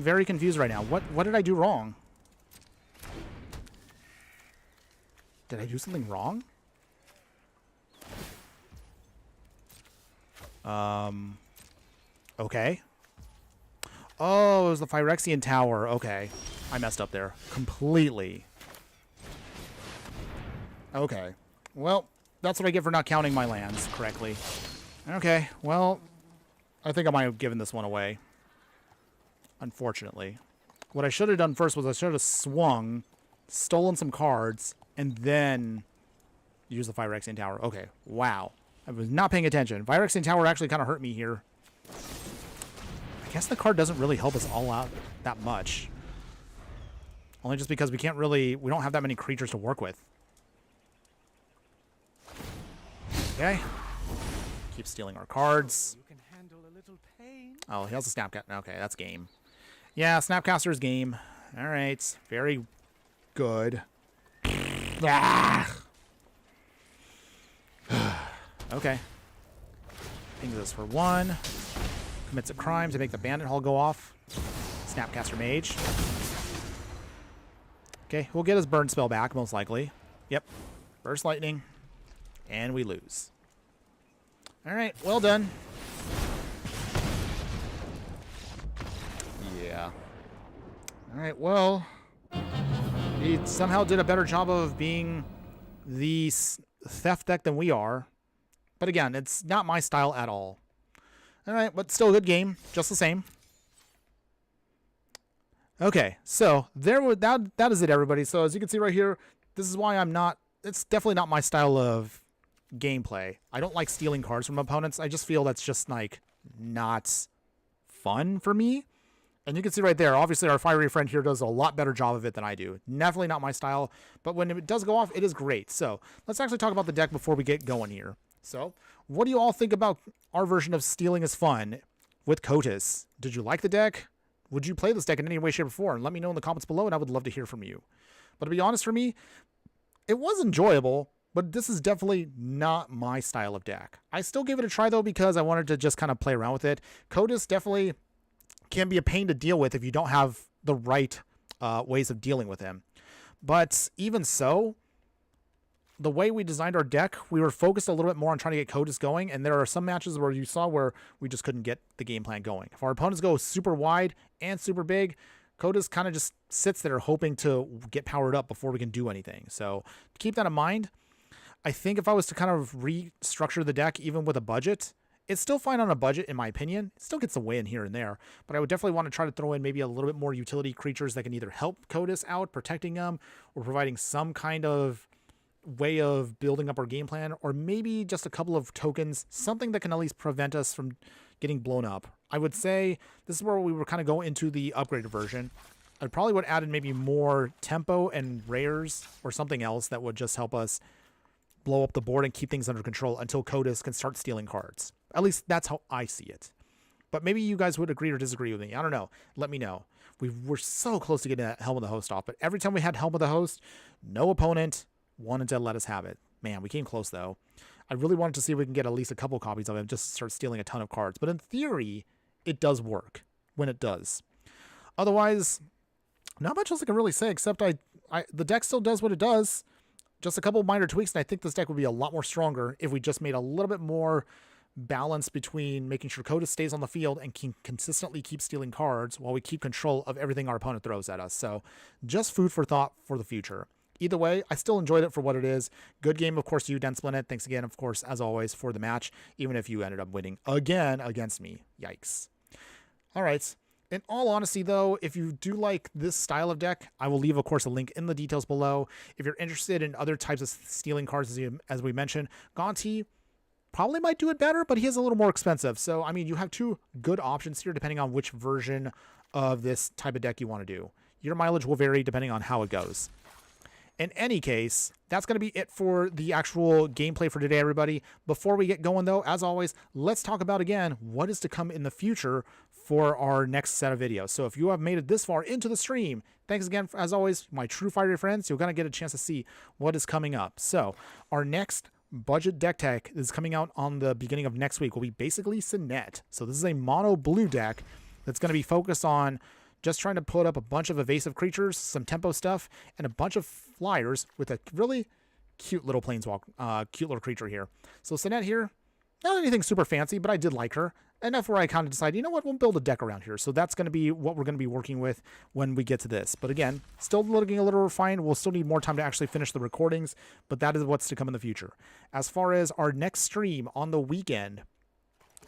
very confused right now. What did I do wrong? Did I do something wrong? Okay. Oh, it was the Phyrexian Tower. Okay. I messed up there. Completely. Okay. Well, that's what I get for not counting my lands correctly. Okay, well, I think I might have given this one away. Unfortunately. What I should have done first was I should have swung, stolen some cards, and then use the Phyrexian Tower. Okay, wow. I was not paying attention. Phyrexian Tower actually kind of hurt me here. I guess the card doesn't really help us all out that much. Only just because we don't have that many creatures to work with. Okay. Keep stealing our cards. You can handle a little pain. Oh, he has a Snapcaster. Okay, that's game. Yeah, Snapcaster's game. All right. Very good. Ah! Okay. Pings us for 1. Commits a crime to make the Bandit Hall go off. Snapcaster Mage. Okay, we'll get his burn spell back, most likely. Yep. Burst Lightning. And we lose. All right, well done. Yeah. All right, well, he somehow did a better job of being the theft deck than we are. But again, it's not my style at all. All right, but still a good game, just the same. Okay, so that is it, everybody. So as you can see right here, this is why it's definitely not my style of gameplay. I don't like stealing cards from opponents. I just feel that's just like not fun for me. And you can see right there, obviously our fiery friend here does a lot better job of it than I do. Definitely not my style, but when it does go off, it is great. So let's actually talk about the deck before we get going here. So what do you all think about our version of Stealing is Fun with Kotis? Did you like the deck? Would you play this deck in any way, shape, or form? Let me know in the comments below, and I would love to hear from you. But to be honest, for me, it was enjoyable, but this is definitely not my style of deck. I still gave it a try, though, because I wanted to just kind of play around with it. Kotis definitely can be a pain to deal with if you don't have the right ways of dealing with him. But even so, the way we designed our deck, we were focused a little bit more on trying to get Kotis going, and there are some matches where you saw where we just couldn't get the game plan going. If our opponents go super wide and super big, Kotis kind of just sits there hoping to get powered up before we can do anything. So keep that in mind. I think if I was to kind of restructure the deck, even with a budget, it's still fine on a budget, in my opinion. It still gets a win here and there, but I would definitely want to try to throw in maybe a little bit more utility creatures that can either help Kotis out, protecting them, or providing some kind of way of building up our game plan, or maybe just a couple of tokens, something that can at least prevent us from getting blown up. I would say this is where we were kind of going into the upgraded version. I probably would add in maybe more tempo and rares or something else that would just help us blow up the board and keep things under control until Kotis can start stealing cards. At least that's how I see it. But maybe you guys would agree or disagree with me. I don't know. Let me know. We were so close to getting that Helm of the Host off, but every time we had Helm of the Host, no opponent wanted to let us have it. Man, we came close, though. I really wanted to see if we can get at least a couple copies of it and just start stealing a ton of cards. But in theory, it does work when it does. Otherwise, not much else I can really say, except the deck still does what it does. Just a couple minor tweaks, and I think this deck would be a lot more stronger if we just made a little bit more balance between making sure Kotis stays on the field and can consistently keep stealing cards while we keep control of everything our opponent throws at us. So just food for thought for the future. Either way, I still enjoyed it for what it is. Good game, of course, to you, Densplanet. Thanks again, of course, as always, for the match, even if you ended up winning again against me. Yikes. All right. In all honesty, though, if you do like this style of deck, I will leave, of course, a link in the details below. If you're interested in other types of stealing cards, as we mentioned, Gonti probably might do it better, but he is a little more expensive. So, I mean, you have two good options here depending on which version of this type of deck you want to do. Your mileage will vary depending on how it goes. In any case, that's going to be it for the actual gameplay for today, everybody. Before we get going, though, as always, let's talk about, again, what is to come in the future for our next set of videos. So if you have made it this far into the stream, thanks again, as always, my true fiery friends. You're going to get a chance to see what is coming up. So our next budget deck tech is coming out on the beginning of next week. Will be basically Sinet. So this is a mono blue deck that's going to be focused on just trying to put up a bunch of evasive creatures, some tempo stuff, and a bunch of flyers with a really cute little planeswalk, cute little creature here. So Sinet here, not anything super fancy, but I did like her. Enough where I kind of decided, you know what, we'll build a deck around here. So that's going to be what we're going to be working with when we get to this. But again, still looking a little refined. We'll still need more time to actually finish the recordings, but that is what's to come in the future. As far as our next stream on the weekend,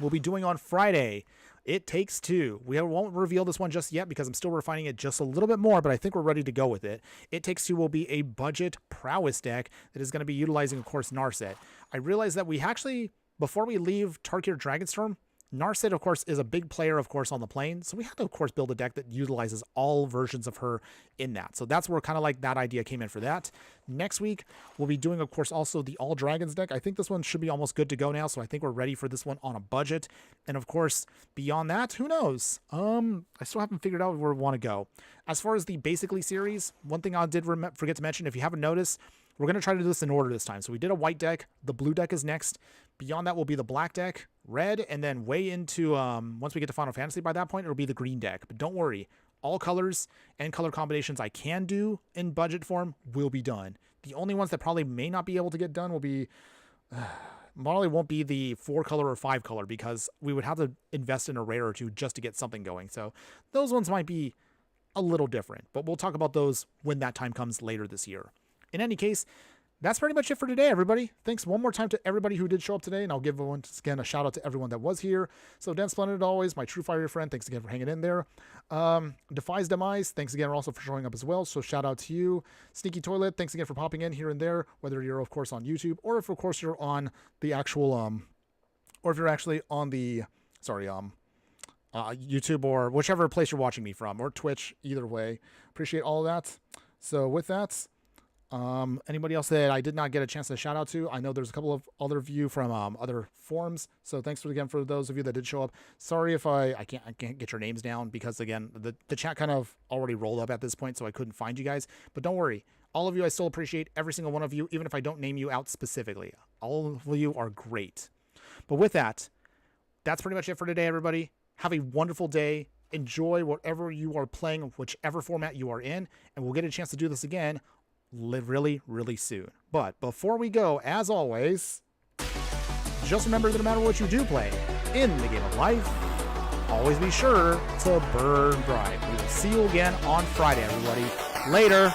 we'll be doing on Friday. It Takes Two. We won't reveal this one just yet because I'm still refining it just a little bit more, but I think we're ready to go with it. It Takes Two will be a budget prowess deck that is going to be utilizing, of course, Narset. I realized that we actually, before we leave Tarkir Dragonstorm, Narset, of course, is a big player, of course, on the plane. So we have to, of course, build a deck that utilizes all versions of her in that. So that's where kind of like that idea came in for that. Next week, we'll be doing, of course, also the All Dragons deck. I think this one should be almost good to go now. So I think we're ready for this one on a budget. And of course, beyond that, who knows? I still haven't figured out where we want to go. As far as the Basically series, one thing I did forget to mention, if you haven't noticed, we're going to try to do this in order this time. So we did a white deck. The blue deck is next. Beyond that will be the black deck, red, and then way into, once we get to Final Fantasy by that point, it'll be the green deck. But don't worry, all colors and color combinations I can do in budget form will be done. The only ones that probably may not be able to get done will be, probably won't be the 4-color or 5-color because we would have to invest in a rare or two just to get something going. So those ones might be a little different, but we'll talk about those when that time comes later this year. In any case, that's pretty much it for today, everybody. Thanks one more time to everybody who did show up today, and I'll give once again a shout out to everyone that was here. So Dan Splendid, always, my true fire friend, thanks again for hanging in there. Defies Demise, thanks again also for showing up as well, so shout out to you. Sneaky Toilet, thanks again for popping in here and there, whether you're, of course, on YouTube, or if, of course, you're on the actual, or if you're actually on the, YouTube or whichever place you're watching me from, or Twitch, either way. Appreciate all of that. So with that, anybody else that I did not get a chance to shout out to, I know there's a couple of other of you from other forums, so thanks again for those of you that did show up. Sorry if I can't get your names down because again the chat kind of already rolled up at this point, so I couldn't find you guys. But don't worry, all of you, I still appreciate every single one of you, even if I don't name you out specifically. All of you are great. But with that, that's pretty much it for today, everybody. Have a wonderful day. Enjoy whatever you are playing, whichever format you are in, and we'll get a chance to do this again really, really soon. But before we go, as always, just remember that no matter what you do play in the game of life, always be sure to burn bright. We will see you again on Friday, everybody. Later.